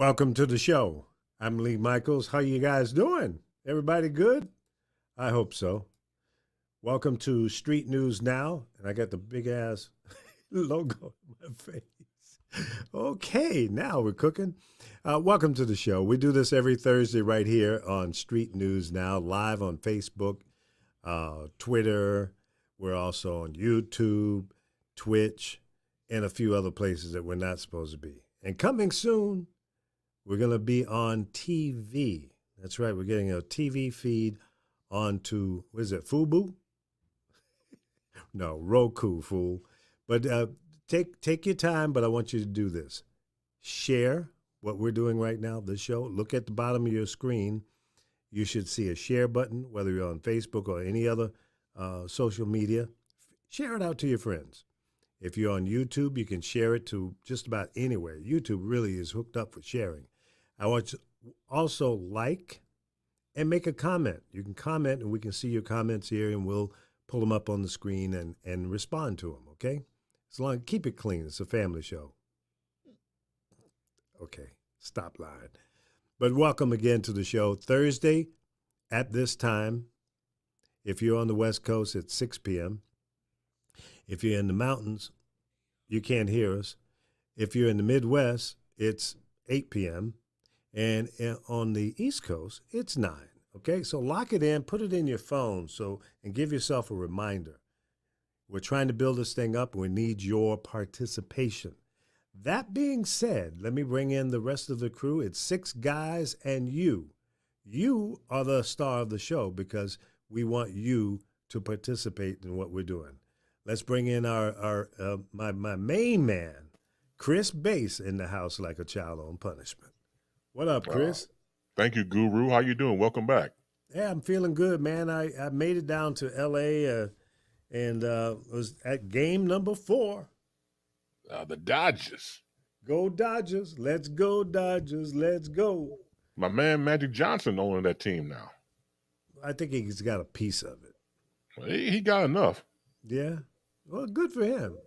Welcome to the show. I'm Lee Michaels. How you guys doing? Everybody good? I hope so. Welcome to Street News Now. And I got the big ass logo on my face. Okay, now we're cooking. Welcome to the show. We do this every Thursday right here on Street News Now, live on Facebook, Twitter. We're also on YouTube, Twitch, and a few other places that we're not supposed to be. And coming soon, we're going to be on TV. That's right. We're getting a TV feed onto, what is it, Fubu? No, Roku, fool. But take your time, but I want you to do this. Share what we're doing right now, the show. Look at the bottom of your screen. You should see a share button, whether you're on Facebook or any other social media. Share it out to your friends. If you're on YouTube, you can share it to just about anywhere. YouTube really is hooked up for sharing. I want you to also like and make a comment. You can comment, and we can see your comments here, and we'll pull them up on the screen and respond to them, okay? As long keep it clean. It's a family show. Okay, stop lying. But welcome again to the show. Thursday at this time, if you're on the West Coast, it's 6 p.m. If you're in the mountains, you can't hear us. If you're in the Midwest, it's 8 p.m. And on the East Coast, it's 9. Okay, so lock it in, put it in your phone, and give yourself a reminder. We're trying to build this thing up. We need your participation. That being said, let me bring in the rest of the crew. It's 6 guys and you. You are the star of the show because we want you to participate in what we're doing. Let's bring in my main man, Chris Bass, in the house like a child on punishment. What up, Chris? Thank you, Guru. How you doing? Welcome back. Yeah, I'm feeling good, man. I made it down to L.A. And was at game number 4. The Dodgers. Go Dodgers. Let's go, Dodgers. Let's go. My man Magic Johnson owning that team now. I think he's got a piece of it. Well, he got enough. Yeah. Well, good for him,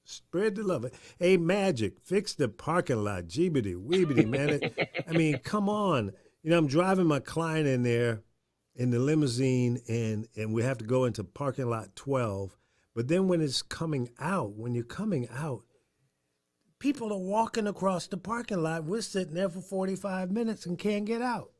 Spread the love. Hey, Magic, fix the parking lot. Jeebity, weebity, man. I mean, come on. I'm driving my client in there in the limousine, and we have to go into parking lot 12. But then when you're coming out, people are walking across the parking lot. We're sitting there for 45 minutes and can't get out.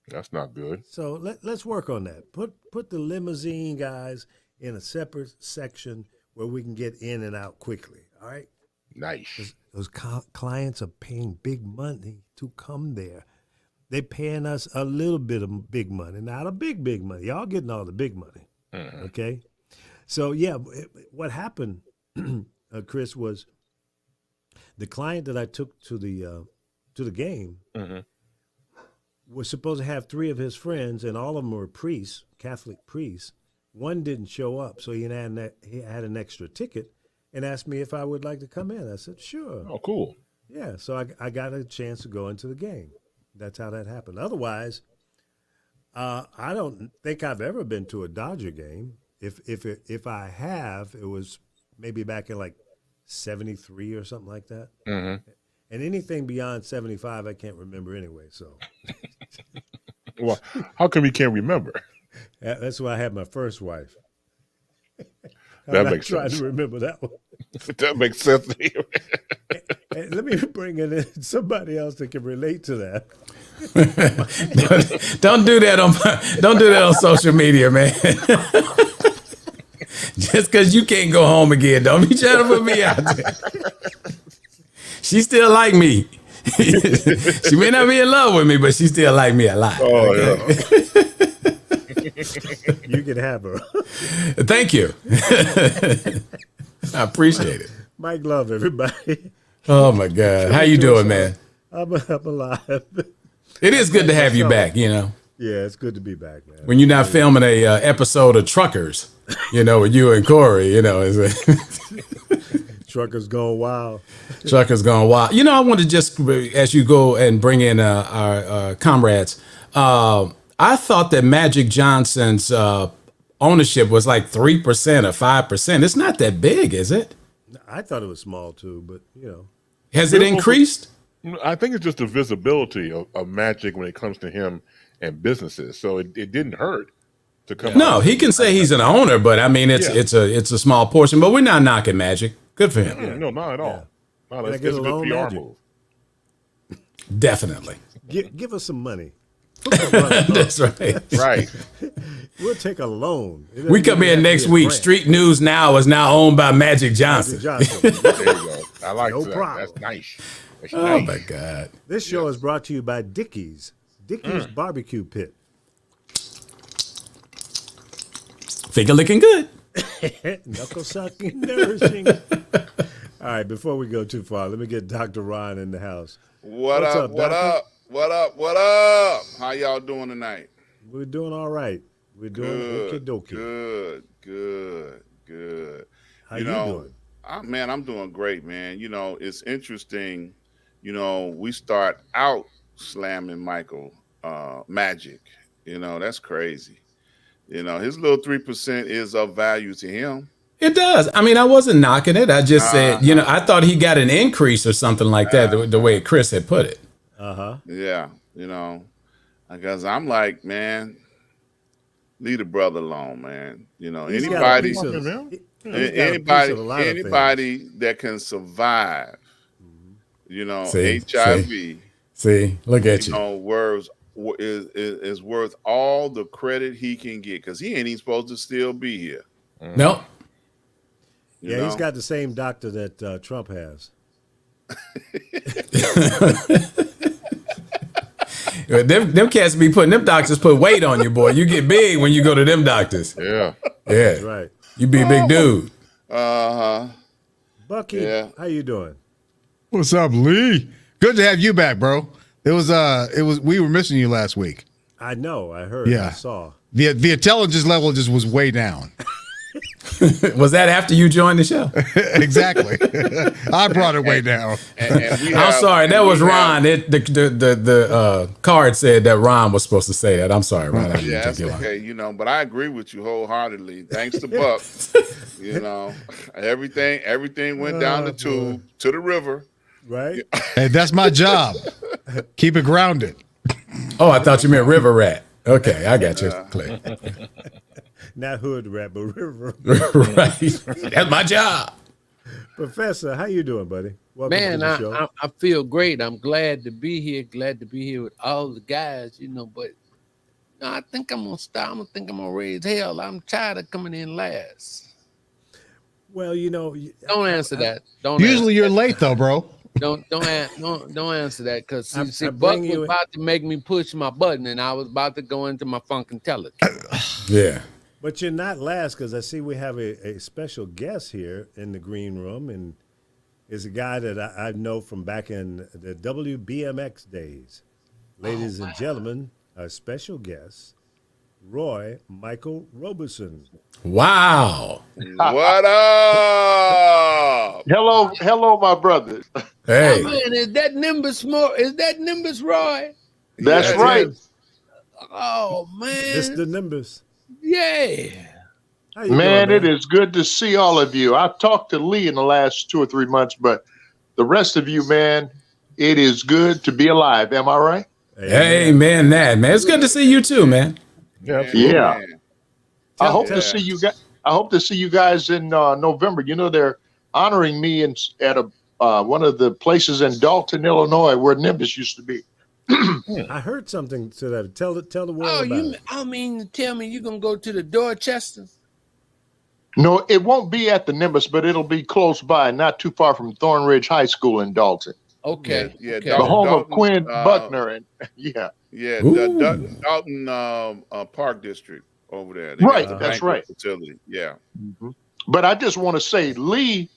That's not good. So let's work on that. Put the limousine guys in a separate section where we can get in and out quickly, all right? Nice. Those clients are paying big money to come there. They're paying us a little bit of big money, not a big money. Y'all getting all the big money, okay? So, yeah, what happened, Chris, was the client that I took to the game was supposed to have 3 of his friends, and all of them were priests, Catholic priests. One didn't show up, so he had an extra ticket and asked me if I would like to come in. I said, sure. Oh, cool. Yeah, so I got a chance to go into the game. That's how that happened. Otherwise, I don't think I've ever been to a Dodger game. If I have, it was maybe back in like 73 or something like that. Mm-hmm. And anything beyond 75, I can't remember anyway. So, well, how come you can't remember? That's why I had my first wife. That makes sense. Trying to remember that one. That makes sense. Hey, let me bring in somebody else that can relate to that. Don't do that on social media, man. Just because you can't go home again, don't be trying to put me out there. She still like me. She may not be in love with me, but she still like me a lot. Oh, okay? Yeah. You can have her. Thank you. I appreciate it. Mike Love, everybody. Oh, my God. How you doing, man? I'm alive. It is good to have you back, Yeah, it's good to be back, man. When you're not filming a episode of Truckers, with you and Corey, Truckers Gone Wild. Truckers Gone Wild. I want to just, as you go and bring in our comrades, I thought that Magic Johnson's ownership was like 3% or 5%. It's not that big, is it? I thought it was small too, but Has it increased? I think it's just the visibility of Magic when it comes to him and businesses. So it didn't hurt to come. No, he can say he's an owner, but I mean, it's a small portion. But we're not knocking Magic. Good for him. No, not at all. No, Can I it's get a a good loan, PR Magic? move. Definitely. Give us some money. That's right. Right. We'll take a loan. We come in next week. Street News Now is now owned by Magic Johnson. There you go. I like No that. problem. That's nice. That's Oh nice. my God. This show is brought to you by Dickey's. Dickey's Barbecue Pit. Finger looking good. Knuckle sucking, nourishing. All right, before we go too far, let me get Dr. Ron in the house. What What's up? What doctor? up? What up? What up? How y'all doing tonight? We're doing all right. We're doing okie dokie. Good. How you doing? I'm doing great, man. It's interesting. We start out slamming Michael Magic. That's crazy. His little 3% is of value to him. It does. I mean, I wasn't knocking it. I just said, I thought he got an increase or something like that, the way Chris had put it. Yeah, because I'm like, man, leave the brother alone, man. He's got a Anybody, piece of- man. he's got a piece of a lot of things. anybody that can survive, See, HIV, See, look at you. is worth all the credit he can get because he ain't even supposed to still be here. No. Yeah, he's got the same doctor that Trump has. Them cats be putting them doctors put weight on you, boy. You get big when you go to them doctors. Yeah. Yeah. That's right. You be a big dude. Bucky, Yeah. how you doing? What's up, Lee? Good to have you back, bro. It was we were missing you last week. I know. I heard. Yeah. I saw. The intelligence level just was way down. Was that after you joined the show? Exactly. I brought it way down. I'm sorry. That was Ron. The card said that Ron was supposed to say that. I'm sorry, Ron. I didn't Yeah, take that's you long. okay. But I agree with you wholeheartedly. Thanks to Buck, everything went down the tube to the river. Right? Hey, that's my job. Keep it grounded. Oh, I thought you meant River Rat. Okay, I got you. Clear. Not hood rat, but river. Right. That's my job. Professor, how you doing, buddy? Welcome to Man, the show. I feel great. I'm glad to be here. Glad to be here with all the guys, But I think I'm gonna stop. I think I'm gonna raise hell. I'm tired of coming in last. Well, Don't answer that. Don't Usually answer you're late though, bro. that. Don't answer that because I Buck bring was you in- about to make me push my button, and I was about to go into my funk intelligence. Yeah. But you're not last because I see we have a special guest here in the green room, and is a guy that I know from back in the WBMX days. Ladies and gentlemen, our special guest, Roy Michael Roberson. Wow. What up? Hello, my brothers. Hey. Oh, man, is that Nimbus Roy? That's Yeah, right. Oh man, It's the Nimbus. yeah. How you Man, doing, it is good to see all of you. I've talked to Lee in the last 2 or 3 months, but the rest of you, man, it is good to be alive. Am I right? Hey, man, it's good to see you too, man. Yeah. Yeah. Man. I Tell- hope tell- to see you guys. I hope to see you guys in November. They're honoring me at one of the places in Dalton, Illinois, where Nimbus used to be. I heard something to that. Tell the world Oh, about it. I mean, tell me you're gonna go to the Dorchester? No, it won't be at the Nimbus, but it'll be close by, not too far from Thornridge High School in Dalton. Okay. Yeah, okay. The home of Dalton, Quinn Buckner, and yeah. Yeah, Ooh. the Dalton Park District over there. They Right, got the that's banquet right. Facility. Yeah. But I just want to say, Lee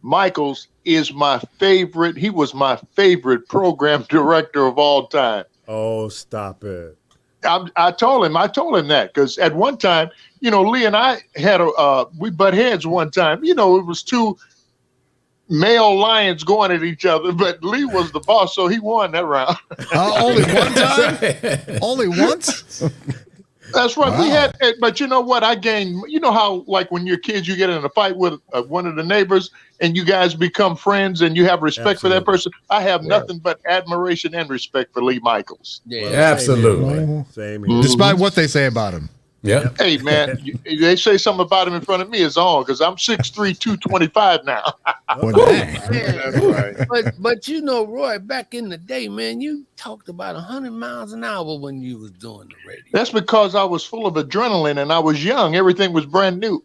Michaels is my favorite. He was my favorite program director of all time. Oh, stop it. I told him that because at one time, Lee and I had we butt heads one time. It was two male lions going at each other, but Lee was the boss, so he won that round. Only one time? Only once? That's right. Wow. We had, but you know what? I gained. You know how, like, when you're kids, you get in a fight with one of the neighbors, and you guys become friends, and you have respect for that Absolutely. person. I have Yeah. nothing but admiration and respect for Lee Michaels. Yeah. Well, Absolutely. Same here, boy. Same here. Despite what they say about him. Yeah. Hey, man, they say something about him in front of me, it's on, because I'm 6'3", 225 now. Well, dang. That's right. But you know, Roy, back in the day, man, you talked about 100 miles an hour when you was doing the radio. That's because I was full of adrenaline and I was young. Everything was brand new.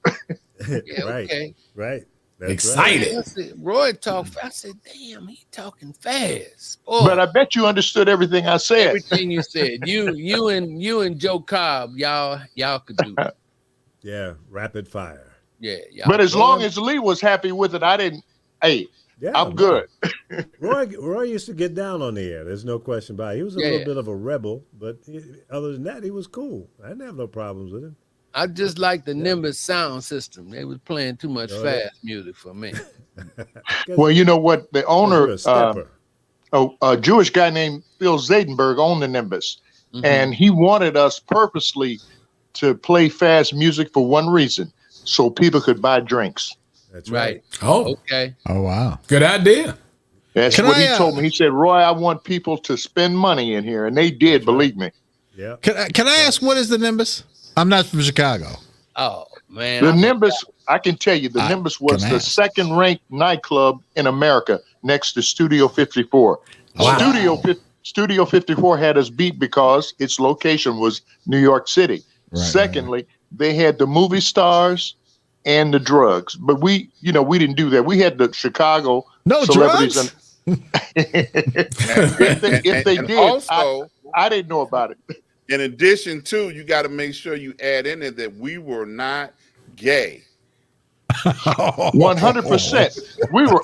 Yeah, Right. okay. Right. That's Excited. I said, Roy talked fast. I said, damn, he talking fast. Boy, But I bet you understood everything I said. everything you said. You and Joe Cobb, y'all could do it. Right. Yeah. Rapid fire. Yeah, y'all. But as long as Lee was happy with it, I didn't. Hey, Yeah. I'm good. Roy used to get down on the air. There's no question about it. He was a Yeah. little bit of a rebel, but other than that, he was cool. I didn't have no problems with him. I just like the Nimbus sound system. They was playing too much Oh, yeah. fast music for me. Well, you know what? The You're owner, a stepper. a Jewish guy named Phil Zadenberg, owned the Nimbus. Mhm. And he wanted us purposely to play fast music for one reason, so people could buy drinks. That's right. Right. Oh, Okay. Oh, wow. good idea. That's Can what I, he told me. He said, Roy, I want people to spend money in here. And they did, believe me. Yeah. Can I ask, what is the Nimbus? I'm not from Chicago. Oh man. The Nimbus, I can tell you, the Nimbus was can the ask. second ranked nightclub in America next to Studio 54. Wow. Studio 54 had us beat because its location was New York City. Right, Secondly, they had the movie stars and the drugs. But we didn't do that. We had the Chicago No celebrities. drugs? If they And did, also, I didn't know about it. in addition to, you got to make sure you add in it that we were not gay. 100%. We were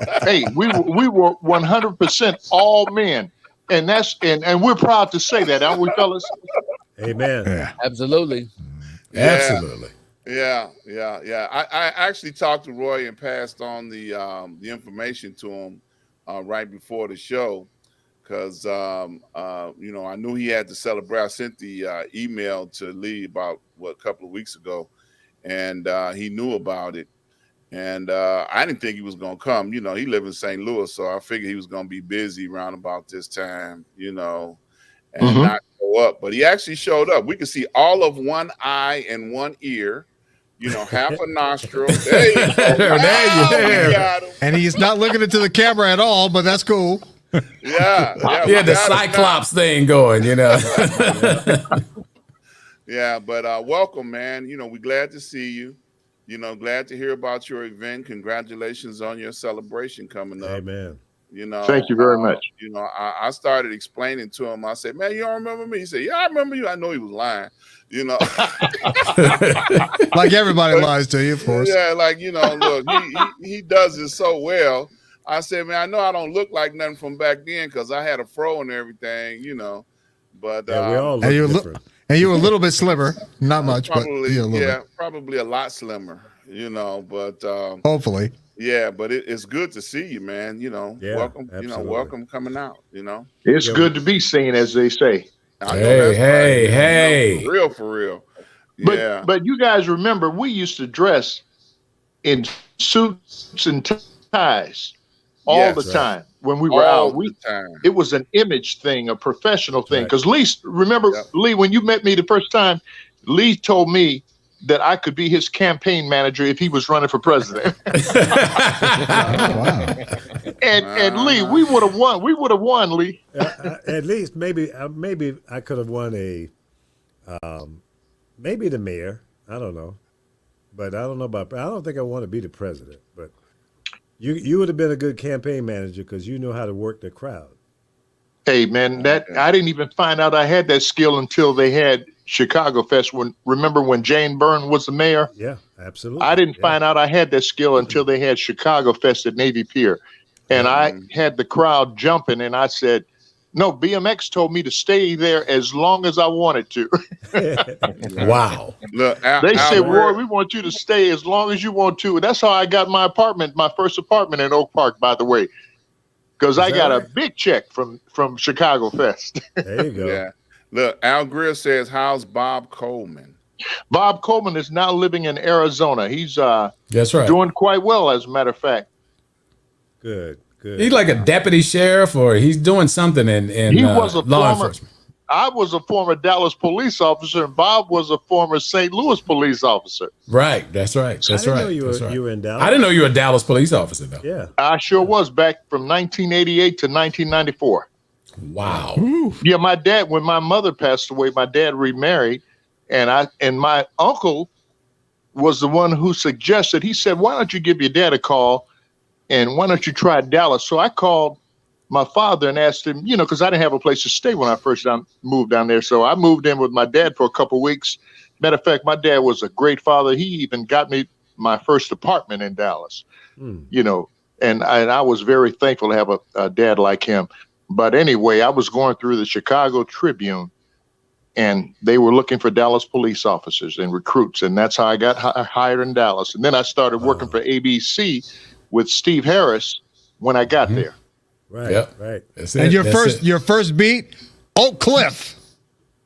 100% all men. And and we're proud to say that, aren't we, fellas? Amen. Yeah. Absolutely. Absolutely. Yeah. I actually talked to Roy and passed on the information to him right before the show, because I knew he had to celebrate. I sent the email to Lee about a couple of weeks ago, and he knew about it. And I didn't think he was gonna come. He lived in St. Louis, so I figured he was gonna be busy around about this time, and not show up. But he actually showed up. We could see all of one eye and one ear, half a nostril. There you go. There you We got him. And he's not looking into the camera at all, but that's cool. Yeah, He had the we got him now. Cyclops thing going, Yeah, but welcome, man. We're glad to see you. Glad to hear about your event. Congratulations on your celebration coming up. Amen. Thank you very much. I started explaining to him. I said, "Man, you don't remember me?" He said, "Yeah, I remember you." I know he was lying. Like everybody lies to you, of course. Yeah, look, he does it so well. I said, "Man, I know I don't look like nothing from back then because I had a fro and everything, But Yeah, we all look And you different. And you were a little bit slimmer. Not much, probably, but a little bit. probably a lot slimmer, But Hopefully. yeah, but it's good to see you, man. Yeah, Welcome. absolutely. Welcome coming out. It's good to be seen, as they say. I know that's Hey. for real. But Yeah, but you guys remember, we used to dress in suits and ties all Yes. the Right. time when we were all out. the time. It was an image thing, a professional thing. Right. Because remember, Yep. Lee, when you met me the first time, Lee told me that I could be his campaign manager if he was running for president. Wow. And Lee, we would have won. We would have won, Lee. At least maybe I could have won maybe the mayor. I don't know, but I don't know about. I don't think I want to be the president. But you would have been a good campaign manager because you know how to work the crowd. Hey, man, I didn't even find out I had that skill until they had Chicago Fest. Remember when Jane Byrne was the mayor? Yeah, absolutely. I didn't Yeah. find out I had that skill until they had Chicago Fest at Navy Pier. And I had the crowd jumping, and I said, no, BMX told me to stay there as long as I wanted to. Wow. Look, They said, Roy, we want you to stay as long as you want to. And that's how I got my first apartment in Oak Park, by the way, because I that got a right? big check from Chicago Fest. There you go. Yeah. Look, Al Greer says, "How's Bob Coleman?" Bob Coleman is now living in Arizona. He's That's right. doing quite well, as a matter of fact. Good. He's like a deputy sheriff, or he's doing something in He was a law former. enforcement. I was a former Dallas police officer, and Bob was a former St. Louis police officer. Right. That's right. I That's didn't right. know you That's were, right. you were in Dallas. I didn't know you were a Dallas police officer, though. Yeah. I sure was, back from 1988 to 1994. Wow. Yeah, my dad, when my mother passed away, my dad remarried, and my uncle was the one who suggested, he said, why don't you give your dad a call, and why don't you try Dallas? So I called my father and asked him, because I didn't have a place to stay when I first moved down there. So I moved in with my dad for a couple of weeks. Matter of fact, my dad was a great father. He even got me my first apartment in Dallas, and I was very thankful to have a dad like him. But anyway, I was going through the Chicago Tribune, and they were looking for Dallas police officers and recruits. And that's how I got hired in Dallas. And then I started working for ABC with Steve Harris when I got there. Right. Yep. Right. That's And it. your That's it. your first beat, Oak Cliff.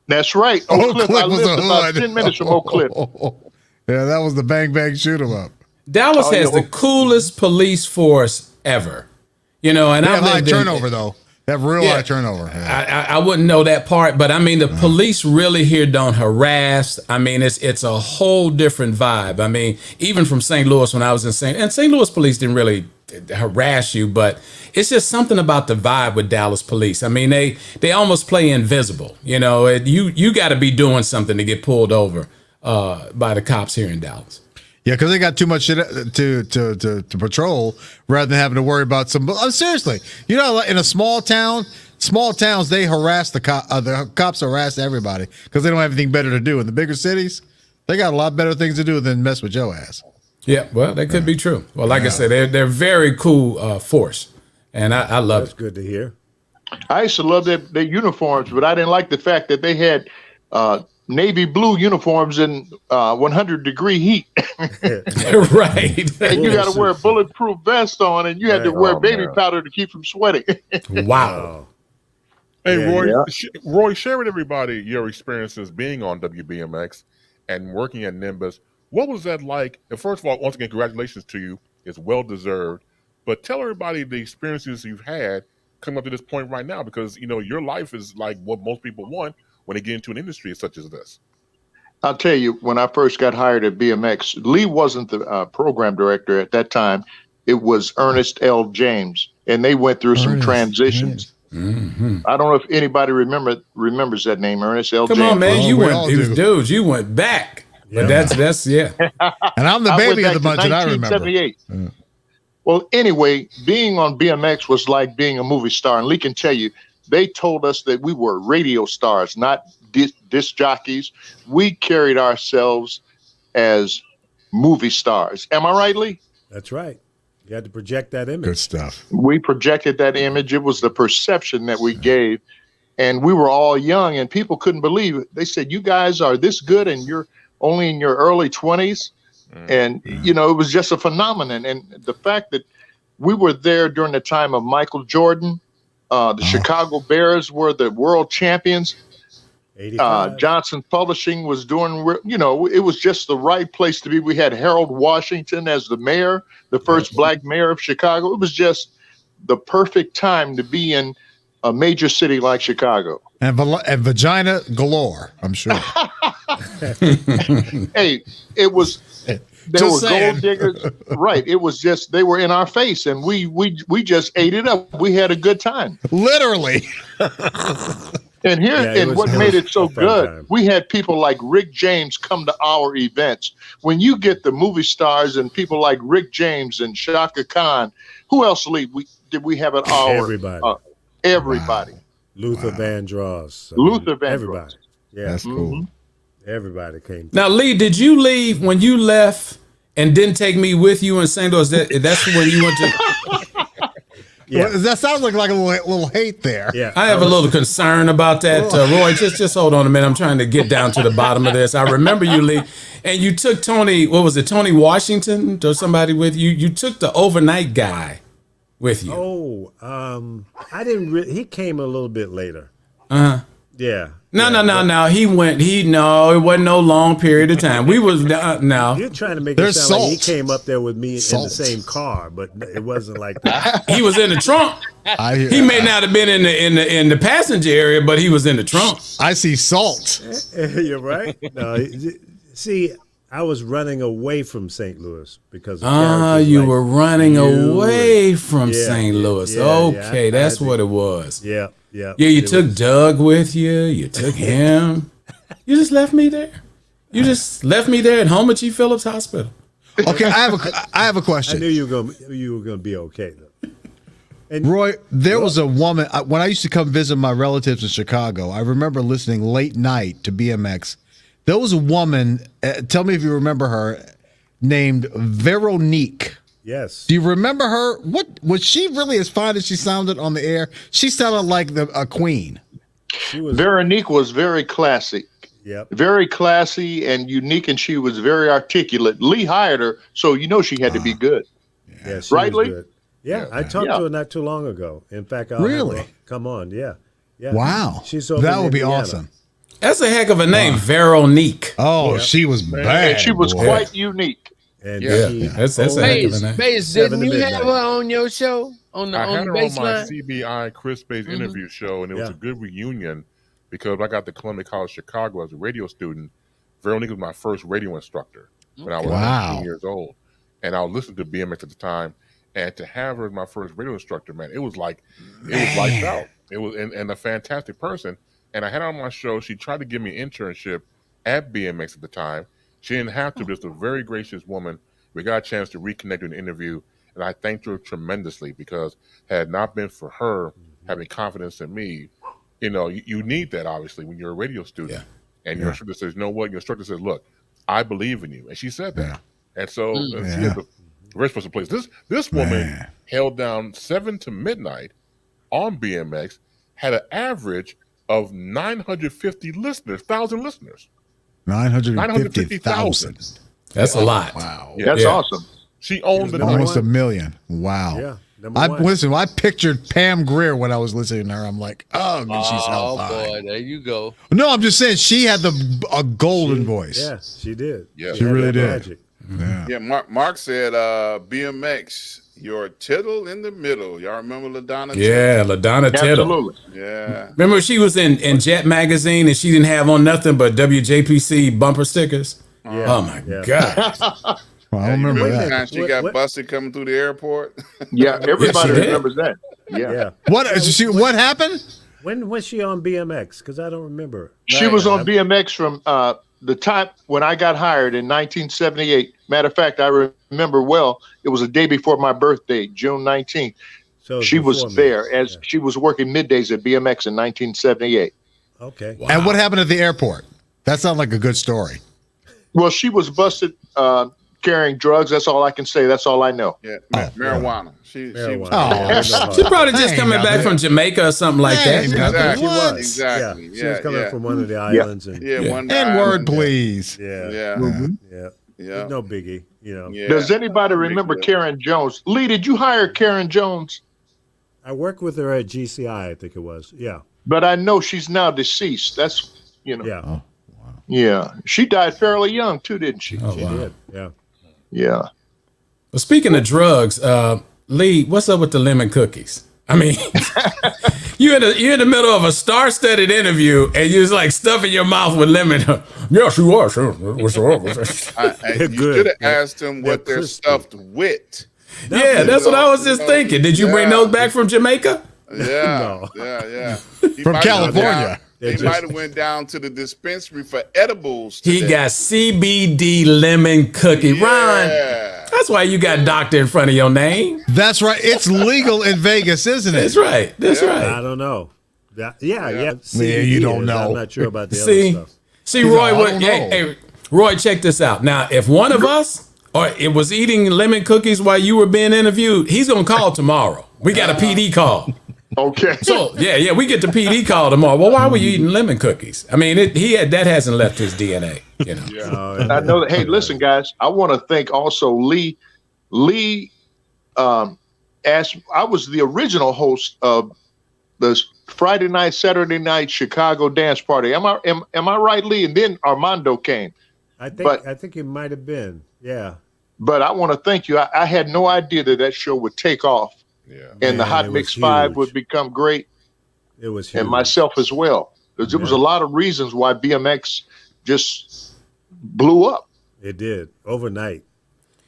That's right. Oak Oak Cliff. I was lived the about hood. 10 minutes from Oak Cliff. Yeah, that was the bang bang shoot 'em up. Dallas Oh, has yeah. the coolest police force ever. And They have high lived in- turnover though. They have real Yeah. high turnover. Yeah. I wouldn't know that part, but I mean the police really here don't harass. I mean it's a whole different vibe. I mean even from St. Louis when I was in St. Louis police didn't really harass you, but it's just something about the vibe with Dallas police. I mean they almost play invisible. You got to be doing something to get pulled over by the cops here in Dallas. Yeah, because they got too much shit to patrol rather than having to worry about some. Seriously, in a small towns they harass the cops harass everybody because they don't have anything better to do. In the bigger cities, they got a lot better things to do than mess with your ass. Yeah, well, that could be true. Well, like I said, they're very cool force, and I love That's it. good to hear. I used to love their uniforms, but I didn't like the fact that they had navy blue uniforms in 100-degree heat. Right. And you got to wear a bulletproof vest on, and you had to wear baby man. powder to keep from sweating. Wow. Hey, Yeah, Roy, yeah. Roy, share with everybody your experiences being on WBMX and working at Nimbus. What was that like? And first of all, once again, congratulations to you. It's well deserved. But tell everybody the experiences you've had coming up to this point right now, because your life is like what most people want when they get into an industry such as this. I'll tell you, when I first got hired at BMX, Lee wasn't the program director at that time. It was Ernest L. James, and they went through some transitions. Mm-hmm. I don't know if anybody remembers that name, Ernest L. Come James. on, man. Oh, we all do. Dudes, you went back. But that's yeah. And I'm the I went baby of back the to bunch, and I remember. 1978. Well, anyway, being on BMX was like being a movie star. And Lee can tell you, they told us that we were radio stars, not disc jockeys. We carried ourselves as movie stars. Am I right, Lee? That's right. You had to project that image. Good stuff. We projected that image. It was the perception that we gave. And we were all young, and people couldn't believe it. They said, you guys are this good, and you're only in your early 20s. And, it was just a phenomenon. And the fact that we were there during the time of Michael Jordan, the Chicago Bears were the world champions. 85. Johnson Publishing was doing, it was just the right place to be. We had Harold Washington as the mayor, the first black mayor of Chicago. It was just the perfect time to be in a major city like Chicago. And vagina galore, I'm sure. Hey, it was. They Just were saying. gold diggers, right? It was just they were in our face, and we just ate it up. We had a good time. Literally. And here, Yeah, it and was- what it made was it so a fun good, time. we had people like Rick James come to our events. When you get the movie stars and people like Rick James and Shaka Khan, who else, Lee? Did we have at our Everybody. everybody? Luther Vandross. I mean, Luther Vandross. Everybody. Yeah. That's cool. Everybody came. Now, Lee, did you leave when you left and didn't take me with you in St. Louis? That's when you went to. Yeah. Well, that sounds like a little hate there. Yeah. I have a little concern about that, Roy. Just hold on a minute. I'm trying to get down to the bottom of this. I remember you, Lee, and you took Tony. What was it, Tony Washington or somebody with you? You took the overnight guy with you. Oh, I didn't really. He came a little bit later. Uh-huh. Yeah. No. It wasn't no long period of time. We was no. You're trying to make There's it sound like he salt. came up there with me in the Salt. same car, but it wasn't like that. He was in the trunk. I hear. He may not have been in the passenger area, but he was in the trunk. I see salt. You're right. No, see, I was running away from St. Louis because of characters You like were running you away from yeah, St. Louis. yeah, Okay, I that's had what to- it was. Yeah. Yeah, you took Doug with you. You took him. You just left me there. You just left me there at Homer G. Phillips Hospital. Okay, I have a I question. knew you were gonna be okay though. And Roy, there was a woman when I used to come visit my relatives in Chicago. I remember listening late night to BMX. There was a woman. Tell me if you remember her, named Veronique. yes, Do you remember her? What was she really as fine as she sounded on the air? She sounded like a queen. she was. Veronique was very classy. Yep. Very classy and unique, and she was very articulate. Lee hired her, so you know she had to be good. Yeah, she Right, was Lee? good. Yeah, I talked to her not too long ago. In fact, I'll have Really? her come on. Yeah. Wow, She's over that in would be Indiana. awesome. That's a heck of a name, Veronique. Oh, she was bad. And she was boy. quite unique. And Yeah. she, That's a heck of a name. Bass, Seven didn't to you have midnight. her on your show on the I had on the her on my baseline? CBI Chris Bay's interview show, and it was Yeah. a good reunion because I got to Columbia College, Chicago as a radio student. Veronique was my first radio instructor when I was Wow. 19 years old. And I was listening to BMX at the time. And to have her as my first radio instructor, man, it was lights out. It was and a fantastic person. And I had her on my show. She tried to give me an internship at BMX at the time. She didn't have to, just a very gracious woman. We got a chance to reconnect in an interview. And I thanked her tremendously because had it not been for her having confidence in me, you need that obviously when you're a radio student. Yeah. And your instructor says, you know what? Your instructor says, look, I believe in you. And she said that. And so she Yeah. had the very special place. This woman Man. held down 7 to midnight on BMX, had an average of 950,000 listeners. 950,000. That's a lot. Wow. Yeah. That's Yeah. awesome. She owned the Almost number. a million. Wow. yeah, number one. Listen, I pictured Pam Grier when I was listening to her. I'm like, oh, she's Oh so fine. boy, there you go. No, I'm just saying she had a golden voice. Yeah, she did. Yeah. She had really that did. magic. Yeah. Yeah, Mark said BMX, your tittle in the middle. Y'all remember LaDonna? Yeah, LaDonna Tittle. Absolutely. Yeah. Remember she was in Jet magazine and she didn't have on nothing but WJPC bumper stickers. Yeah. Oh my Yeah. God. Well, I You remember remember the that. time she What- got what- busted coming through the airport? Yeah, everybody she did. remembers that. Yeah. Yeah. What happened? When was she on BMX? Because I don't remember. She was on BMX from the time when I got hired in 1978. Matter of fact, I remember well, it was a day before my birthday, June 19th. So She was before me. there as she was working middays at BMX in 1978. Okay. And what happened at the airport? That sounds like a good story. Well, she was busted carrying drugs. That's all I can say. That's all I know. Yeah, marijuana. She was Marijuana. Oh. Yeah, I know She her. probably just Hey, coming now, back man. from Jamaica or something like Hey, that. now, Exactly. What? Exactly. Yeah, she was coming from one of the Yeah. islands, and Yeah, one And word, please. yeah, Yeah. yeah. Yeah. No biggie, you know. Yeah. Does anybody remember Karen Jones? Lee, did you hire Karen Jones? I worked with her at GCI, I think it was. Yeah, But I know she's now deceased. That's, yeah, yeah. She died fairly young too, didn't she? Oh, she wow. did. Yeah. Yeah. Well, speaking of drugs, Lee, what's up with the lemon cookies? I mean, you're in the middle of a star-studded interview, and you're just like stuffing your mouth with lemon. Yes, you are. Sure. What's wrong? You Good. should have asked them what They're they're crispy. stuffed with. Yeah, that's what I was just thinking. Did you bring those back from Jamaica? Yeah, No. yeah. He From might have went California. down- They He just- might have went down to the dispensary for edibles. He today. got CBD lemon cookie. Ron, Yeah. that's why you got doctor in front of your name. That's right. It's legal in Vegas, isn't it? That's right. That's I right. don't know. Yeah. Yeah, CBD you don't is. know. I'm not sure about the See, other stuff. see, I Roy. don't know. Hey, Roy, check this out. Now, if one of us or it was eating lemon cookies while you were being interviewed, he's gonna call tomorrow. We got a PD call. Okay. So yeah, we get the PD call tomorrow. Well, why were you eating lemon cookies? I mean, that hasn't left his DNA. You know. I know that. Hey, listen, guys. I want to thank also Lee. Lee asked. I was the original host of the Friday night, Saturday night, Chicago dance party. Am I right, Lee? And then Armando came. I think it might have been. Yeah. But I want to thank you. I had no idea that show would take off. Yeah. And the Man, Hot it Mix was 5 huge. would become great. It was huge. And myself as well. There was a lot of reasons why BMX just blew up. It did overnight.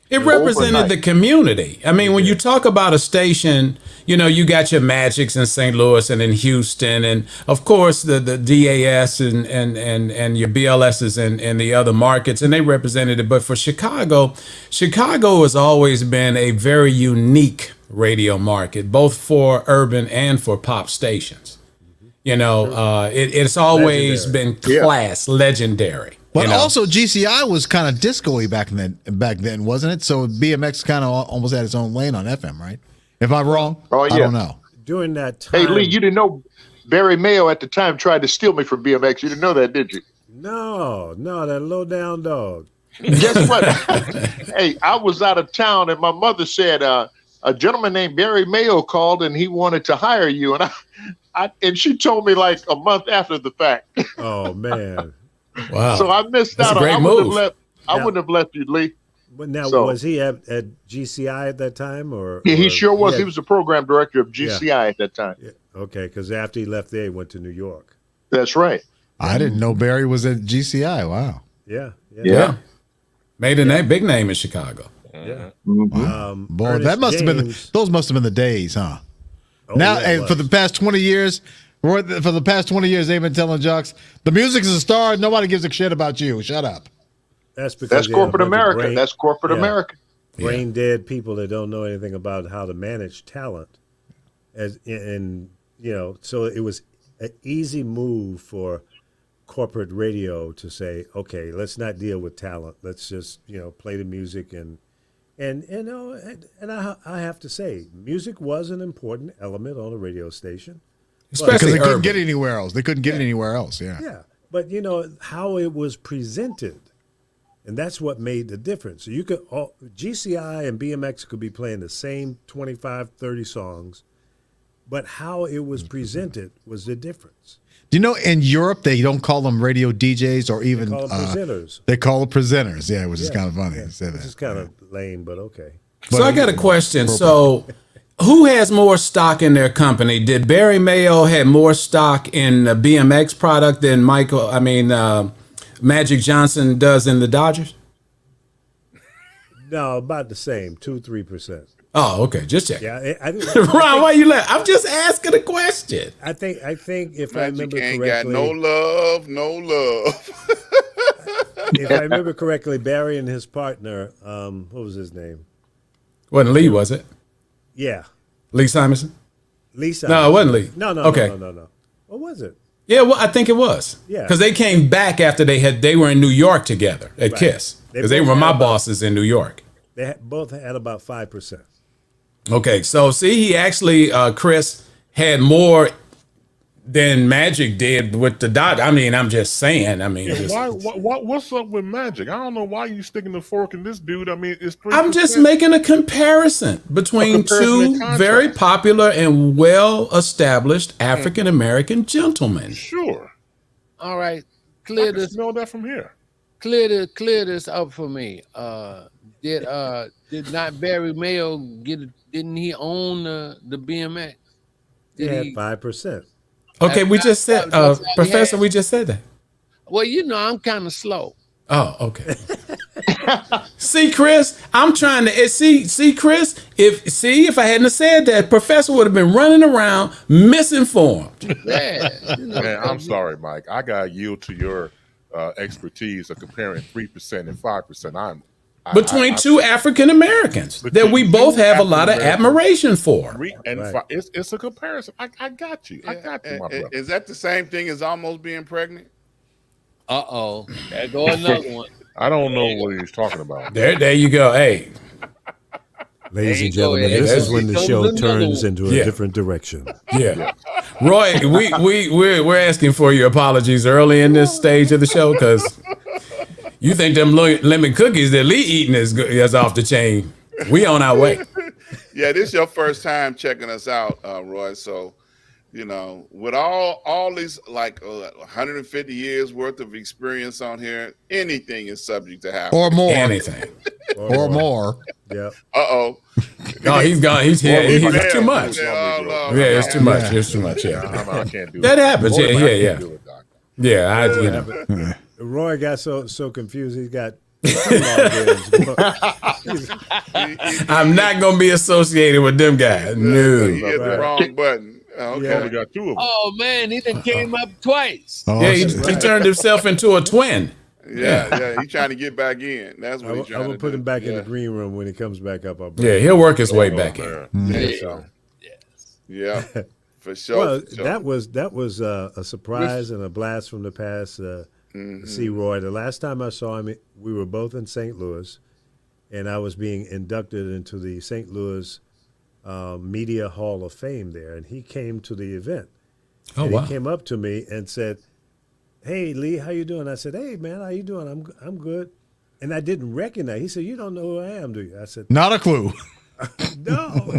It represented the community. I mean, when you talk about a station, you know, you got your Magics in St. Louis and in Houston, and of course the DAS and your BLSs in the other markets, and they represented it. But for Chicago has always been a very unique radio market, both for urban and for pop stations. You know, it's always been legendary. But also GCI was kind of disco-y back then, wasn't it? So BMX kind of almost had its own lane on FM, right? If I'm wrong, I don't know. During that time. Hey, Lee, you didn't know Barry Mayo at the time tried to steal me from BMX. You didn't know that, did you? No, that low down dog. Guess what? Hey, I was out of town, and my mother said a gentleman named Barry Mayo called, and he wanted to hire you. And and she told me like a month after the fact. Oh man. Wow. So I missed That's out. a great I move. wouldn't have left you, Lee. But now, So- was he at GCI at that time, or? Yeah, he or- sure was. yeah, He was the program director of GCI at that time. yeah, okay, because after he left there, he went to New York. That's right. I didn't know Barry was at GCI. Wow. Yeah. Made a big name in Chicago. Yeah. Boy, Ernest that must have been James- those must have been the days, huh? Oh, Now, yeah, it and for was. the past 20 years, Roy, for the past 20 years, they've been telling jocks, the music is a star. Nobody gives a shit about you. Shut up. That's because That's they had a corporate bunch of America. brain- That's corporate yeah. America. brain dead people that don't know anything about how to manage talent. So it was an easy move for corporate radio to say, okay, let's not deal with talent. Let's just, play the music and I have to say, music was an important element on a radio station. Because Especially they couldn't urban. get anywhere else. They couldn't get it anywhere else. Yeah. Yeah, but how it was presented, and that's what made the difference. So you could GCI and BMX could be playing the same 25, 30 songs, but how it was presented was the difference. Do you know in Europe they don't call them radio DJs or even Call them presenters. They call them presenters. Yeah, which is kind of funny. Yeah, to say which that. is kind of lame, but okay. So I got a question. So who has more stock in their company? Did Barry Mayo have more stock in the BMX product than Magic Johnson does in the Dodgers? No, about the same, 2-3%. Oh, okay. Just check. Yeah, Ron, why you laughing? I'm just asking a question. I think if I Magic remember ain't correctly, got no love. if I remember correctly, Barry and his partner, what was his name? Wasn't Lee, was it? Yeah, Lee Simonson? Lisa. No, it wasn't Lee. No. Okay. No. What was it? Yeah, well, I think it was. Yeah. Because they came back after they were in New York together at Right. KISS. They Because they both were my had about- bosses in New York. They both had about 5%. Okay, so see, he actually, Chris, had more than Magic did with the Dodgers. I mean, I'm just saying. I mean, just, What's up with Magic? I don't know why you sticking the fork in this dude. I mean, it's 3%. I'm just making a comparison between comparison in two contrast. very popular and well-established African American gentlemen. Sure. All right, I clear can this smell that from here. clear this up for me. Did not Barry Mayo didn't he own the BMX? They Did had he? 5%. Okay, we just said, that's all he Professor, had. we just said that. Well, I'm kind of slow. Oh, okay. See, Chris, I'm trying to see, Chris. If I hadn't have said that, Professor would have been running around misinformed. Yeah, Man, I'm sorry, Mike. I got to yield to your expertise of comparing 3% and 5%. Between two African Americans that we Between both two have a lot of African-Americans. admiration for. 3 and Right. 5. It's a comparison. I got you. I got you, my brother. Is that the same thing as almost being pregnant? Uh-oh. There go another one. I don't know what he's talking about. There you go. Hey, Ladies There and you go, gentlemen, Ed. this is There when the comes show another turns one. into a Yeah. different direction. yeah. Roy, we're asking for your apologies early in this stage of the show because you think them lemon cookies that Lee eating is off the chain. We on our way. Yeah, this is your first time checking us out, Roy. So, with all these like 150 years worth of experience on here, anything is subject to happen. Or more. Anything. Or more. Yeah. Uh-oh. Oh, he's gone. He's here. It's too much. No, Yeah, it's too much. Yeah. It's too much. Yeah. I can't do That it. happens. Boy, Yeah, I yeah, can't yeah. do it, Doc. Yeah, Roy got so confused. He got. I'm not gonna be associated with them guys. He No. hit the wrong button. Okay. Yeah. We got two of them. Oh man, he done came up twice. Oh, Yeah, he shit. turned himself into a twin. Yeah. He's trying to get back in. That's what he's I trying to will do. put him back in Yeah. the green room when he comes back up. Yeah, he'll work his way back in. Man. Yeah. So, Yeah, for sure. well, for sure. that was a surprise and a blast from the past. To see Roy. The last time I saw him, we were both in St. Louis, and I was being inducted into the St. Louis Media Hall of Fame there, and he came to the event. Oh And wow. he came up to me and said, "Hey Lee, how you doing?" I said, "Hey man, how you doing? I'm good." And I didn't recognize. He said, "You don't know who I am, do you?" I said, Not a clue. "No."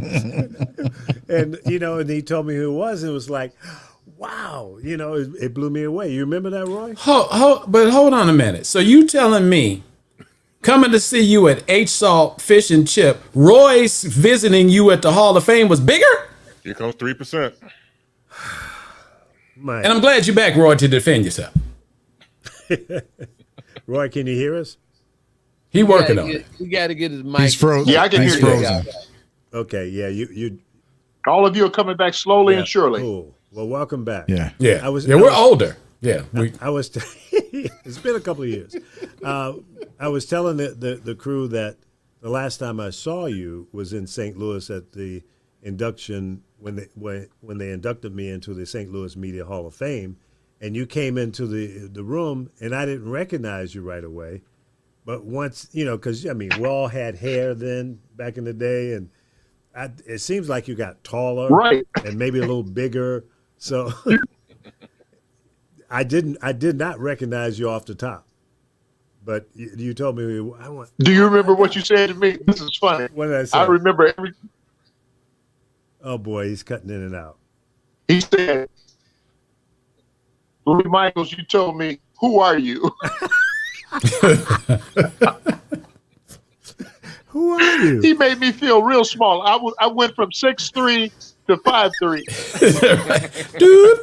And and he told me who it was. And it was like, wow, it blew me away. You remember that, Roy? But hold on a minute. So you telling me coming to see you at H Salt Fish and Chip, Roy's visiting you at the Hall of Fame was bigger? Here comes 3%. And I'm glad you're back, Roy, to defend yourself. Roy, can you hear us? He working on it. He got to get his mic. He's frozen. Yeah, I can He's hear you. frozen. Okay, yeah, you All of you are coming back slowly yeah, and surely. Cool. Well, welcome back. Yeah. Yeah. I was- yeah, I we're was- older. Yeah. I was. It's been a couple of years. I was telling the crew that the last time I saw you was in St. Louis at the induction when they inducted me into the St. Louis Media Hall of Fame, and you came into the room, and I didn't recognize you right away. But once because we all had hair then back in the day, and it seems like you got taller, Right. and maybe a little bigger. So I did not recognize you off the top, but you told me I want. Do you remember what you said to me? This is funny. What did I say? I remember every. Oh boy, he's cutting in and out. He said, "Louis Michaels, you told me, who are you?" Who are you? He made me feel real small. I went from 6'3" to 5'3". Dude.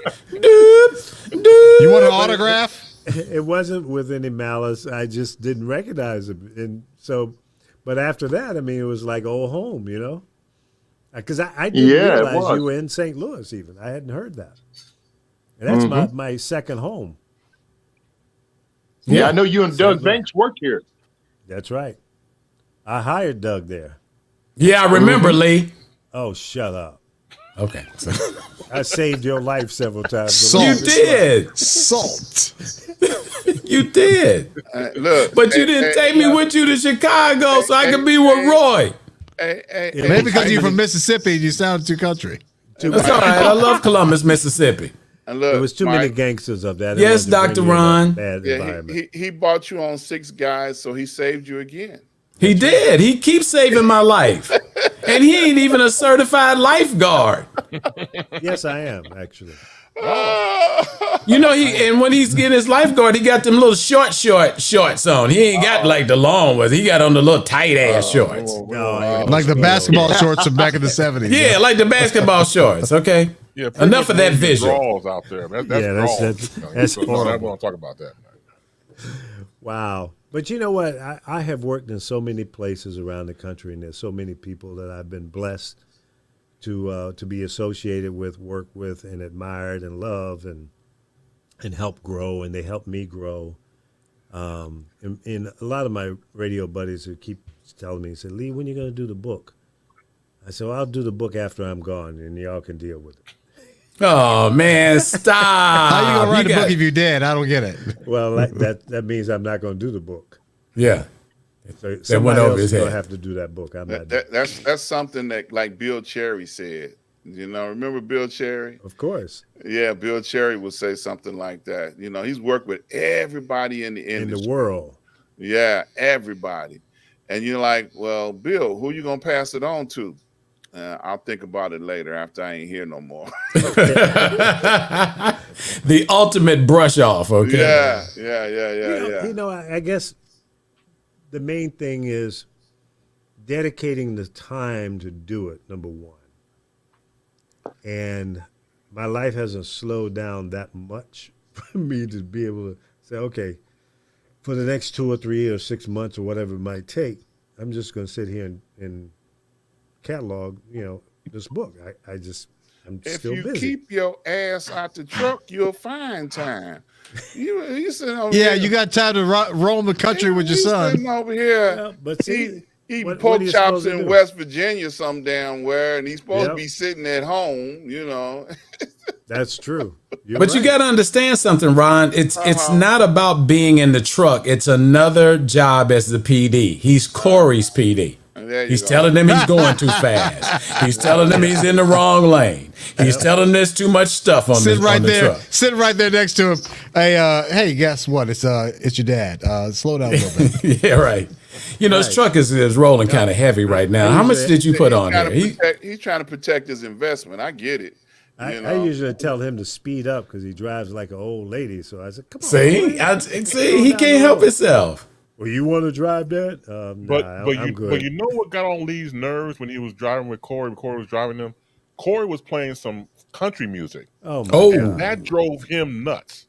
You want an autograph? It wasn't with any malice. I just didn't recognize him, and so. But after that, it was like old home, because I didn't Yeah, it realize was. you were in St. Louis. Even I hadn't heard that, and that's my second home. Yeah, I know you and Doug Banks work here. That's right. I hired Doug there. Yeah, I remember, Lee. Oh, shut up! Okay. I saved your life several times. Salt. You did. Salt. You did. Look, But you didn't take me with you to Chicago so I could be with Roy. Maybe because you're from Mississippi and you sound too country. That's all right. I love Columbus, Mississippi. And look, There was too many Mike, gangsters up there. Yes, Dr. Ron. Bad Yeah, environment. he bought you on 6 guys, so he saved you again. He did. He keeps saving my life. And he ain't even a certified lifeguard. Yes, I am actually. And when he's getting his lifeguard, he got them little shorts on. He ain't got like the long ones. He got on the little tight ass shorts. Like the basketball shorts from back in the 70s. Yeah, like the basketball shorts. Okay. Yeah, Enough of that visual. Draws out there. That's Yeah, that's- draws. that's So, no, horrible. we don't talk about that. Wow. But you know what? I have worked in so many places around the country, and there's so many people that I've been blessed to be associated with, work with, and admired and love, and help grow, and they help me grow. And a lot of my radio buddies who keep telling me, say, Lee, when you going to do the book? I said, well, I'll do the book after I'm gone, and y'all can deal with it. Oh man, stop! How you gonna write a book if you're dead? I don't get it. Well, that means I'm not going to do the book. Yeah, So went somebody over else his is going to head. have to do that book. I'm not doing it. That's something that like Bill Cherry said. Remember Bill Cherry? Of course. Yeah, Bill Cherry would say something like that. He's worked with everybody in the In industry. the world. Yeah, everybody. And you're like, well, Bill, who you gonna pass it on to? I'll think about it later after I ain't here no more. The ultimate brush off. Okay. Yeah. I guess the main thing is dedicating the time to do it, number one. And my life hasn't slowed down that much for me to be able to say, okay, for the next 2 or 3 years, 6 months, or whatever it might take, I'm just going to sit here and catalog, this book. I'm still busy. If you keep your ass out the truck, you'll find time. You sitting over Yeah, here. you got time to roam the country with your son. Sitting over here. Yeah, but see, Eating pork chops in West Virginia some damn where, and he's supposed to be sitting at home, That's true. But you got to understand something, Ron. It's not about being in the truck. It's another job as the PD. He's Corey's PD. He's telling them he's going too fast. He's telling them he's in the wrong lane. He's telling them there's too much stuff on the truck. Sitting right there next to him. Hey, guess what? It's your dad. Slow down a little bit. Yeah, right. His truck is rolling kind of heavy right now. How much did you put on there? He's trying to protect his investment. I get it. I usually tell him to speed up because he drives like an old lady. So I said, "Come on." See, he can't help himself. Well, you want to drive that? I'm good. But you know what got on Lee's nerves when he was driving with Corey? When Corey was driving them, Corey was playing some country music. Oh, my God. And that drove him nuts.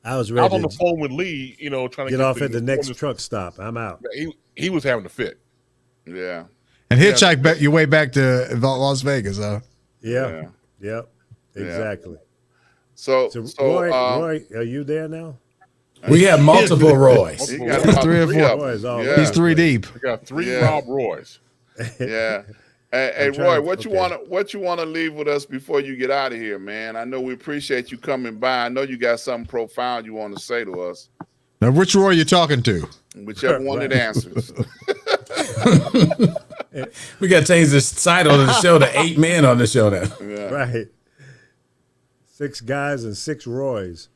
I was ready. I was on the phone with Lee, trying to get off at the next truck stop. I'm out. He was having a fit. Yeah. And hitchhike your way back to Las Vegas, huh? Yeah. Yep. Exactly. So Roy, are you there now? We have multiple Roys. He got about 3 or 4. Roys, He's 3 deep. We got 3 Rob Roys. Yeah. Hey Roy, what you want to leave with us before you get out of here, man? I know we appreciate you coming by. I know you got something profound you want to say to us. Now, which Roy are you talking to? Whichever one that answers. We got to change the title of the show to 8 men on the show now. Yeah. Right. 6 guys and 6 Roys.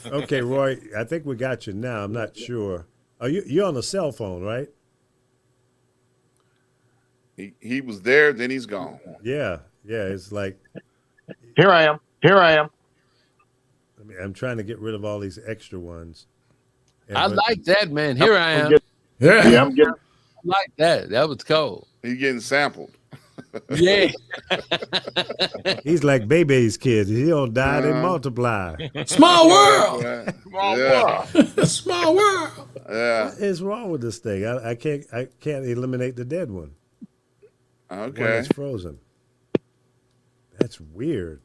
Okay, Roy, I think we got you now. I'm not sure. You're on the cell phone, right? He was there, then he's gone. Yeah. It's like Here I am. I'm trying to get rid of all these extra ones. I like that, man. Here I am. Yeah, I'm getting. I like that. That was cool. He's getting sampled. Yeah. He's like Bebe's kids. He don't die, they multiply. Small world. Small world. Small world. Yeah. What is wrong with this thing? I can't eliminate the dead one. One Okay. that's frozen. That's weird.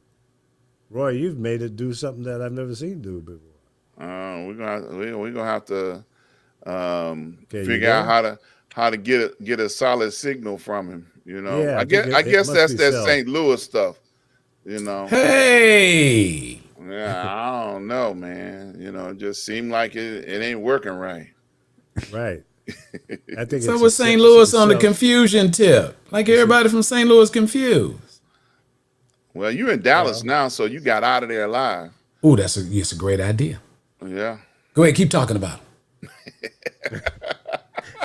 Roy, you've made it do something that I've never seen do before. We're gonna have to Okay, figure out how to get a solid signal from him. Yeah, I guess must that's be that so. St. Louis stuff. Hey. Yeah, I don't know, man. It just seemed like it ain't working right. Right. I think So it's was St. Louis on the confusion tip? Like everybody from St. Louis confused. Well, you're in Dallas now, so you got out of there alive. Oh, that's a great idea. Yeah. Go ahead, keep talking about it.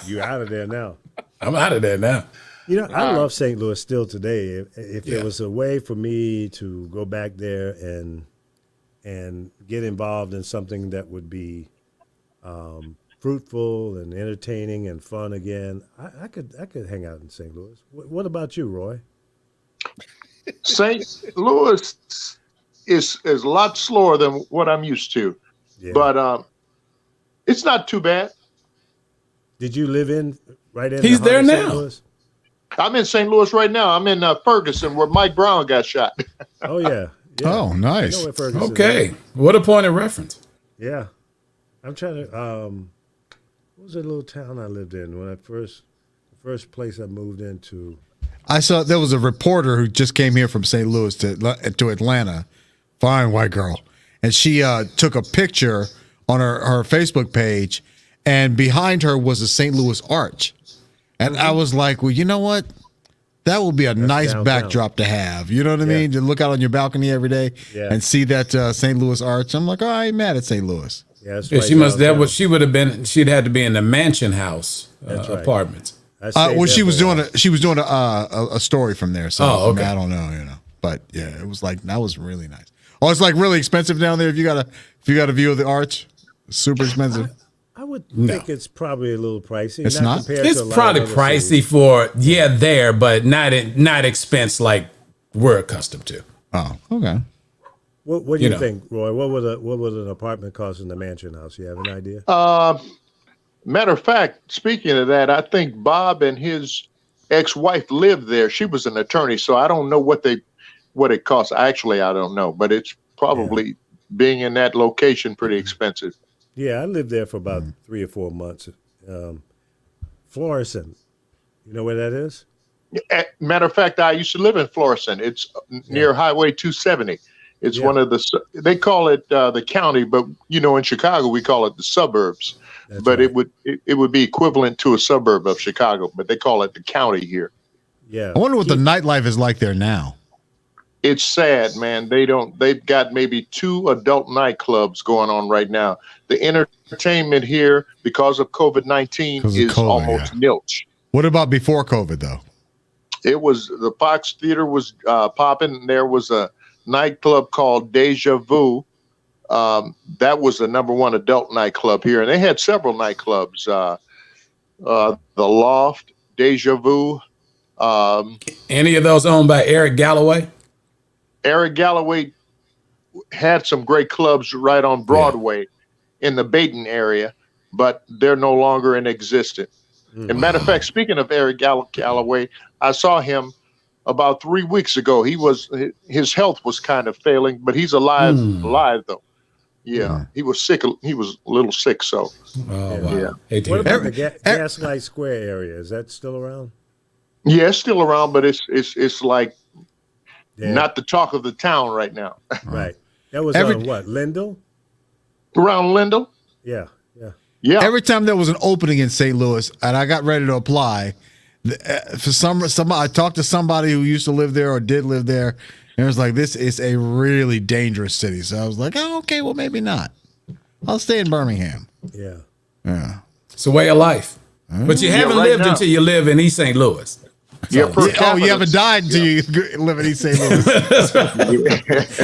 You out of there now. I'm out of there now. I love St. Louis still today. If there was a way for me to go back there and get involved in something that would be fruitful and entertaining and fun again, I could hang out in St. Louis. What about you, Roy? St. Louis is a lot slower than what I'm used to, but it's not too bad. Did you live right in? He's the heart there of St. now. Louis? I'm in St. Louis right now. I'm in Ferguson, where Mike Brown got shot. Oh yeah. Oh, nice. I know where Ferguson Okay. is. What a point of reference. Yeah, I'm trying to. What was that little town I lived in when the first place I moved into? I saw there was a reporter who just came here from St. Louis to Atlanta, fine white girl, and she took a picture on her Facebook page, and behind her was the St. Louis Arch, and I was like, well, you know what? That would be a nice downtown backdrop to have. You know what I mean? To look out on your balcony every day and see that St. Louis Arch. I'm like, oh, I ain't mad at St. Louis. Yeah, that's Yeah, right she must. That downtown. what she would have been. She'd had to be in the mansion house That's right. apartments. I stayed Well, there she was for a doing while. she was doing a story from there. So Oh, okay. I don't know, but yeah, it was like that was really nice. Oh, it's like really expensive down there. If you got a view of the arch, it's super expensive. I would No. think it's probably a little pricey. It's not? compared It's to a lot probably of other pricey cities. for there, but not expense like we're accustomed to. Oh, okay. What do You you know. think, Roy? What would an apartment cost in the mansion house? You have an idea? Matter of fact, speaking of that, I think Bob and his ex-wife lived there. She was an attorney, so I don't know what it costs. Actually, I don't know, but it's probably being in that location pretty expensive. Yeah, I lived there for about 3 or 4 months. Florissant, you know where that is? Matter of fact, I used to live in Florissant. It's near Highway 270. It's one of they call it the county, but in Chicago we call it the suburbs. That's but right. it would be equivalent to a suburb of Chicago, but they call it the county here. Yeah. I wonder what the nightlife is like there now. It's sad, man. They've got maybe 2 adult nightclubs going on right now. The entertainment here, because of COVID-19, is almost nilch. What about before COVID though? It was the Fox Theater was popping, and there was a nightclub called Deja Vu. That was the #1 adult nightclub here, and they had several nightclubs. The Loft, Deja Vu. Any of those owned by Eric Galloway? Eric Galloway had some great clubs right on Broadway in the Baton area, but they're no longer in existence. And matter of fact, speaking of Eric Galloway, I saw him about 3 weeks ago. His health was kind of failing, but he's alive though. Yeah, he was sick. He was a little sick. So, Oh, wow. Yeah. Hate to What hear about that. the Gaslight Square area? Is that still around? yeah, it's still around, but it's like Yeah. not the talk of the town right now. Right. That was Every- on what? Lindell? Around Lindell, Yeah. Yeah. yeah. Every time there was an opening in St. Louis and I got ready to apply, for some I talked to somebody who used to live there or did live there, and it was like, this is a really dangerous city. So I was like, oh, okay, well, maybe not. I'll stay in Birmingham. Yeah. Yeah. It's a way of life. But you haven't right lived now. until you live in East St. Louis. Yeah, per Oh, capita. you haven't died until you live in East St. Louis.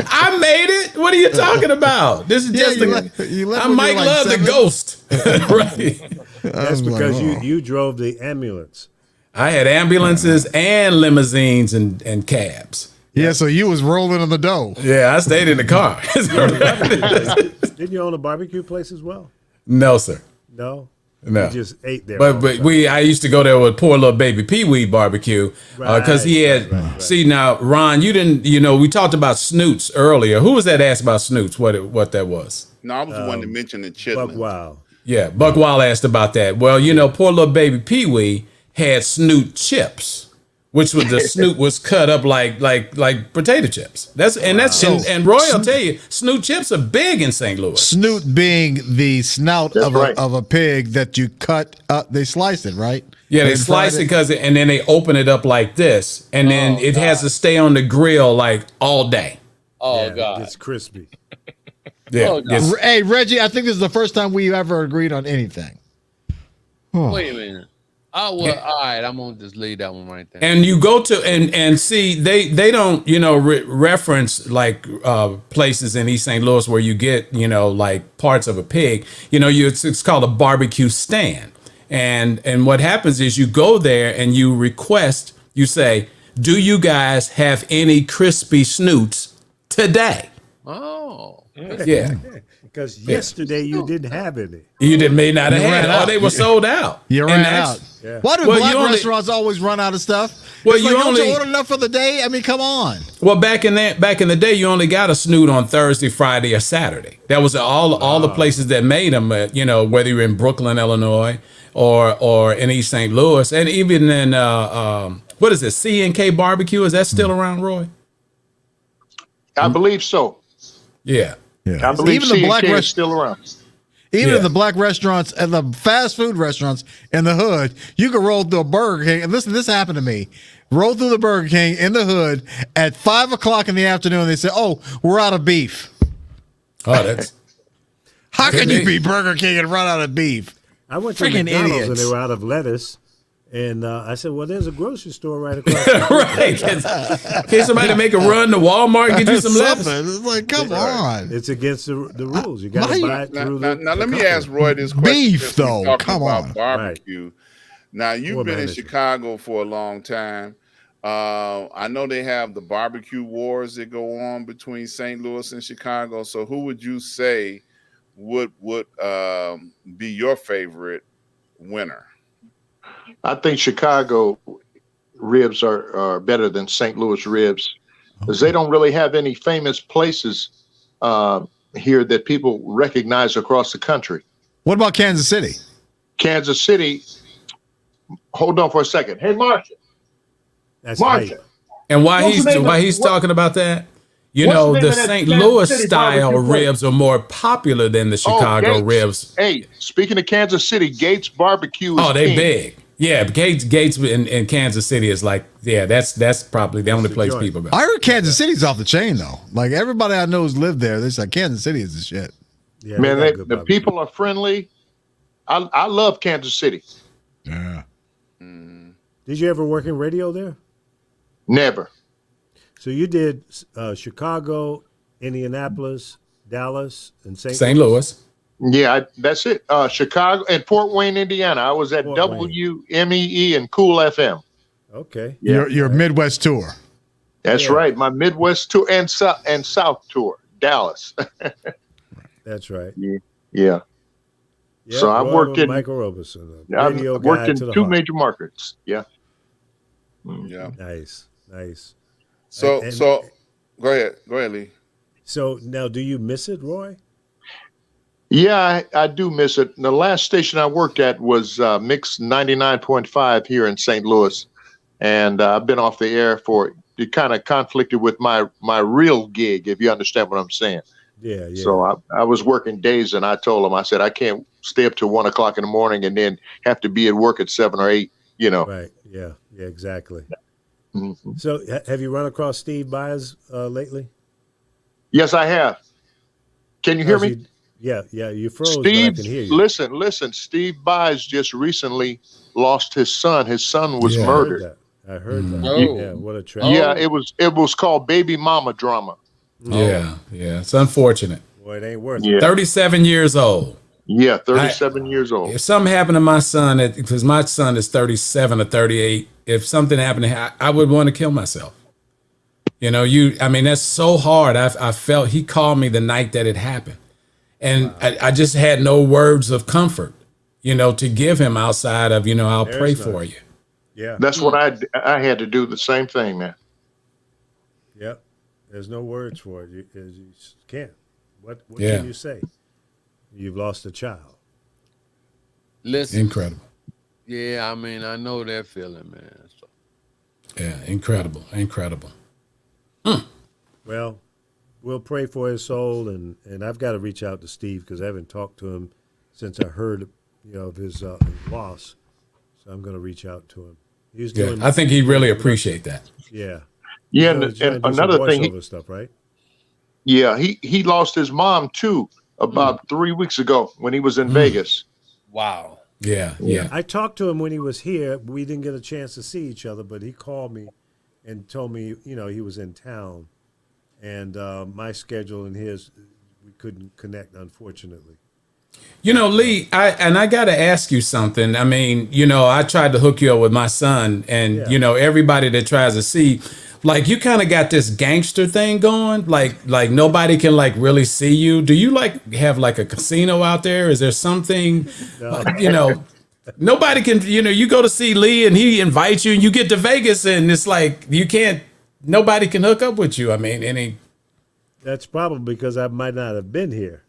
I made it. What are you talking about? This is Yeah, just you a, left when I you might were like love 7. the ghost. Right. That's was like, because oh. you drove the ambulance. I had ambulances and limousines and cabs. Yeah, so you was rolling in the dough. Yeah, I stayed in the car. Didn't you own a barbecue place as well? No, sir. No. No. You just ate there. all But the time. I used to go there with poor little baby Pee Wee barbecue because he had. Right. See now, Ron, you didn't. We talked about snoots earlier. Who was that asked about snoots? What that was? No, I was the one that mentioned the Buck chitlins. Wild. Yeah, Buck Wild asked about that. Well, poor little baby Pee Wee had snoot chips, which was the snoot was cut up like potato chips. And Roy will tell you, snoot chips are big in St. Louis. Snoot being the snout That's of right. a pig that you cut up. They slice it, right? Yeah, they And slice fried it and then they open it up like this, and then it has to stay on the grill like all day. Oh Yeah, God. It's crispy. Yeah, Oh, God. yes. Hey, Reggie, I think this is the first time we've ever agreed on anything. Wait a minute. Oh well, all right. I'm gonna just leave that one right there. And you go to and see they don't reference like places in East St. Louis where you get like parts of a pig. It's called a barbecue stand, and what happens is you go there and you request. You say, "Do you guys have any crispy snoots today?" Oh. Yeah, Because yesterday you didn't have any. may not have You had ran it, or out. they were sold out. You And ran that's- out. Yeah. Why do Well, black you only- restaurants always run out of stuff? Well, It's you like, don't only- you order enough for the day? I mean, come on. Well, back in the day, you only got a snoot on Thursday, Friday, or Saturday. That was all the places that made them. Whether you're in Brooklyn, Illinois, or in East St. Louis, and even in what is it, C&K Barbecue? Is that still around, Roy? I believe so. Yeah. Yeah. I believe Even the black C&K is rest- still around. Even Yeah. in the black restaurants and the fast food restaurants in the hood, you can roll through a Burger King. And listen, this happened to me. Roll through the Burger King in the hood at 5:00 in the afternoon. They say, "Oh, we're out of beef." Oh, that's How can Could you be. be Burger King and run out of beef? I went to Freaking McDonald's and idiots. they were out of lettuce, And I said, well, there's a grocery store right across the street. Right. Can somebody make a run to Walmart and get you some lettuce? It's like, come on. It's against the rules. You got to buy it through now, the let me company. ask Roy this question. Beef, since we though. talking Come about on. barbecue. Now, you've Poor been in manager. Chicago for a long time. I know they have the barbecue wars that go on between St. Louis and Chicago. So who would you say would be your favorite winner? I think Chicago ribs are better than St. Louis ribs because they don't really have any famous places here that people recognize across the country. What about Kansas City? Kansas City. Hold on for a second. Hey, Marsha. That's Marsha. hype. And why What's he's the name of- talking about that? You What's know, the name the of that St. Kansas Louis City style barbecue place? ribs are more popular than the Chicago Gates. ribs. Hey, speaking of Kansas City, Gates Barbecue is Oh, they king. big. Yeah, Gates in Kansas City is like, yeah, that's probably the only the place joint. people go. I heard Kansas City's off the chain, though. Like, everybody I know who's lived there, they say Kansas City is the shit. Yeah, Man, they got good the barbecue. people are friendly. I love Kansas City. Yeah. Did you ever work in radio there? Never. So you did Chicago, Indianapolis, Dallas, and St. Louis. Yeah, that's it. Chicago and Fort Wayne, Indiana. I was at Fort Wayne. WMEE and Cool FM. Okay. Your Midwest tour. That's Yeah. right. My Midwest tour and South tour, Dallas. That's right. Yeah. Yeah, So I Roy worked in- Michael Roberson, a I radio worked guy in to the two heart. major markets. Yeah. Yeah. Nice. So And- go ahead, Lee. So now, do you miss it, Roy? Yeah, I do miss it. The last station I worked at was Mix 99.5 here in St. Louis. And I've been off the air it kind of conflicted with my real gig, if you understand what I'm saying. Yeah. So I was working days, and I told him, I said, I can't stay up till 1 o'clock in the morning and then have to be at work at 7 or 8, Right. Yeah, exactly. Mhm. So have you run across Steve Byers lately? Yes, I have. Can you hear me? Yeah, you froze, but I Steve, can hear you. listen. Steve Byers just recently lost his son. His son was Yeah. murdered. I heard that. Oh. Yeah, what a tragedy. Yeah, it was called Baby Mama Drama. Yeah. It's unfortunate. Boy, it ain't worth it. Yeah, 37 years old. yeah, 37 years old. If something happened to my son, because my son is 37 or 38, if something happened to him, I would want to kill myself. That's so hard. I felt he called me the night that it happened. And I just had no words of comfort, to give him outside of, I'll There's pray none. for you. Yeah. That's what I had to do the same thing, man. Yep. There's no words for it. You just can't. What Yeah. can you say? You've lost a child. Listen, Incredible. yeah, I mean, I know that feeling, man. So, Yeah, incredible. Well, we'll pray for his soul, and I've got to reach out to Steve because I haven't talked to him since I heard, of his loss. So I'm going to reach out to him. He's Yeah, doing. I think he'd really appreciate that. Yeah. Yeah, He's trying to and do some another thing, voiceover stuff, right? yeah, he lost his mom too about 3 weeks ago when he was in Vegas. wow. Yeah. I talked to him when he was here. We didn't get a chance to see each other, but he called me and told me, he was in town, and my schedule and his, we couldn't connect, unfortunately. Lee, I got to ask you something. I mean, I tried to hook you up with my son, and Yeah. everybody that tries to see, like, you kind of got this gangster thing going. Like nobody can really see you. Do you have a casino out there? Is there something, nobody can, you go to see Lee and he invites you and you get to Vegas and it's like, nobody can hook up with you. I mean, That's probably because I might not have been here.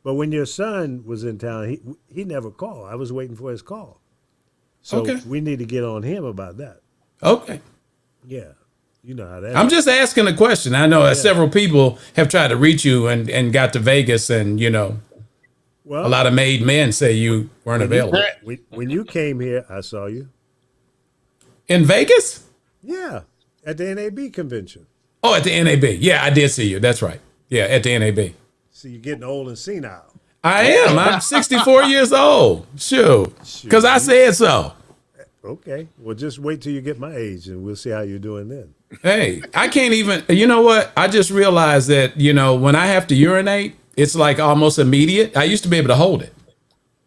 But when your son was in town, he never called. I was waiting for his call. So Okay. we need to get on him about that. okay. Yeah. You know how that I'm is. just asking a question. I know several people have tried to reach you and got to Vegas, and Well, a lot of made men say you weren't available. when you came here, I saw you. In Vegas? Yeah, at the NAB convention. Oh, at the NAB. Yeah, I did see you. That's right. Yeah, at the NAB. See, you're getting old and senile. I am. I'm 64 years old. Shoot. Because I said so. Okay. Well, just wait till you get my age, and we'll see how you're doing then. Hey, I can't even, you know what? I just realized that, when I have to urinate, it's like almost immediate. I used to be able to hold it.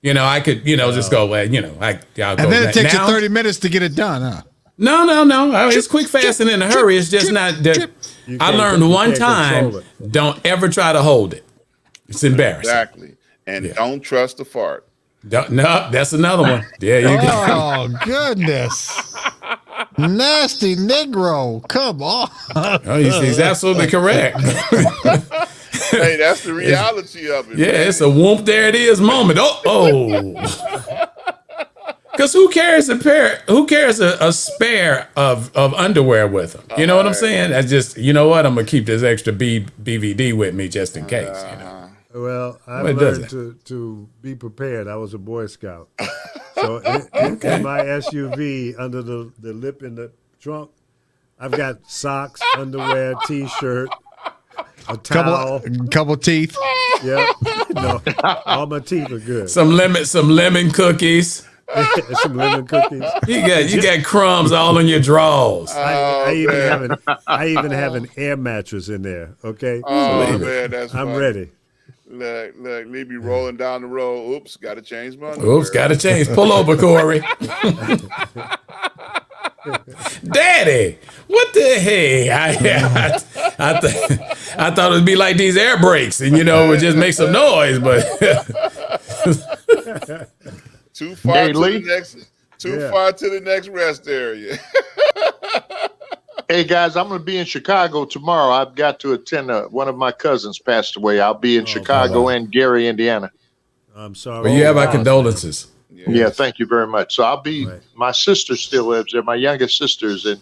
I could, just go, well, I'll go. And then it takes now, you 30 minutes to get it done, huh? No. I mean, it's quick, fast, and in a hurry. It's just not. I learned one time, don't ever try to hold it. It's embarrassing. Exactly. And don't trust the fart. No, that's another one. Yeah, you Oh, goodness. Nasty Negro. Come on. Oh, he's absolutely correct. Hey, that's the reality of it. Yeah, man. it's a whoop, there it is moment. Oh. Because who carries a spare of underwear with them? You know what I'm saying? I just, I'm going to keep this extra BVD with me just in case. Well, I've learned to be prepared. I was a Boy Scout. So in my SUV, under the lip in the trunk, I've got socks, underwear, T-shirt, a towel. Couple teeth. Yeah. No, all my teeth are good. Some lemon cookies. Some lemon cookies. You got crumbs all in your drawers. I even have an air mattress in there. Okay. Oh, man, that's I'm funny. ready. Look, leave me rolling down the road. Oops, got to change my underwear. Oops, got to change. Pull over, Corey. Daddy, what the hey? I thought it'd be like these air brakes, and it would just make some noise, but too far Hey, to Lee? the next. Far to the next rest area. Hey guys, I'm going to be in Chicago tomorrow. I've got to attend. One of my cousins passed away. I'll be in Chicago and Gary, Indiana. I'm sorry. well, you have our condolences. Yeah, thank you very much. So I'll be. Right. My sister still lives there. My youngest sister's in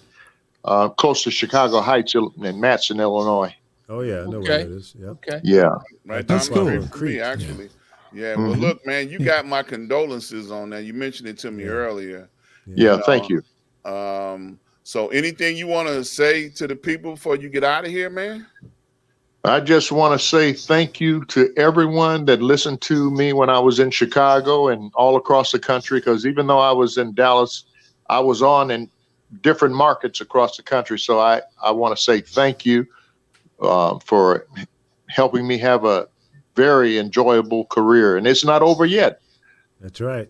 close to Chicago Heights in Matson, Illinois. Oh yeah, I know Okay. where it is. Yep. Okay. Yeah. Right That's down the cool. street from me, actually. Yeah. Well, look, man, you got my condolences on that. You mentioned it to me earlier. Yeah. Thank you. So anything you want to say to the people before you get out of here, man? I just want to say thank you to everyone that listened to me when I was in Chicago and all across the country. Because even though I was in Dallas, I was on in different markets across the country. So I want to say thank you for helping me have a very enjoyable career. And it's not over yet. That's right.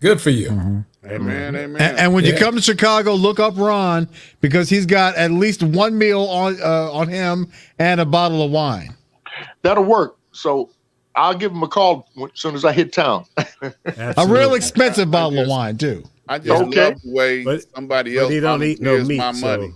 Good for you. Amen. And when you come to Chicago, look up Ron because he's got at least one meal on him and a bottle of wine. That'll work. So I'll give him a call as soon as I hit town. A real expensive bottle of wine too. I just Okay. love the way somebody else he don't eat no volunteers meat, my so- money.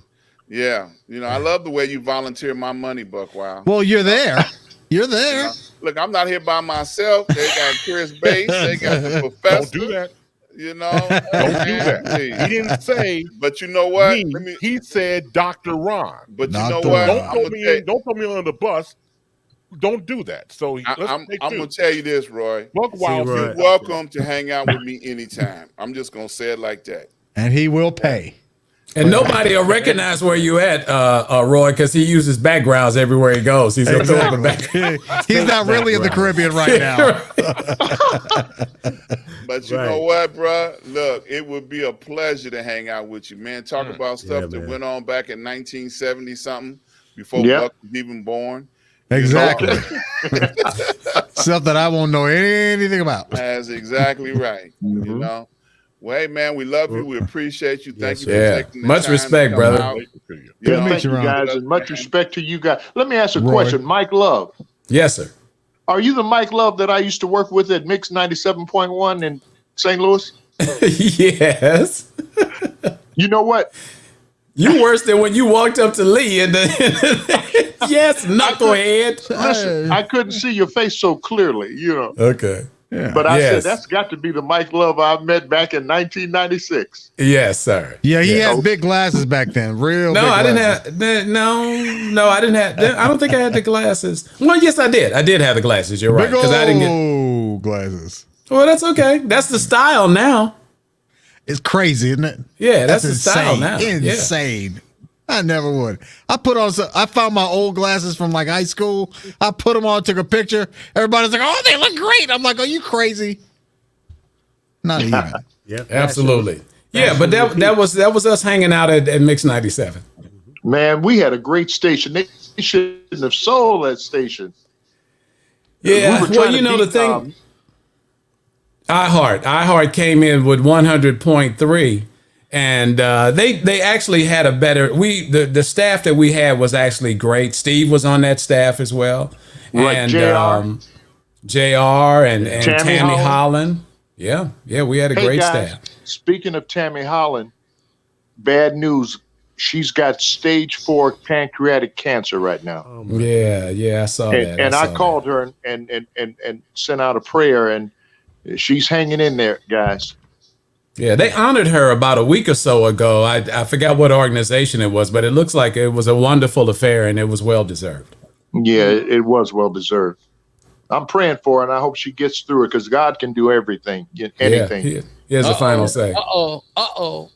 Yeah. I love the way you volunteer my money, Buck. Wow. Well, you're there. You're there. Look, I'm not here by myself. They got Chris Bates. They got the professor. Don't do that. Don't do that. He didn't say But you know what? me. He said Dr. Ron. But you Dr. know what? Ron. Don't throw me under the bus. Don't do that. So I'm going to tell you this, Roy. Buck Wild. Roy. You're welcome to hang out with me anytime. I'm just going to say it like that. And he will pay. And nobody will recognize where you at, Roy, because he uses backgrounds everywhere he goes. He's gonna throw up a background. He's not really in the Caribbean right now. But you Right. know what, bro? Look, it would be a pleasure to hang out with you, man. Talk about stuff that man. went on back in 1970 something before Yep. Buck was even born. Exactly. Stuff that I won't know anything about. That's exactly right. Well, hey, man, we love you. We appreciate you. Thank you for Yeah. taking the Much time respect, to come brother. out. Good, to meet thank you, you Ron. guys, and much respect to you guys. Let me ask a Roy. question. Mike Love, Yes, sir. are you the Mike Love that I used to work with at Mix 97.1 in St. Louis? Yes. You know what? You worse than when you walked up to Lee and yes, knucklehead. Listen, I couldn't see your face so clearly, Okay. But I Yes. said, that's got to be the Mike Love I met back in 1996. Yes, sir. Yeah, he Yes. had big glasses back then. Real No, big I didn't glasses. have. No, I didn't have. I don't think I had the glasses. Well, yes, I did. I did have the glasses. You're right. Big Because I didn't get. old glasses. Well, that's okay. That's the style now. It's crazy, isn't it? Yeah, that's the style now. Yeah. Insane. I never would. I found my old glasses from like high school. I put them on, took a picture. Everybody's like, "Oh, they look great." I'm like, "Are you crazy?" Not even. Yep. Absolutely. Yeah, but that was us hanging out at Mix 97. Man, we had a great station. They shouldn't have sold that station. Yeah, were well, trying you to know the beat, thing. iHeart came in with 100.3, and they actually had a better. The staff that we had was actually great. Steve was on that staff as well, Right, and JR. JR and Tammy Tammy Holland. Holland. Yeah, we had a Hey great guys, staff. speaking of Tammy Holland, bad news. She's got stage 4 pancreatic cancer right now. Oh my Yeah, I saw that. And I saw called that. her and sent out a prayer, and she's hanging in there, guys. Yeah, they honored her about a week or so ago. I forgot what organization it was, but it looks like it was a wonderful affair and it was well deserved. Yeah, it was well deserved. I'm praying for her, and I hope she gets through it, because God can do everything, anything. Yeah, here's the final say. Uh-oh.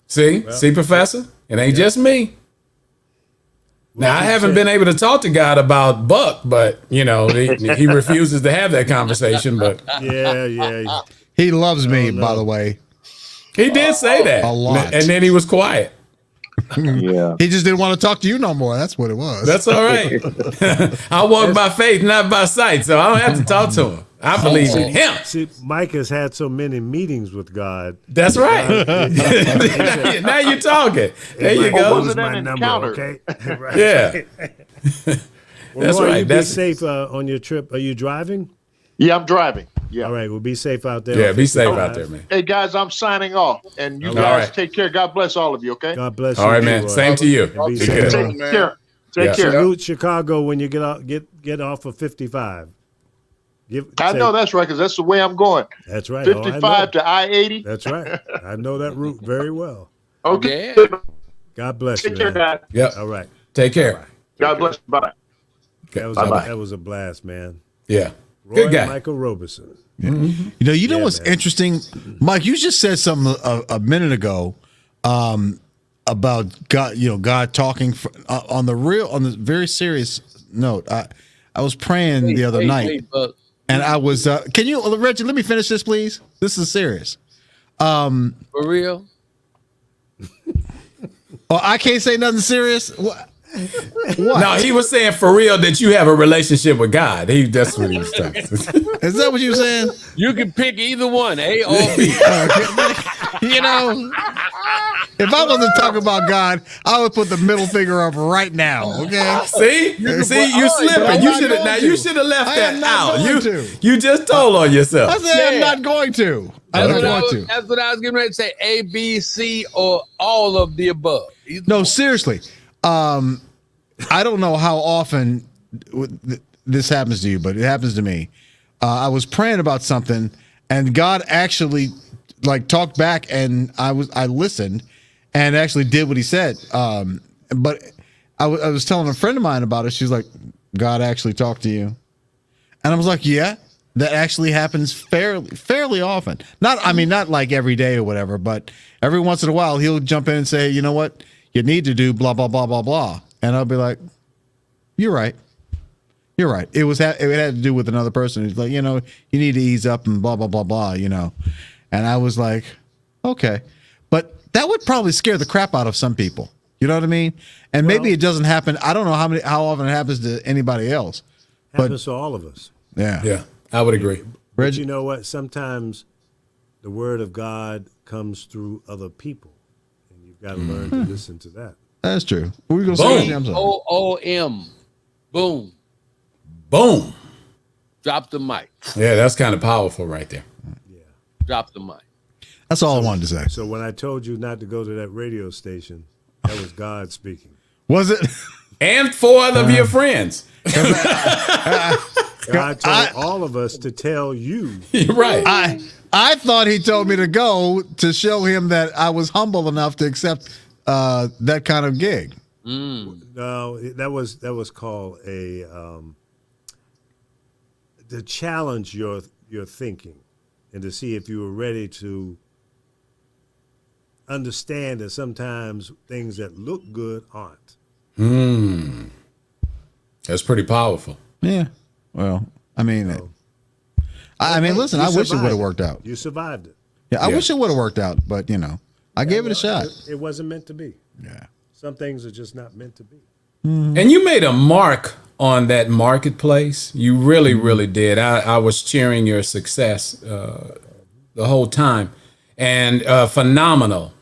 See, Professor? It ain't just me. Now, I haven't been able to talk to God about Buck, but, he refuses to have that conversation, but Yeah. He loves me, by the way. he did say that. A lot. And then he was quiet. Yeah. He just didn't want to talk to you no more. That's what it was. That's all right. I walk by faith, not by sight, so I don't have to talk to him. I believe in him. See, Mike has had so many meetings with God. That's right. Now you're talking. There you Mike go. knows Wasn't my an number, encounter. okay? Right. Yeah. Well, That's Roy, right. You be That's- safe on your trip. Are you driving? Yeah, I'm driving. Yeah. All right. Well, be safe out there. Yeah, on be safe 55. out there, man. Hey, guys, I'm signing off. And you All guys right. take care. God bless all of you, okay? God bless you. All right, too, man. Roy. Same to you. And be Take safe. care. Take care. Take Yeah. care. Salute Chicago when you get off of 55. I know that's right, because that's the way I'm going. That's right. Oh, I know. 55 to I-80. That's right. I know that route very well. Okay. Yeah. God bless Take you, care, man. guys. Yep. All right. Take care. God bless. Bye. That was a blast, man. Yeah. Roy Good guy. Michael Roberson. You know what's man. interesting, Mike? You just said something a minute ago about God. God talking on the very serious note. I was praying the other night, Buck. and I was. Can you, Reggie? Let me finish this, please. This is serious. For real? Oh, I can't say nothing serious. What? No, he was saying for real that you have a relationship with God. That's what he was saying. Is that what you were saying? You can pick either one, A or B. If I wasn't talking about God, I would put the middle finger up right now. Okay. See, you slipping. You should have left I am that not out. going to. You just told on yourself. I said I'm Yeah. not going to. I'm not going to. That's what I was getting ready to say. A, B, C, or all of the above. No, seriously. I don't know how often this happens to you, but it happens to me. I was praying about something, and God actually talked back, and I listened, and actually did what He said. But I was telling a friend of mine about it. She's like, "God actually talked to you," and I was like, "Yeah, that actually happens fairly often. Not like every day or whatever, but every once in a while He'll jump in and say, you know what, you need to do blah blah blah blah blah." And I'll be like, "You're right. You're right." It had to do with another person. He's like, you need to ease up and blah blah blah blah. And I was like, okay, but that would probably scare the crap out of some people. You know what I mean? And maybe it doesn't happen. I don't know how often it happens to anybody else. Happens to all of us. Yeah. Yeah, I would agree. But Reggie? you know what? Sometimes the word of God comes through other people, and you've got to learn to listen to that. That's true. What were you gonna Boom. say? I'm sorry. OOM. Boom. Boom. Drop the mic. Yeah, that's kind of powerful right there. Drop the mic. That's all I wanted to say. So when I told you not to go to that radio station, that was God speaking. Was it? And 4 of your friends. God told all of us to tell you. You're right. I thought He told me to go to show Him that I was humble enough to accept that kind of gig. No, that was called to challenge your thinking, and to see if you were ready to understand that sometimes things that look good aren't. That's pretty powerful. Yeah. Well, listen, I wish it would have worked out. You survived it. Yeah, I wish it would have worked out, but I gave it a shot. It wasn't meant to be. Yeah. Some things are just not meant to be. And you made a mark on that marketplace. You really, really did. I was cheering your success the whole time, and phenomenal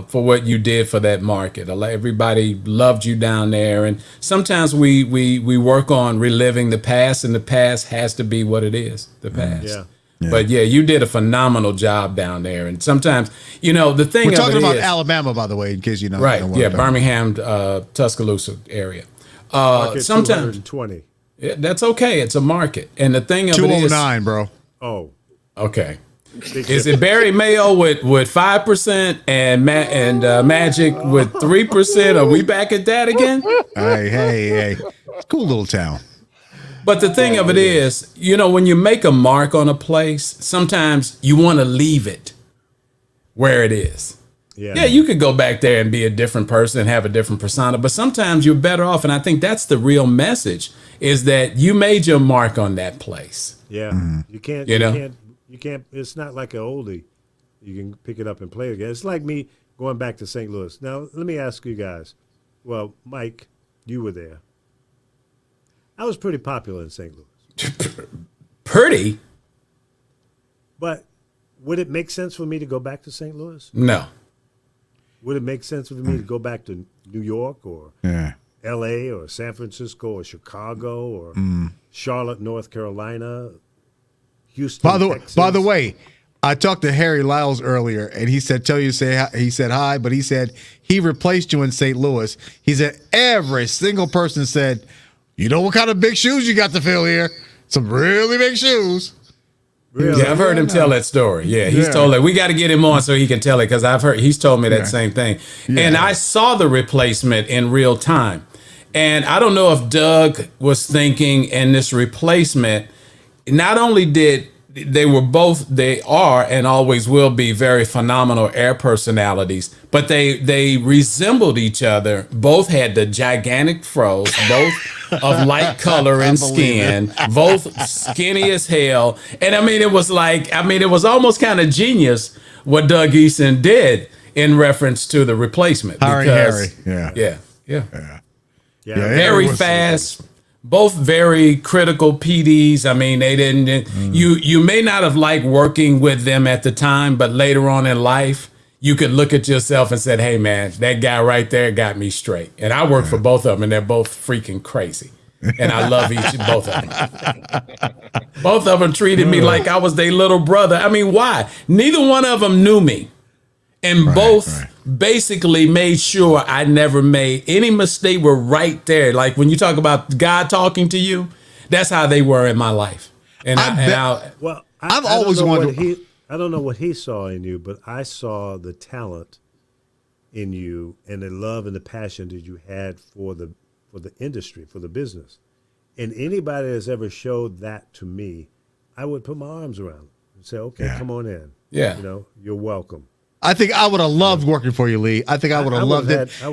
for what you did for that market. Everybody loved you down there, and sometimes we work on reliving the past, and the past has to be what it is, the past. Yeah. Yeah. But yeah, you did a phenomenal job down there, and sometimes the thing We're talking of it about is, Alabama, by the way, in case you know. right? know what Yeah, I'm talking Birmingham, Tuscaloosa area. Market Sometimes 220. yeah, that's okay. It's a market, and the thing of about. it is, 209, bro. Oh, okay. Is it Barry Mayo with 5% and Magic with 3%? Are we back at that again? Hey. It's a cool little town. But the thing of it is, when you make a mark on a place, sometimes you want to leave it where it is. Yeah, you could go back there and be a different person and have a different persona, but sometimes you're better off. And I think that's the real message, is that you made your mark on that place. yeah. You can't. You can't. It's not like an oldie. You can pick it up and play it again. It's like me going back to St. Louis. Now, let me ask you guys. Well, Mike, you were there. I was pretty popular in St. Louis. Pretty? But would it make sense for me to go back to St. Louis? No. Would it make sense for me to go back to New York or L.A. or San Francisco or Chicago or Charlotte, North Carolina, Houston, Texas? By the way, I talked to Harry Lyles earlier, and he said, he said hi, but he said he replaced you in St. Louis. He said every single person said, you know what kind of big shoes you got to fill here? Some really big shoes. Really? Yeah, I've heard him tell that story. Yeah, he's told it. We got to get him on so he can tell it, because he's told me that same thing. Yeah. And I saw the replacement in real time. And I don't know if Doug was thinking in this replacement, not only did they are and always will be very phenomenal air personalities, but they resembled each other. Both had the gigantic fros, both of light color and skin, both skinny as hell. And it was almost kind of genius what Doug Eason did in reference to the replacement. Harry. Yeah. Yeah, Very fast. Both very critical PDs. They didn't. You may not have liked working with them at the time, but later on in life, you could look at yourself and said, "Hey, man, that guy right there got me straight." And I work for both of them, and they're both freaking crazy. And I love both of them. Both of them treated me like I was their little brother. Why? Neither one of them knew me. And both basically made sure I never made any mistake. Were right there. Like when you talk about God talking to you, that's how they were in my life. And I've always wanted. I don't know what he saw in you, but I saw the talent in you and the love and the passion that you had for the industry, for the business. And anybody that's ever showed that to me, I would put my arms around them and say, "Okay, come on in. Yeah, you're welcome." I think I would have loved working for you, Lee. I think I would have loved it. I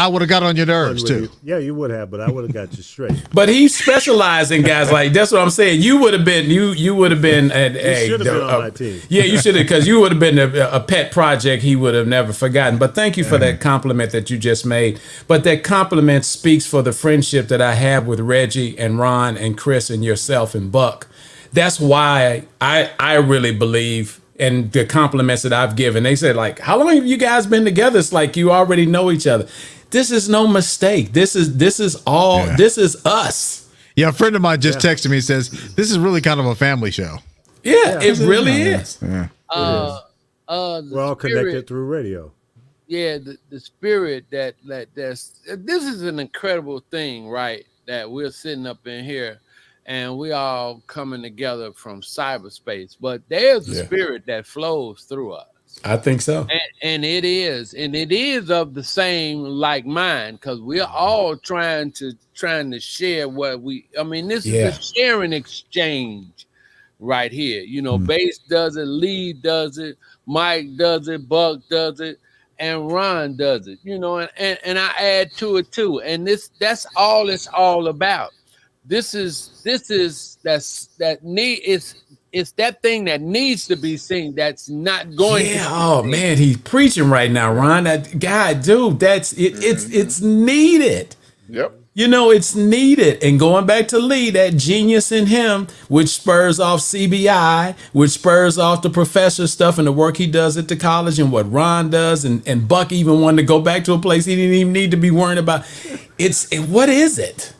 would have got on your nerves too. Yeah, you would have, but I would have got you straight. But he specialized in guys like that's what I'm saying. You would have been you would have been should have been on my team. Yeah, you should have, because you would have been a pet project he would have never forgotten. But thank you for that compliment that you just made. But that compliment speaks for the friendship that I have with Reggie and Ron and Chris and yourself and Buck. That's why I really believe. And the compliments that I've given, they said, like, how long have you guys been together? It's like you already know each other. This is no mistake. This is us. Yeah, a friend of mine just texted me and says, this is really kind of a family show. Yeah, it really is. Yeah. We're all connected through radio. Yeah, the spirit that's this is an incredible thing, right? That we're sitting up in here and we all coming together from cyberspace, but there's a spirit that flows through us. I think so. And it is of the same like mind, because we're all trying to share what this is a sharing exchange right here. Bass does it, Lee does it, Mike does it, Buck does it, and Ron does it, and I add to it too. And that's all it's all about. It's it's that thing that needs to be seen that's not going to be Oh seen. man, he's preaching right now, Ron. That guy, dude, that's it. It's needed. Yep. You know, it's needed. And going back to Lee, that genius in him, which spurs off CBI, which spurs off the professor stuff and the work he does at the college and what Ron does. And Buck even wanted to go back to a place he didn't even need to be worrying about. What is it?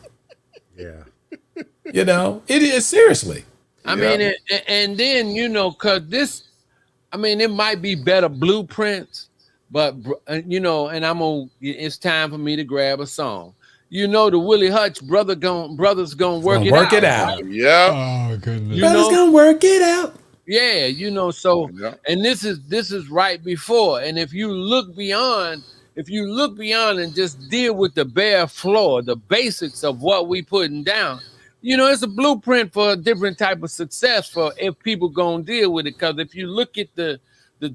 Yeah. You know, it is seriously. I mean, and then, you know, because this, I mean, it might be better blueprints, but, you know, and it's time for me to grab a song. You know, the Willie Hutch brothers gonna work it out. Right? Yeah. Oh goodness. Brothers gonna work it out. Yeah, you know, so and this is right before. And if you look beyond and just deal with the bare floor, the basics of what we putting down, you know, it's a blueprint for a different type of success for if people gonna deal with it. Because if you look at the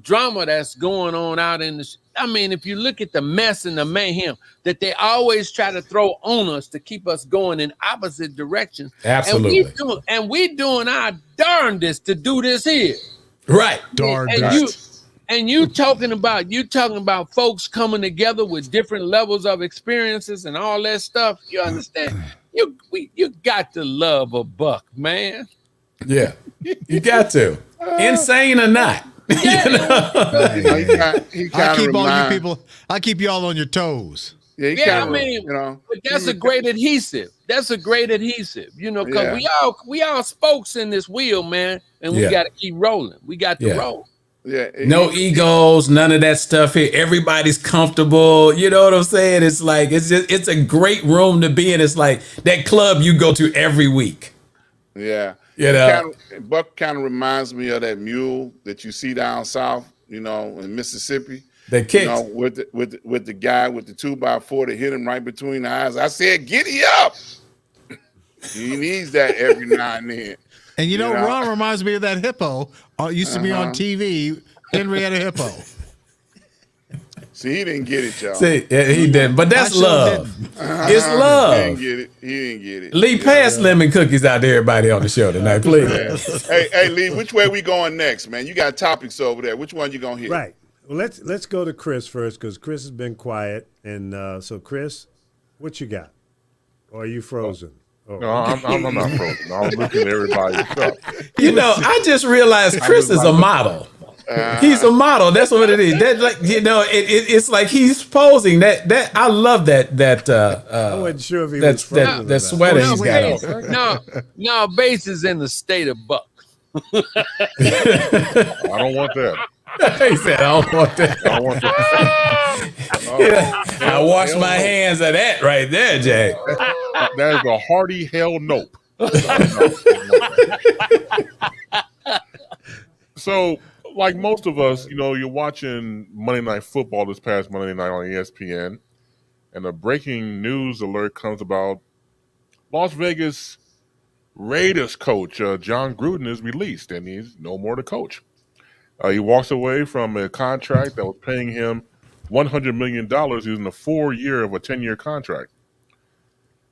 drama that's going on out in the, I mean, if you look at the mess and the mayhem that they always try to throw on us to keep us going in opposite directions. Absolutely. And we doing our darndest to do this here. Right. And you talking about folks coming together with different levels of experiences and all that stuff. You understand? You got to love a buck, man. Yeah. You got to. Insane or not. Yeah. I keep y'all on your toes. Yeah, I mean, but that's a great adhesive. That's a great adhesive, you know, because we all spokes in this wheel, man, and we got to keep rolling. We got to roll. Yeah. No egos, none of that stuff here. Everybody's comfortable. You know what I'm saying? It's like it's a great room to be in. It's like that club you go to every week. Yeah. You know, Buck kind of reminds me of that mule that you see down south, you know, in Mississippi. That kicks. You know, with the guy with the 2x4 that hit him right between the eyes. I said, giddy up. He needs that every now and then. And you know, Ron reminds me of that hippo. Used to be on TV, Henrietta Hippo. See, he didn't get it, y'all. See, yeah, he didn't. But that's love. It's love. He didn't get it. Lee, pass lemon cookies out to everybody on the show tonight, please. Hey, Lee, which way we going next, man? You got topics over there. Which one you gonna hit? Right. Well, let's go to Chris first because Chris has been quiet, and so Chris, what you got? Or are you frozen? Oh. No, I'm not frozen. I'm looking at everybody's stuff. You know, I just realized Chris is a model. He's a model. That's what it is. That, like, you know, it's like he's posing. That I love that. I wasn't sure if he was frozen. That sweater he's got on. No, base is in the state of Buck. I don't want that. He said, I don't want that. I don't want that. I wash my hands of that right there, Jay. That is a hearty hell nope. So, like most of us, you know, you're watching Monday Night Football this past Monday night on ESPN, and a breaking news alert comes about Las Vegas Raiders coach John Gruden is released, and he's no more the coach. He walks away from a contract that was paying him $100 million using a 4-year of a 10-year contract.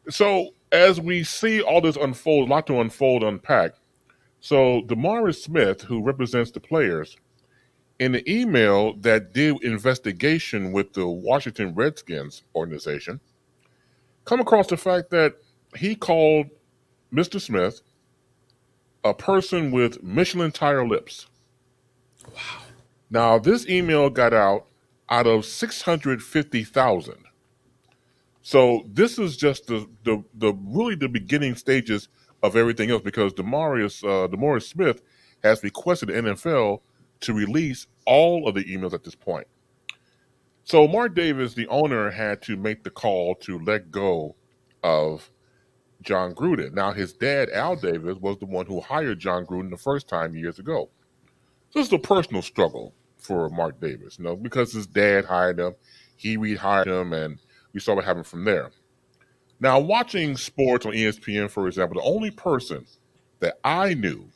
So as we see all this unfold, a lot to unpack. So DeMaurice Smith, who represents the players, in the email that did investigation with the Washington Redskins organization, come across the fact that he called Mr. Smith a person with Michelin tire lips. Wow. Now, this email got out of 650,000. So this is just the really the beginning stages of everything else, because DeMaurice Smith has requested the NFL to release all of the emails at this point. So Mark Davis, the owner, had to make the call to let go of John Gruden. Now, his dad, Al Davis, was the one who hired John Gruden the first time years ago. So it's a personal struggle for Mark Davis, you know, because his dad hired him, he rehired him, and we saw what happened from there. Now, watching sports on ESPN, for example, the only person that I knew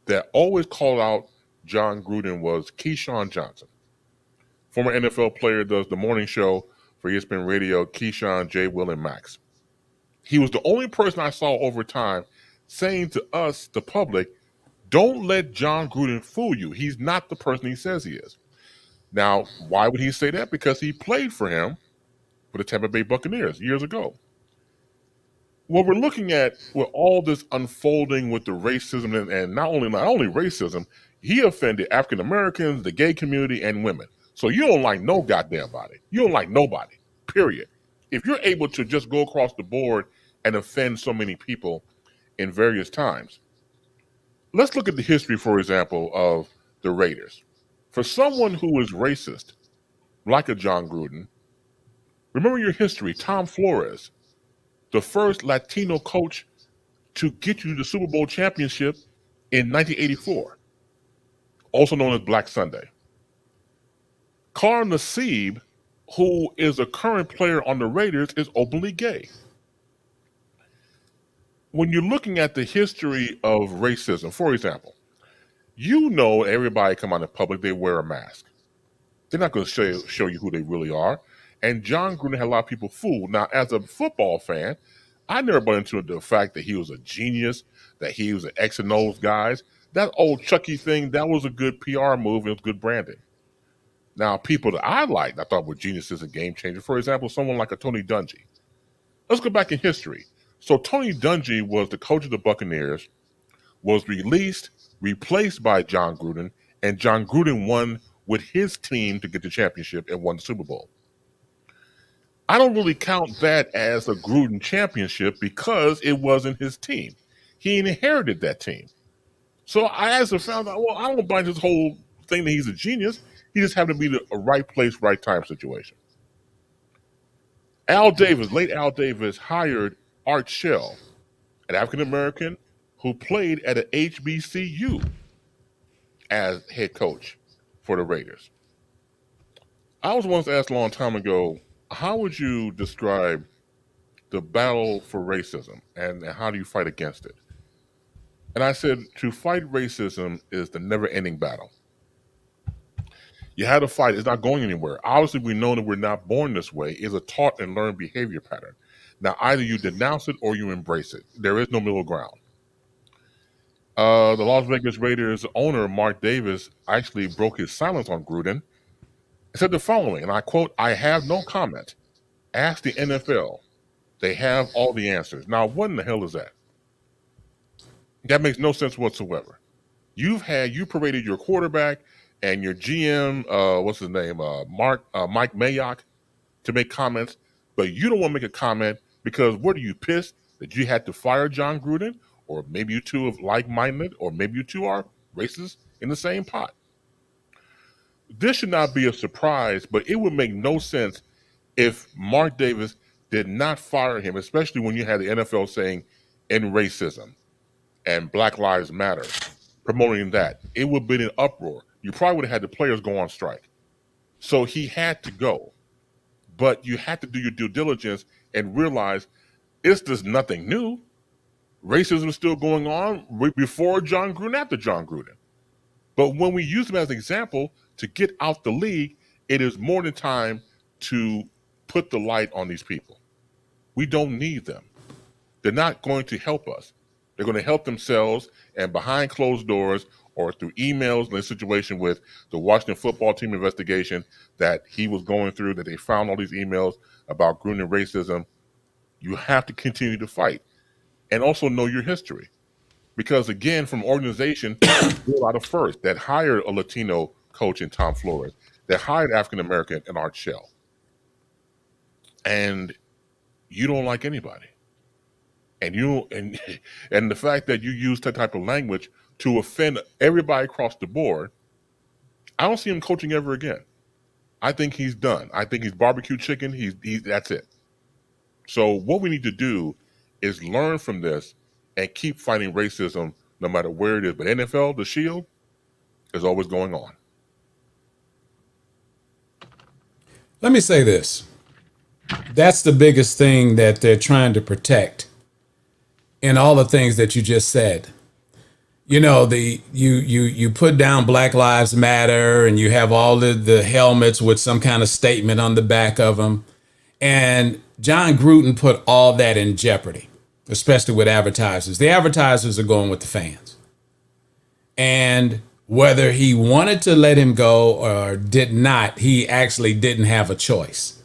that always called out John Gruden was Keyshawn Johnson. Former NFL player, does the morning show for ESPN Radio, Keyshawn, J. Will, and Max. He was the only person I saw over time saying to us, the public, Don't let John Gruden fool you. He's not the person he says he is. Now, why would he say that? Because he played for him for the Tampa Bay Buccaneers years ago. What we're looking at with all this unfolding with the racism and not only racism, he offended African Americans, the gay community, and women. So you don't like no goddamn body. You don't like nobody, period. If you're able to just go across the board and offend so many people in various times, let's look at the history, for example, of the Raiders. For someone who is racist, like a John Gruden, remember your history. Tom Flores, the first Latino coach to get you to the Super Bowl championship in 1984, also known as Black Sunday. Carl Nassib, who is a current player on the Raiders, is openly gay. When you're looking at the history of racism, for example, you know everybody come out in public, they wear a mask. They're not going to show you who they really are. And John Gruden had a lot of people fooled. Now, as a football fan, I never bought into the fact that he was a genius, that he was an X and O's guys. That old Chucky thing, that was a good PR move. It was good branding. Now, people that I liked, I thought were geniuses and game changers. For example, someone like a Tony Dungy. Let's go back in history. So Tony Dungy was the coach of the Buccaneers, was released, replaced by John Gruden, and John Gruden won with his team to get the championship and won the Super Bowl. I don't really count that as a Gruden championship because it wasn't his team. He inherited that team. So I also found out, well, I don't buy this whole thing that he's a genius. He just happened to be a right place, right time situation. Late Al Davis hired Art Shell, an African-American who played at an HBCU as head coach for the Raiders. I was once asked a long time ago, how would you describe the battle for racism and how do you fight against it? And I said, to fight racism is the never-ending battle. You had to fight. It's not going anywhere. Obviously, we know that we're not born this way. It's a taught and learned behavior pattern. Now, either you denounce it or you embrace it. There is no middle ground. The Las Vegas Raiders owner, Mark Davis, actually broke his silence on Gruden and said the following, and I quote, "I have no comment. Ask the NFL. They have all the answers." Now, what in the hell is that? That makes no sense whatsoever. You paraded your quarterback and your GM, what's his name, Mike Mayock, to make comments, but you don't want to make a comment because what are you pissed that you had to fire John Gruden? Or maybe you two are like-minded, or maybe you two are racist in the same pot. This should not be a surprise, but it would make no sense if Mark Davis did not fire him, especially when you had the NFL saying end racism and Black Lives Matter, promoting that. It would have been an uproar. You probably would have had the players go on strike. So he had to go. But you had to do your due diligence and realize it's just nothing new. Racism is still going on before John Gruden, after John Gruden. But when we use him as an example to get out the league, it is more than time to put the light on these people. We don't need them. They're not going to help us. They're going to help themselves, and behind closed doors or through emails in this situation with the Washington football team investigation that he was going through, that they found all these emails about Gruden racism, you have to continue to fight. And also know your history. Because again, from organization, a lot of first that hired a Latino coach in Tom Flores, that hired African-American in Art Shell. And you don't like anybody. And and the fact that you use that type of language to offend everybody across the board, I don't see him coaching ever again. I think he's done. I think he's barbecue chicken. That's it. So what we need to do is learn from this and keep fighting racism no matter where it is. But NFL, the shield, is always going on. Let me say this. That's the biggest thing that they're trying to protect in all the things that you just said. You know, you put down Black Lives Matter and you have all the helmets with some kind of statement on the back of them. And John Gruden put all that in jeopardy, especially with advertisers. The advertisers are going with the fans. And whether he wanted to let him go or did not, he actually didn't have a choice.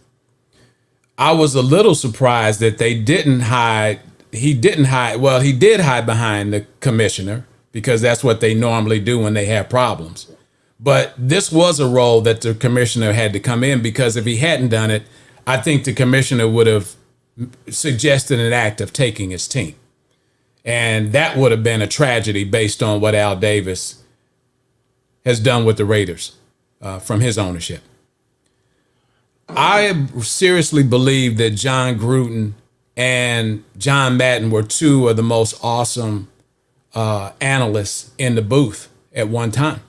I was a little surprised that they didn't hide. He didn't hide. Well, he did hide behind the commissioner because that's what they normally do when they have problems. But this was a role that the commissioner had to come in, because if he hadn't done it, I think the commissioner would have suggested an act of taking his team. And that would have been a tragedy based on what Al Davis has done with the Raiders from his ownership. I seriously believe that John Gruden and John Madden were two of the most awesome analysts in the booth at one time.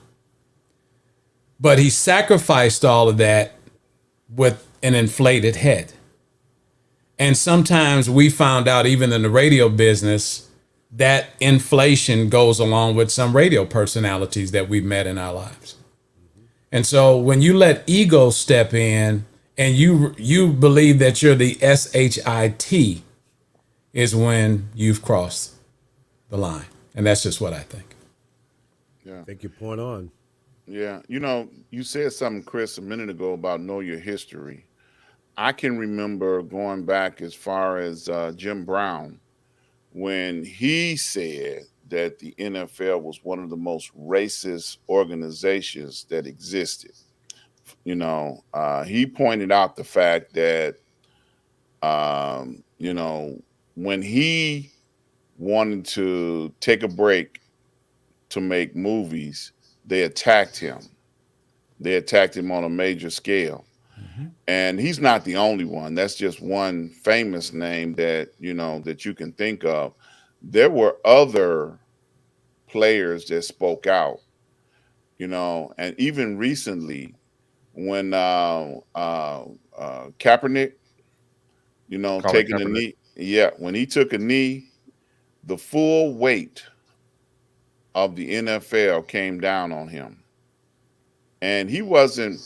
But he sacrificed all of that with an inflated head. And sometimes we found out, even in the radio business, that inflation goes along with some radio personalities that we've met in our lives. And so when you let ego step in and you believe that you're the SHIT, is when you've crossed the line. And that's just what I think. Yeah. I think your point on. Yeah. You know, you said something, Chris, a minute ago about know your history. I can remember going back as far as Jim Brown, when he said that the NFL was one of the most racist organizations that existed. You know, he pointed out the fact that, you know, when he wanted to take a break to make movies, they attacked him. They attacked him on a major scale. And he's not the only one. That's just one famous name that, you know, that you can think of. There were other players that spoke out, you know, and even recently when Kaepernick, you know, Colin taking a Kaepernick. knee. Yeah, when he took a knee, the full weight of the NFL came down on him. And he wasn't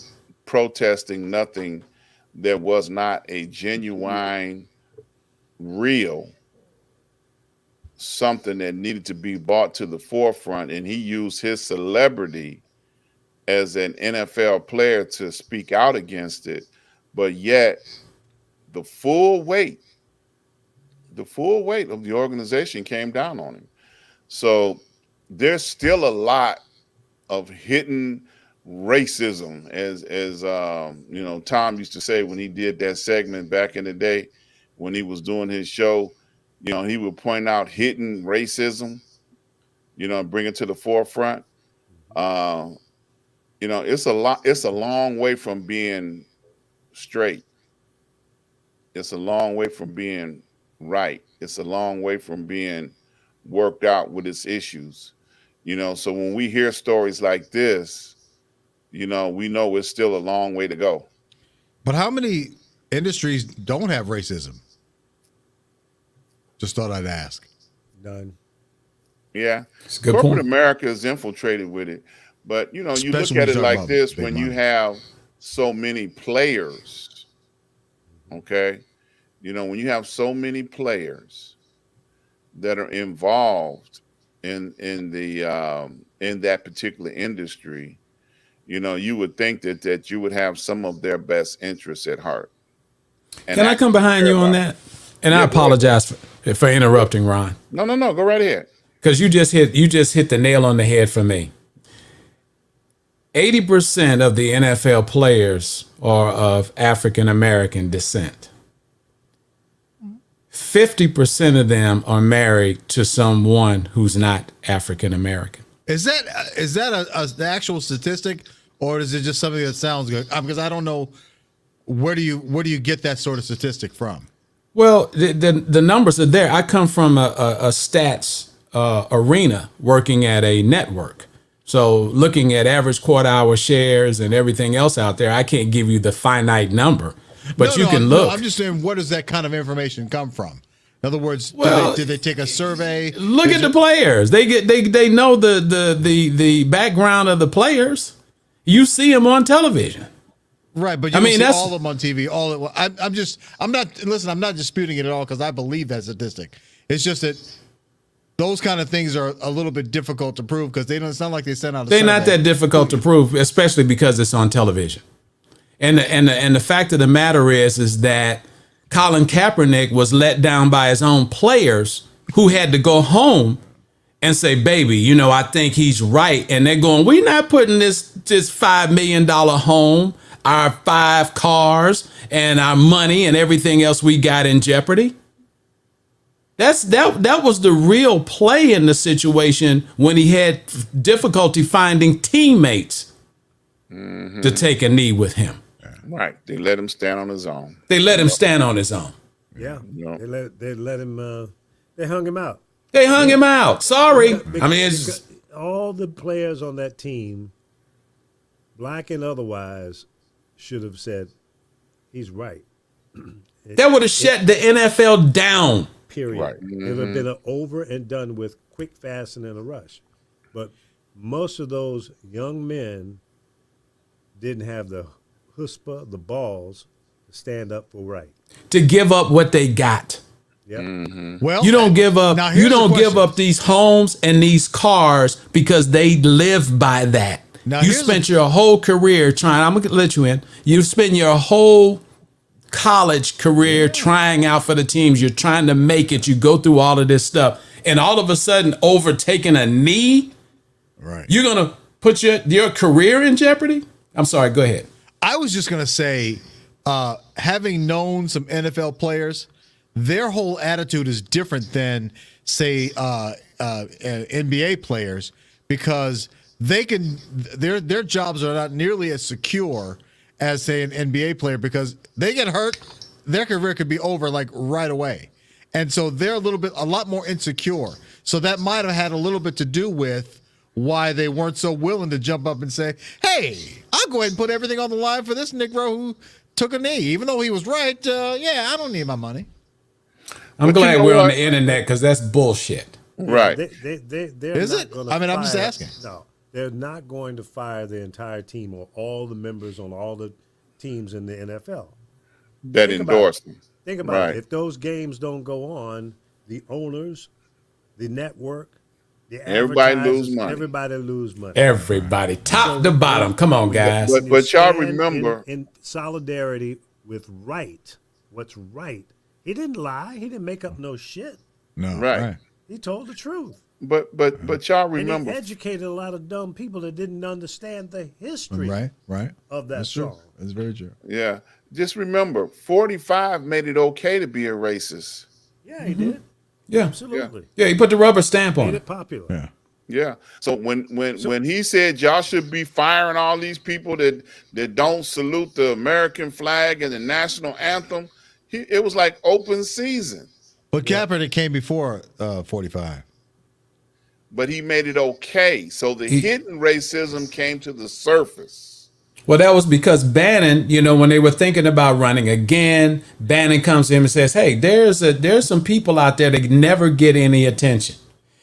protesting nothing that was not a genuine, real, something that needed to be brought to the forefront. And he used his celebrity as an NFL player to speak out against it. But yet the full weight of the organization came down on him. So there's still a lot of hidden racism, as you know, Tom used to say when he did that segment back in the day when he was doing his show. You know, he would point out hidden racism, you know, bring it to the forefront. You know, it's a long way from being straight. It's a long way from being right. It's a long way from being worked out with its issues. You know, so when we hear stories like this, you know, we know it's still a long way to go. But how many industries don't have racism? Just thought I'd ask. None. Yeah. It's a good Corporate point. America is infiltrated with it. But, you know, you look Especially when at it you talk like about this, big when you money. have so many players, okay? You know, when you have so many players that are involved in that particular industry, you know, you would think that you would have some of their best interests at heart. And Can I come actually behind care you on about that? And I Yeah, go ahead. apologize for interrupting, Ron, No, go right ahead. because you just hit the nail on the head for me. 80% of the NFL players are of African American descent. 50% of them are married to someone who's not African American. Is that the actual statistic, or is it just something that sounds good? Because I don't know where do you get that sort of statistic from? Well, the numbers are there. I come from a stats arena working at a network. So looking at average quarter hour shares and everything else out there, I can't give you the finite number, but you can look. I'm just saying, where does that kind of information come from? In other words, Well, did they take a survey? Look at the players. They know the background of the players. You see them on television. Right, but you I mean, see that's- all of them on TV. I'm not disputing it at all because I believe that statistic. It's just that those kind of things are a little bit difficult to prove because they don't sound like they sent out. They're not that difficult to prove, especially because it's on television. And the fact of the matter is that Colin Kaepernick was let down by his own players who had to go home and say, baby, you know, I think he's right. And they're going, we're not putting this $5 million home, our 5 cars and our money and everything else we got in jeopardy. That was the real play in the situation when he had difficulty finding teammates to take a knee with him. Right. They let him stand on his own. They let him stand on his own. Yeah. Yeah. They let him. They hung him out. They hung him out. Sorry. I mean, because all the players on that team, black and otherwise, should have said, he's right. That would have shut the NFL down. Period. Right. It would have been over and done with quick, fast, and in a rush. But most of those young men didn't have the chutzpah, the balls, to stand up for right. To give up what they got. Yep. Well, You don't give up. now here's You don't the give question. up these homes and these cars because they live by that. Now You here's spent your whole career trying. I'm gonna let you in. You spent your whole college career trying out for the teams. You're trying to make it. You go through all of this stuff, and all of a sudden, overtaking a knee, Right. you're gonna put your career in jeopardy. I'm sorry. Go ahead. I was just gonna say, having known some NFL players, their whole attitude is different than, say, NBA players because they can their jobs are not nearly as secure as, say, an NBA player because they get hurt, their career could be over like right away, and so they're a lot more insecure. So that might have had a little bit to do with why they weren't so willing to jump up and say, hey, I'll go ahead and put everything on the line for this Negro who took a knee, even though he was right. Yeah, I don't need my money. I'm But you glad know we're on what? the internet because that's bullshit. Right. They're Is not it? gonna I mean, I'm just fire- asking. No, they're not going to fire the entire team or all the members on all the teams in the NFL. That Think about endorsed him. Think about Right. it. If those games don't go on, the owners, the network, the Everybody lose advertisers, money. Everybody lose money. Everybody, top to bottom. Come on, guys. But- When you y'all stand remember- in solidarity with right, what's right. He didn't lie. He didn't make up no shit. No, Right. He told the truth. But y'all And he remember, educated a lot of dumb people that didn't understand the history Right. of that That's true. song. That's very true. yeah, just remember, 45 made it okay to be a racist. Yeah, he did. Yeah, Absolutely. yeah. He put the rubber stamp on Made it. it popular. Yeah. Yeah. So when he said y'all should be firing all these people that don't salute the American flag and the national anthem, it was like open season. But Kaepernick came before 45. But he made it okay. So the hidden racism came to the surface. Well, that was because Bannon, you know, when they were thinking about running again, Bannon comes to him and says, hey, there's some people out there that never get any attention.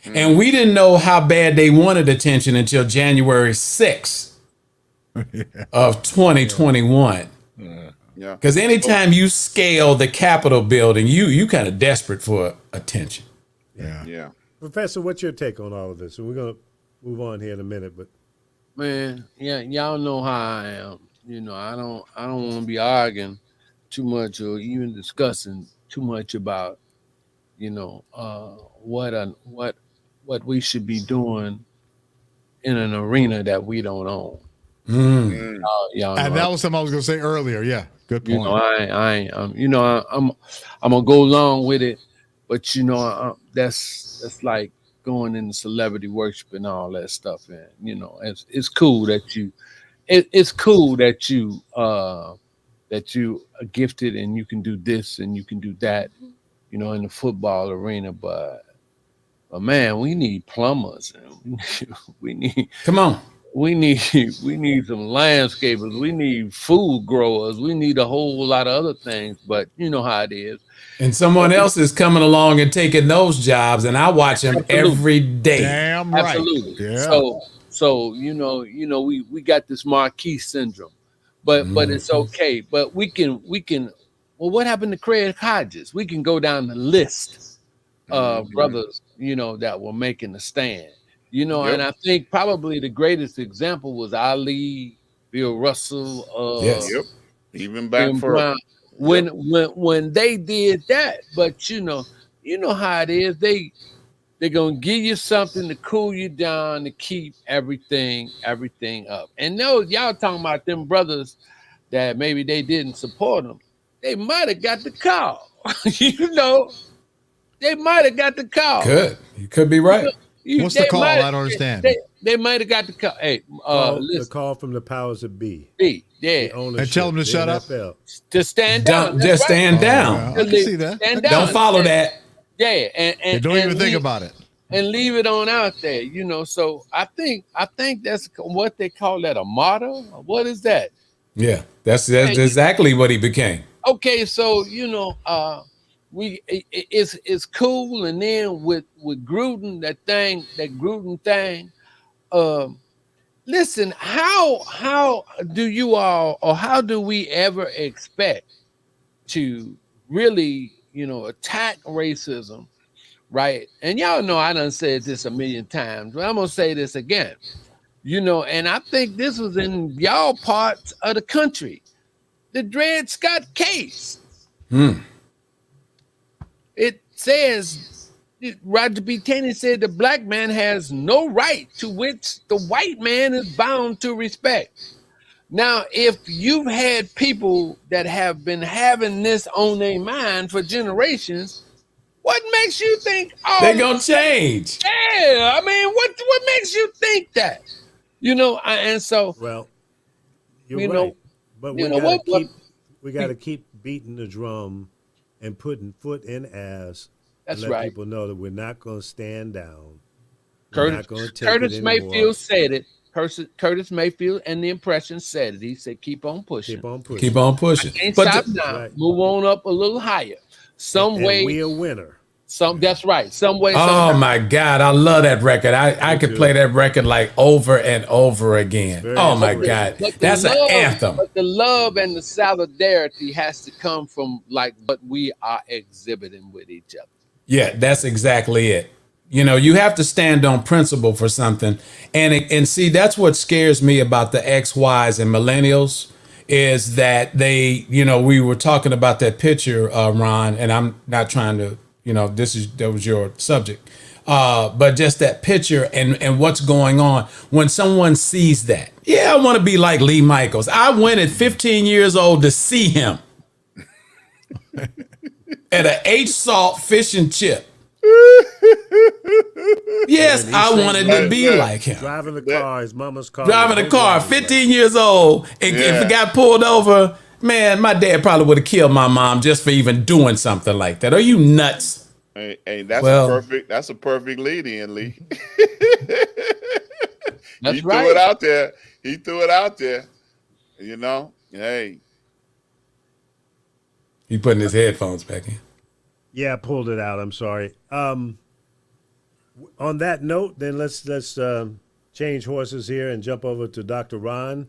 And we didn't know how bad they wanted attention until January 6th of 2021. Yeah. Because anytime you scale the Capitol building, you kind of desperate for attention. Yeah. Yeah. Professor, what's your take on all of this? And we're going to move on here in a minute, but Man, yeah, y'all know how I am. You know, I don't want to be arguing too much or even discussing too much about, you know, what we should be doing in an arena that we don't own. Y'all know And that was something I was going to say earlier. Yeah. Good point. you know, I'm gonna go along with it, but you know, that's like going into celebrity worship and all that stuff. And you know, it's cool that it's cool that you are gifted and you can do this and you can do that, you know, in the football arena. But man, we need plumbers and we need Come on. we need some landscapers. We need food growers. We need a whole lot of other things. But you know how it is. And someone else is coming along and taking those jobs, and I watch them every day. Damn right. Absolutely. Yeah. So you know we got this marquee syndrome, but it's okay. But we can. Well, what happened to Craig Hodges? We can go down the list of brothers that were making a stand. Yep. And I think probably the greatest example was Ali, Bill Russell, Yes. Yep. Even back Jim for Brown. Yep. When they did that, but you know how it is. They're gonna give you something to cool you down to keep everything up. And no, y'all talking about them brothers that maybe they didn't support them. They might have got the call. They might have got the call. You could be right. What's the call? I don't understand. They might have got the call. Hey, The listen, call from the powers that be. yeah, The ownership, And tell them to the shut up? NFL. to stand down. Don't just stand down. I can see that. Stand down. Don't follow that. Yeah, and Don't even think leave- about it. and leave it on out there. So I think that's what they call that, a motto. What is that? Yeah, that's exactly what he became. Okay, so it's cool, and then with Gruden, that Gruden thing. Listen, how do you all, or how do we ever expect to really attack racism, right? And y'all know I done said this a million times, but I'm gonna say this again. And I think this was in y'all parts of the country, the Dred Scott case. It says, Roger B. Taney said the black man has no right to which the white man is bound to respect. Now, if you've had people that have been having this on their mind for generations, what makes you think They're gonna change? Yeah, I mean, what makes you think that? And so, Well, you you're know, right. But you we know, got to keep beating the drum and putting foot in ass. That's and let right. people know that we're not going to stand down. We're not going to take Curtis it anymore. Mayfield said it. Curtis Mayfield and the Impression said it. He said, "Keep on pushing. Keep on pushing. Keep on pushing. Can't But stop now. Right. Move on up a little higher. And we a winner. That's right. Some way. oh somehow. my God, I love that record. I could too. play that record like over and over again. very Oh my inspirational. God, But the that's an love- anthem. But the love and the solidarity has to come from like what we are exhibiting with each other. Yeah, that's exactly it. You have to stand on principle for something. And see, that's what scares me about the X, Ys, and millennials is that they, we were talking about that picture, Ron, and I'm not trying to, that was your subject. But just that picture and what's going on when someone sees that. Yeah, I want to be like Lee Michaels. I went at 15 years old to see him at a H Salt fish and chip. Yes, And he I said wanted that- to be like him. Driving the car, his mama's car. Driving a car, 15 years old, and if Yeah. it got pulled over, man, my dad probably would have killed my mom just for even doing something like that. Are you nuts? Hey, that's Well- a perfect lead in, Lee. That's He right. threw it out there. He threw it out there. Hey, He putting his headphones back in. Yeah, I pulled it out. I'm sorry. On that note, then let's change horses here and jump over to Dr. Ron.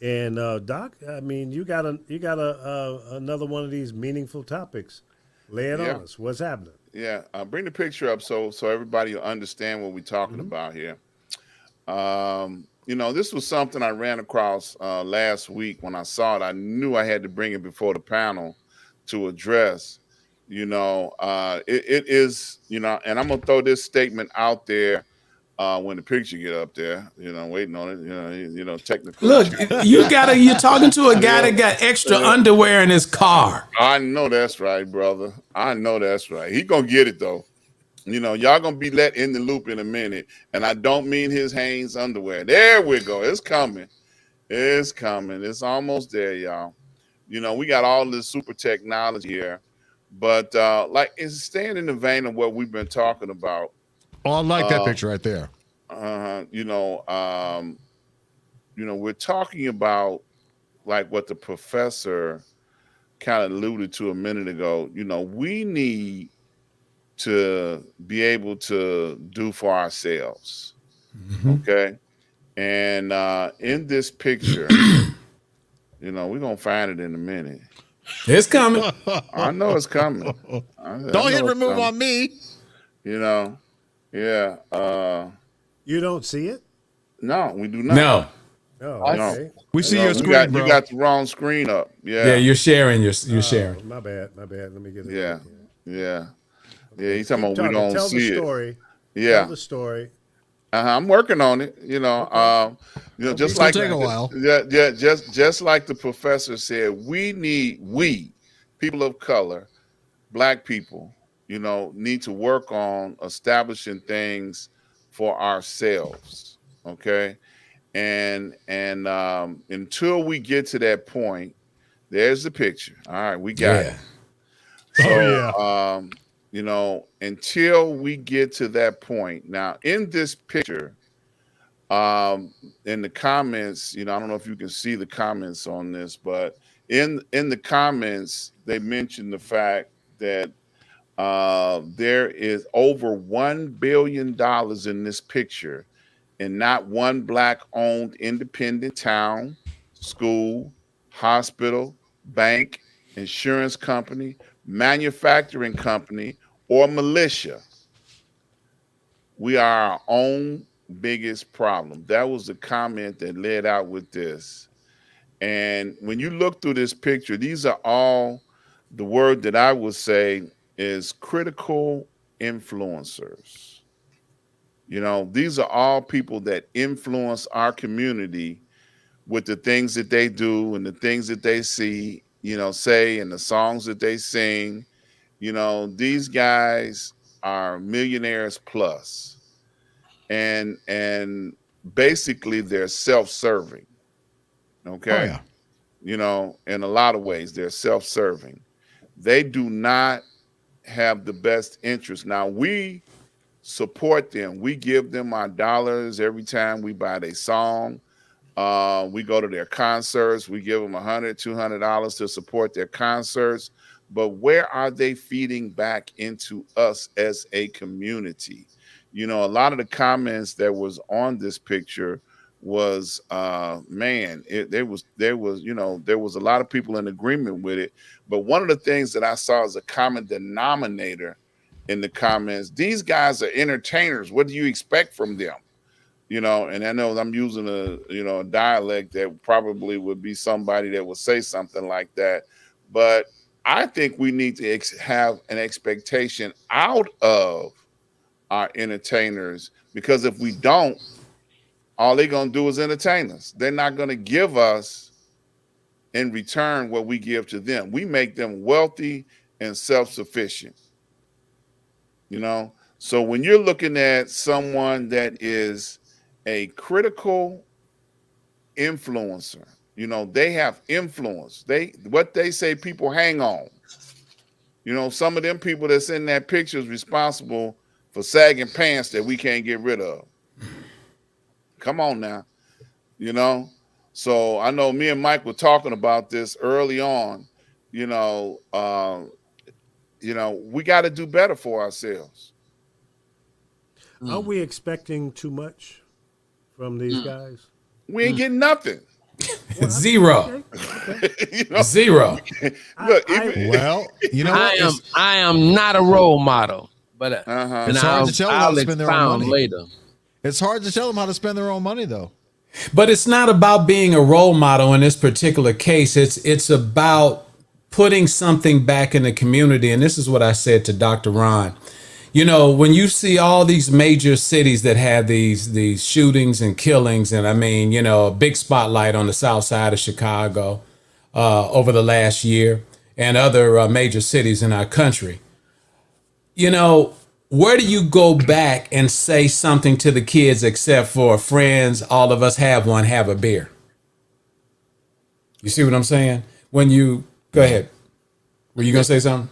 And Doc, I mean, you got another one of these meaningful topics. Lay it Yeah. on us. What's happening? yeah. Bring the picture up so everybody will understand what we're talking about here. This was something I ran across last week. When I saw it, I knew I had to bring it before the panel to address. It is, and I'm gonna throw this statement out there when the picture get up there. Waiting on it. Technical. Look, you're talking to a guy that got extra underwear in his car. I know that's right, brother. I know that's right. He gonna get it though. Y'all gonna be let in the loop in a minute, and I don't mean his Hanes underwear. There we go. It's coming. It's coming. It's almost there, y'all. We got all this super technology here, but it's staying in the vein of what we've been talking about. Oh, I like that picture right there. We're talking about like what the professor kind of alluded to a minute ago. We need to be able to do for ourselves. Okay. And in this picture, we're going to find it in a minute. It's coming. I know it's coming. Don't hit remove on me. Yeah. You don't see it? No, we do not. No. Oh, No. okay. We see No, your screen, you bro. got the wrong screen up. Yeah, Yeah. you're sharing. You're Oh, sharing. my bad. My bad. Let me get it. Yeah. Right here. Yeah. Yeah. Okay, He's talking keep about we talking. don't Tell the see it. story. Tell Yeah. the story. I'm working on it. Okay. Just It's gonna like take a while. just like the professor said, we people of color, black people, need to work on establishing things for ourselves. Okay. And until we get to that point, there's the picture. All right, we got it. Oh, So until we get to that point. Now, in this picture, in the comments, I don't know if you can see the comments on this, but in the comments, they mentioned the fact that there is over $1 billion in this picture, and not one black-owned independent town, school, hospital, bank, insurance company, manufacturing company, or militia. We are our own biggest problem. That was the comment that led out with this. And when you look through this picture, these are all the word that I would say is critical influencers. These are all people that influence our community with the things that they do and the things that they say, and the songs that they sing. These guys are millionaires plus. And basically they're self-serving. Okay. Oh, yeah. In a lot of ways, they're self-serving. They do not have the best interest. Now, we support them. We give them our dollars every time we buy their song. We go to their concerts. We give them $100, $200 to support their concerts. But where are they feeding back into us as a community? A lot of the comments that was on this picture was, there was a lot of people in agreement with it. But one of the things that I saw as a common denominator in the comments, these guys are entertainers. What do you expect from them? And I know I'm using a dialect that probably would be somebody that would say something like that. But I think we need to have an expectation out of our entertainers, because if we don't, all they're going to do is entertain us. They're not going to give us in return what we give to them. We make them wealthy and self-sufficient. So when you're looking at someone that is a critical influencer, they have influence. What they say, people hang on. Some of them people that's in that picture is responsible for sagging pants that we can't get rid of. Come on now. So I know me and Mike were talking about this early on. We got to do better for ourselves. Are we expecting too much from these guys? We ain't getting nothing. Zero. Okay. Zero. Look, I am not a role model, but It's hard to tell them how to spend their own money later. It's hard to tell them how to spend their own money, though. But it's not about being a role model in this particular case. It's about putting something back in the community. And this is what I said to Dr. Ron. When you see all these major cities that have these shootings and killings, and I mean, a big spotlight on the south side of Chicago over the last year, and other major cities in our country, where do you go back and say something to the kids except for friends, all of us have one, have a beer? You see what I'm saying? When you go ahead. Were you going to say something?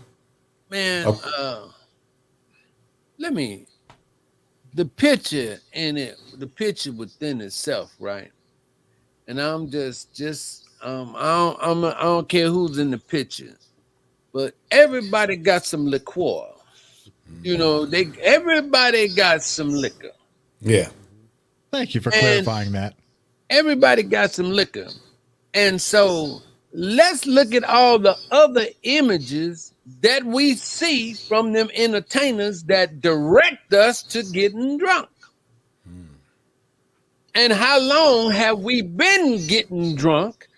Man, the picture in it, the picture within itself, right? And I'm I don't care who's in the picture, but everybody got some liqueur. Everybody got some liquor. Yeah. Thank you for clarifying that. Everybody got some liquor. And so let's look at all the other images that we see from them entertainers that direct us to getting drunk. And how long have we been getting drunk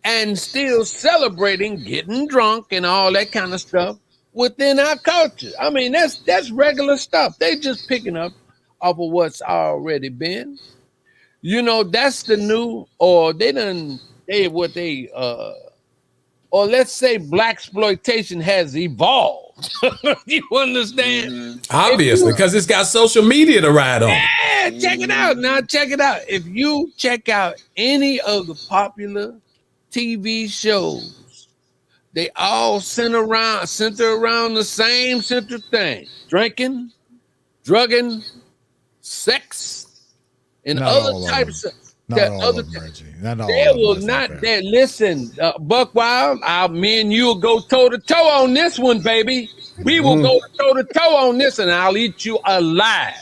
and still celebrating getting drunk and all that kind of stuff within our culture? I mean, that's regular stuff. They just picking up off of what's already been. You know, that's the new, or or let's say blaxploitation has evolved. You understand? Obviously, because it's got social media to ride on. Yeah, check it out. Now, check it out. If you check out any of the popular TV shows, they all center around the same central thing: drinking, drugging, sex, and Not other all of types of. Not that all other of them, Reggie. Not all They of them. will That's not. fair. That listen, Buck Wild. Me and you will go toe to toe on this one, baby. We will go toe to toe on this, and I'll eat you alive.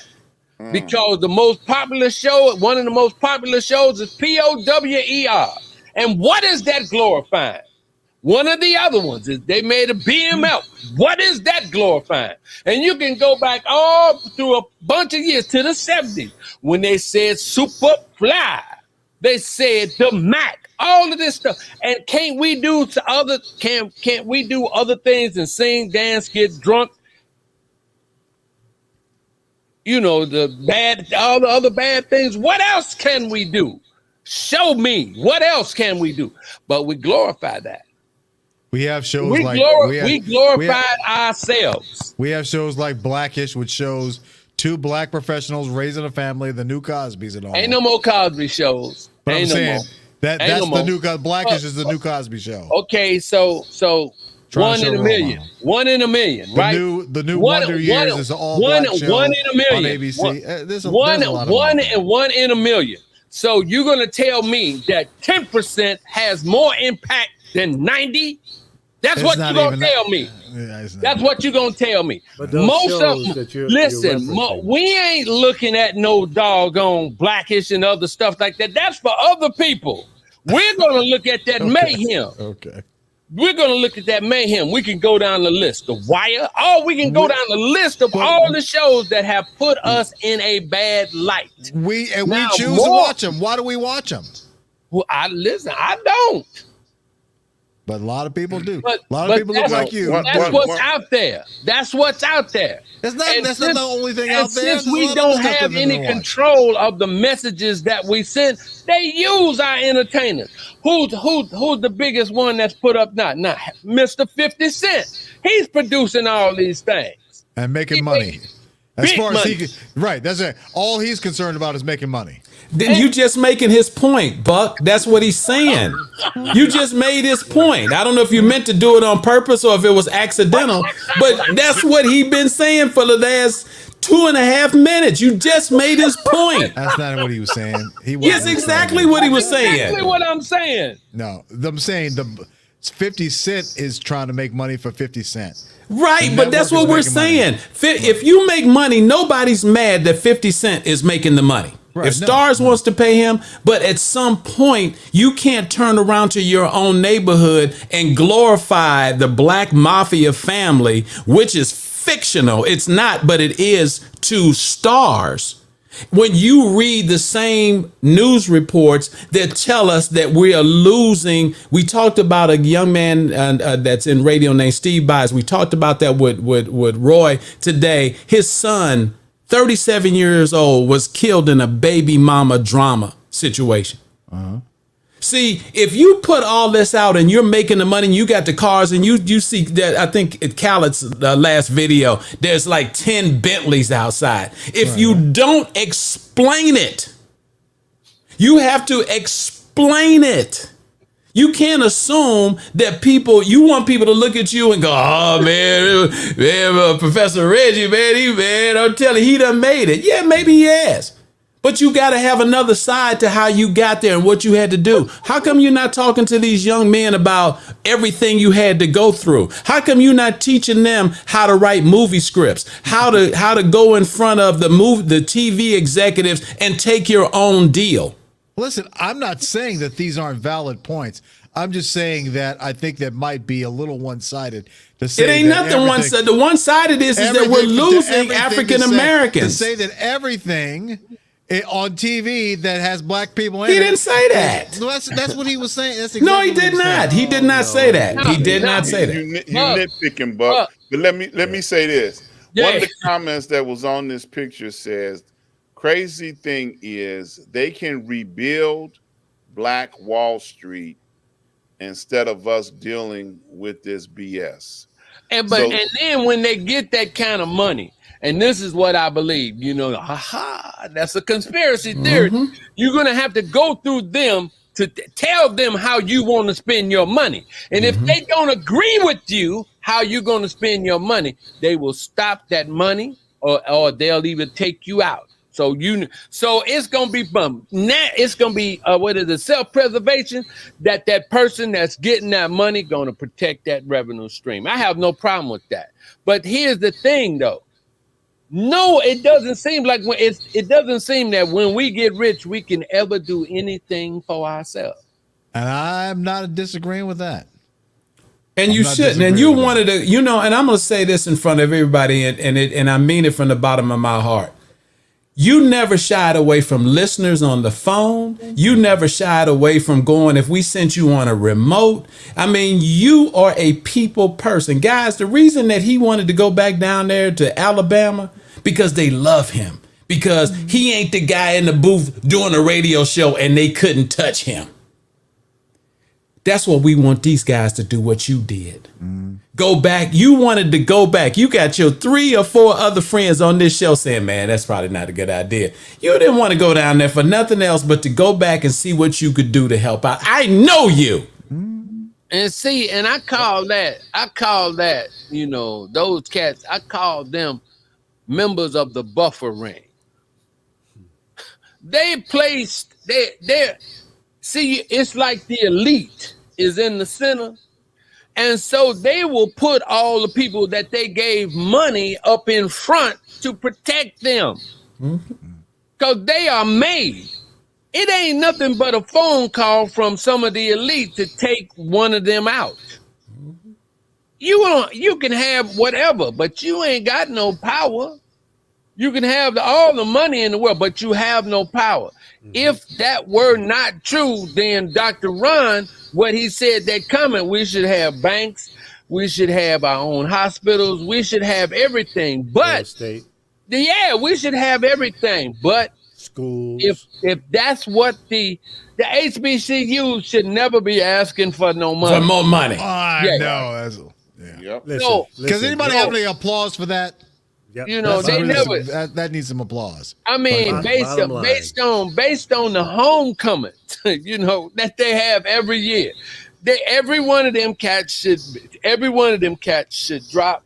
Because the most popular show, one of the most popular shows, is POWER. And what is that glorifying? One of the other ones is they made a BML. What is that glorifying? And you can go back all through a bunch of years to the 70s when they said super fly. They said the Mac, all of this stuff. And can't we do other things and sing, dance, get drunk? You know, all the other bad things. What else can we do? Show me. What else can we do? But we glorify that. We have shows We glorified ourselves. We have shows like Blackish, which shows two black professionals raising a family, the new Cosbys and all. Ain't no more Cosby shows. But Ain't I'm no saying more. that's the new Blackish is the new Cosby show. Okay, so one in a million. One in a million, right? The new Wonder Years is an all black show one in a million. on ABC. There's a one in a million. So you're gonna tell me that 10% has more impact than 90? That's what you're gonna tell me. That's what you're gonna tell me. Most of them, listen, we ain't looking at no doggone Blackish and other stuff like that. That's for other people. We're gonna look at that mayhem. Okay. We're gonna look at that mayhem. We can go down the list. The Wire. We can go down the list of all the shows that have put us in a bad light. We choose to watch them. Why do we watch them? Well, I don't. But a lot of people do. But a lot of people look like you. That's what's out there. That's what's out there. That's not the only thing out there. Since we don't have any control of the messages that we send, they use our entertainers. Who's the biggest one that's put up now? Now, Mr. 50 Cent. He's producing all these things. And making money. As far as he can, right, that's it. All he's concerned about is making money. Then you just making his point, Buck. That's what he's saying. You just made his point. I don't know if you meant to do it on purpose or if it was accidental, but that's what he been saying for the last 2.5 minutes. You just made his point. That's not what he was saying. Yes, exactly what he was saying. Exactly what I'm saying. No, I'm saying the 50 Cent is trying to make money for 50 Cent. Right, but that's what we're saying. If you make money, nobody's mad that 50 Cent is making the money. Right, if Stars wants to pay him, but at some point, you can't turn around to your own neighborhood and glorify the black mafia family, which is fictional. It's not, but it is to Stars. When you read the same news reports that tell us that we are losing, we talked about a young man that's in radio named Steve Bies. We talked about that with Roy today. His son, 37 years old, was killed in a baby mama drama situation. See, if you put all this out and you're making the money and you got the cars and you see that, I think at Khaled's last video, there's like 10 Bentleys outside. If you don't explain it, you have to explain it. You can't assume that you want people to look at you and go, oh, man, Professor Reggie, man, I'm telling you, he done made it. Yeah, maybe he has. But you got to have another side to how you got there and what you had to do. How come you're not talking to these young men about everything you had to go through? How come you're not teaching them how to write movie scripts, how to go in front of the TV executives and take your own deal? Listen, I'm not saying that these aren't valid points. I'm just saying that I think that might be a little one-sided to say It ain't that nothing one-sided. The one-sided is that we're losing African Americans. To say that everything on TV that has black people in He it. didn't say that. That's what he was saying. That's No, exactly he did not. He did not say that. He did not say that. You nitpicking, Buck. But let me say this. Yeah. One of the comments that was on this picture says, "Crazy thing is they can rebuild Black Wall Street instead of us dealing with this BS." And then when they get that kind of money, and this is what I believe, that's a conspiracy theory. You're gonna have to go through them to tell them how you want to spend your money. And if they don't agree with you how you're going to spend your money, they will stop that money or they'll even take you out. So it's gonna be it's gonna be self-preservation that person that's getting that money gonna protect that revenue stream. I have no problem with that. But here's the thing, though. No, it doesn't seem like it doesn't seem that when we get rich, we can ever do anything for ourselves. And I'm not disagreeing with that. And you shouldn't. And you wanted to, and I'm going to say this in front of everybody, and I mean it from the bottom of my heart. You never shied away from listeners on the phone. You never shied away from going, if we sent you on a remote. I mean, you are a people person. Guys, the reason that he wanted to go back down there to Alabama, because they love him. Because he ain't the guy in the booth doing a radio show and they couldn't touch him. That's what we want these guys to do, what you did. Go back. You wanted to go back. You got your 3 or 4 other friends on this show saying, man, that's probably not a good idea. You didn't want to go down there for nothing else but to go back and see what you could do to help out. I know you. And see, and I call that, those cats, I call them members of the buffer ring. See, it's like the elite is in the center. And so they will put all the people that they gave money up in front to protect them. Because they are made. It ain't nothing but a phone call from some of the elite to take one of them out. You can have whatever, but you ain't got no power. You can have all the money in the world, but you have no power. If that were not true, then Dr. Ron, what he said that coming, we should have banks, we should have our own hospitals, we should have everything. But we should have everything. But schools. If that's what the HBCU should never be asking for no money. For more money. I know. Yep. Does anybody have any applause for that? Yep. They never. That needs some applause. I mean, based on the homecoming, that they have every year, every one of them cats should drop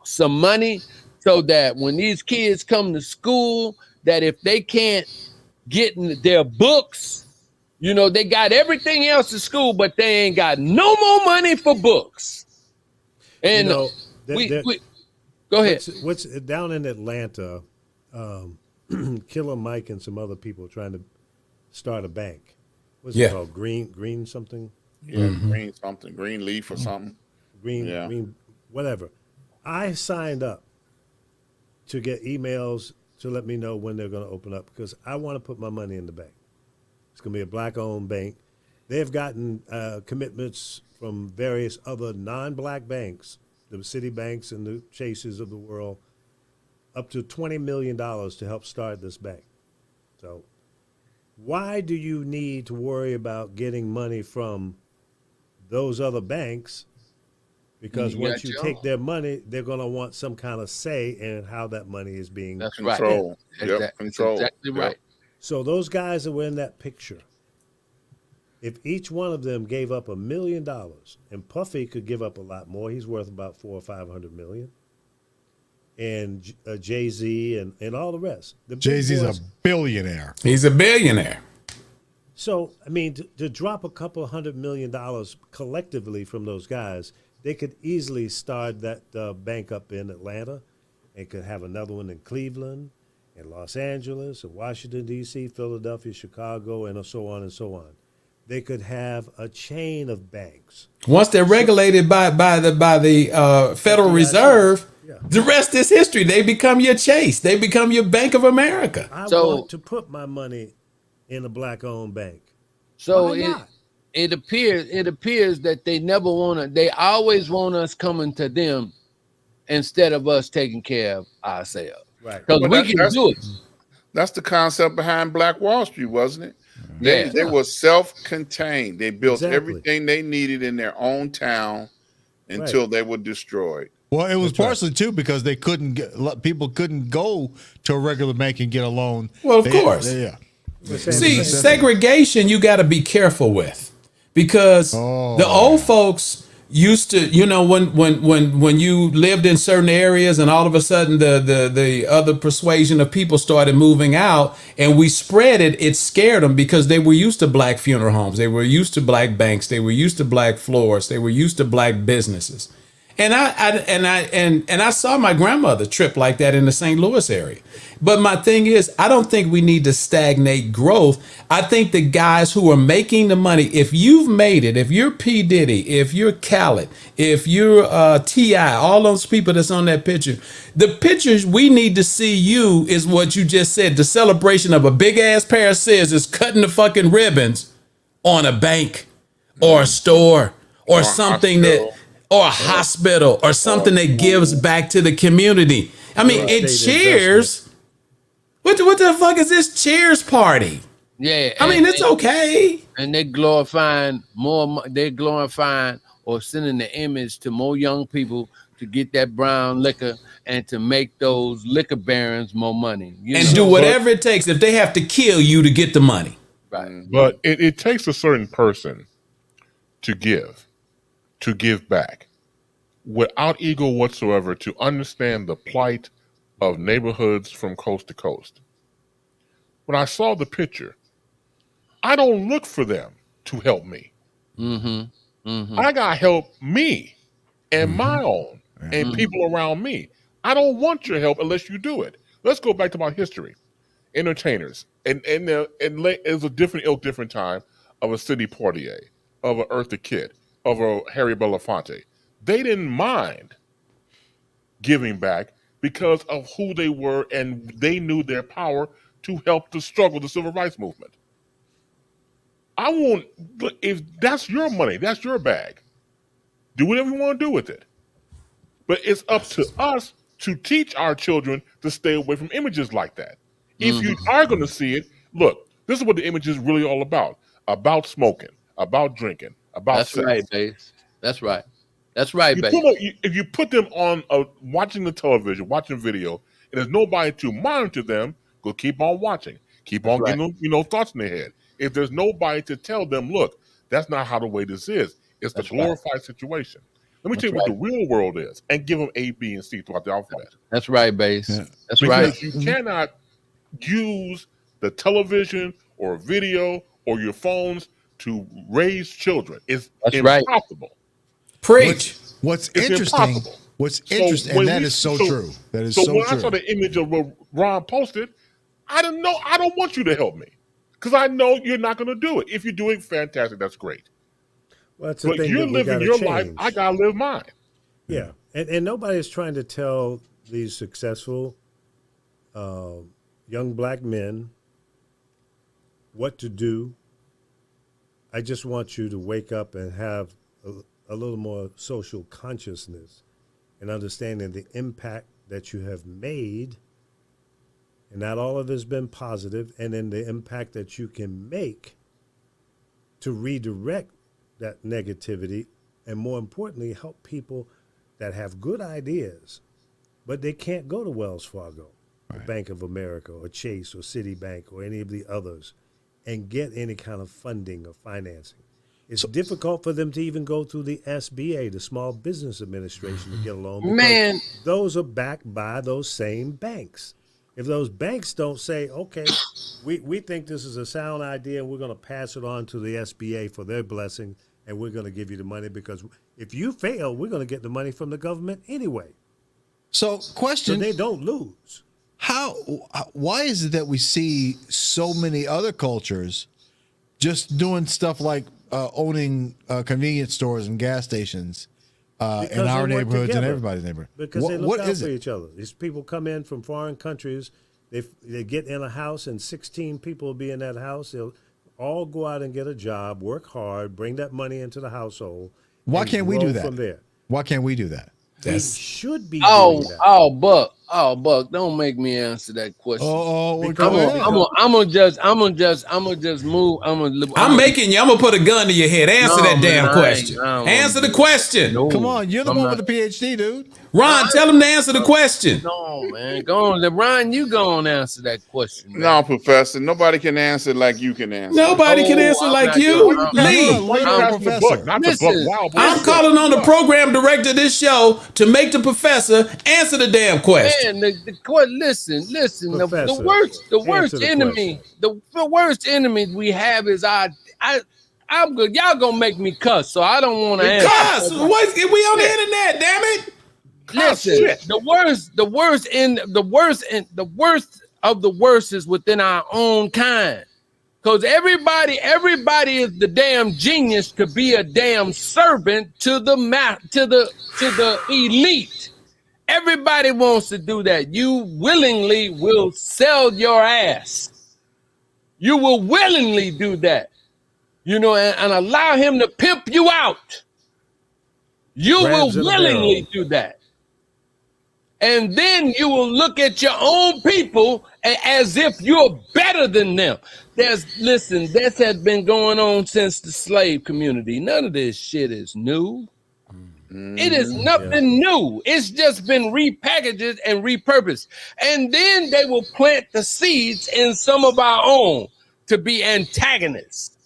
some money so that when these kids come to school, that if they can't get their books, they got everything else at school, but they ain't got no more money for books. And go ahead. What's down in Atlanta? Killer Mike and some other people trying to start a bank. What's it called? Green something? Yeah, green something. Green leaf or something. Green, whatever. I signed up to get emails to let me know when they're going to open up because I want to put my money in the bank. It's going to be a black-owned bank. They have gotten commitments from various other non-black banks, the city banks and the Chases of the world, up to $20 million to help start this bank. So why do you need to worry about getting money from those other banks? Because once you take their money, they're going to want some kind of say in how that money is being controlled. That's exactly right. So those guys that were in that picture, if each one of them gave up $1 million, and Puffy could give up a lot more, he's worth about $400 or $500 million, and Jay-Z and all the rest. Jay-Z's a billionaire. He's a billionaire. So, I mean, to drop a couple $100 million collectively from those guys, they could easily start that bank up in Atlanta and could have another one in Cleveland and Los Angeles and Washington, D.C., Philadelphia, Chicago, and so on and so on. they could have a chain of banks. Once they're regulated by the Federal Reserve, the rest is history. They become your Chase. They become your Bank of America. I want to put my money in a black-owned bank. So it appears that they never want to. They always want us coming to them instead of us taking care of ourselves. Right. Because we can do it. That's the concept behind Black Wall Street, wasn't it? They were self-contained. They built everything they needed in their own town until they were destroyed. Well, it was partially too because they people couldn't go to a regular bank and get a loan. Well, of course. See, segregation you got to be careful with, because the old folks used to, you know, when you lived in certain areas and all of a sudden the other persuasion of people started moving out and we spread it, it scared them because they were used to black funeral homes, they were used to black banks, they were used to black floors, they were used to black businesses. And I saw my grandmother trip like that in the St. Louis area. But my thing is, I don't think we need to stagnate growth. I think the guys who are making the money, if you've made it, if you're P. Diddy, if you're Khaled, if you're T.I., all those people that's on that picture, the pictures we need to see you is what you just said, the celebration of a big ass pair of scissors cutting the fucking ribbons on a bank or a store or something or a hospital or something that gives back to the community. I mean, it cheers. What the fuck is this cheers party? Yeah. I mean, it's okay. And they're glorifying or sending the image to more young people to get that brown liquor and to make those liquor barons more money. Do whatever it takes if they have to kill you to get the money. Right. But it takes a certain person to give back without ego whatsoever, to understand the plight of neighborhoods from coast to coast. When I saw the picture, I don't look for them to help me. I got to help me and my own and people around me. I don't want your help unless you do it. Let's go back to my history. Entertainers, and it was a different time of a Sidney Poitier, of a Eartha Kitt, of a Harry Belafonte. They didn't mind giving back because of who they were, and they knew their power to help the struggle, the civil rights movement. If that's your money, that's your bag. Do whatever you want to do with it. But it's up to us to teach our children to stay away from images like that. If you are going to see it, look, this is what the image is really all about smoking, about drinking, about sex. Right, Bass. That's right. That's right, Bass. If you put them on watching the television, watching video, and there's nobody to monitor them, go keep on watching. Keep on getting them, thoughts in their head. If there's nobody to tell them, look, that's not how the way this is. It's the glorified situation. Let me tell you what the real world is, and give them A, B, and C throughout the alphabet. That's right, Bass. Yeah. That's because you cannot use the television or video or your phones to raise children. It's impossible. Preach. What's interesting, and that is so true. That is so true. So when I saw the image of what Ron posted, I don't want you to help me, because I know you're not going to do it. If you're doing fantastic, that's great. Well, but you're living your life. I got to live mine. Yeah. And nobody's trying to tell these successful young black men what to do. I just want you to wake up and have a little more social consciousness and understanding the impact that you have made. And not all of it has been positive, and then the impact that you can make to redirect that negativity, and more importantly, help people that have good ideas, but they can't go to Wells Fargo, or Bank of America, or Chase, or Citibank, or any of the others, and get any kind of funding or financing. It's difficult for them to even go through the SBA, the Small Business Administration, to get a loan, because those are backed by those same banks. If those banks don't say, okay, we think this is a sound idea and we're going to pass it on to the SBA for their blessing, and we're going to give you the money, because if you fail, we're going to get the money from the government anyway. So they don't lose. Why is it that we see so many other cultures just doing stuff like owning convenience stores and gas stations in our neighborhoods and everybody's neighborhood. Because they look out for each other. These people come in from foreign countries. They get in a house, and 16 people will be in that house. They'll all go out and get a job, work hard, bring that money into the household. Why can't we do that? From there. Why can't we do that? We should be doing that. Buck, don't make me answer that question. I'm gonna just move. I'm making you. I'm gonna put a gun to your head. Answer that damn question. Answer the question. No, come on, you're the one with the PhD, dude. Ron, tell him to answer the question. No, man, go on. Ron, you go on answer that question. Man. No, Professor, nobody can answer like you can answer. Nobody can answer like you, Lee. I'm calling on the program director of this show to make the professor answer the damn question. Man, listen. Professor, The worst enemy we have is I'm good. Y'all gonna make me cuss, so I don't want to answer. Cuss? What? We on the internet, damn it. Listen, the worst of the worst is within our own kind. Because everybody is the damn genius to be a damn servant to the elite. Everybody wants to do that. You willingly will sell your ass. You will willingly do that, and allow him to pimp you out. You will willingly do that. And then you will look at your own people as if you're better than them. This has been going on since the slave community. None of this shit is new. It is nothing new. It's just been repackaged and repurposed. And then they will plant the seeds in some of our own to be antagonists.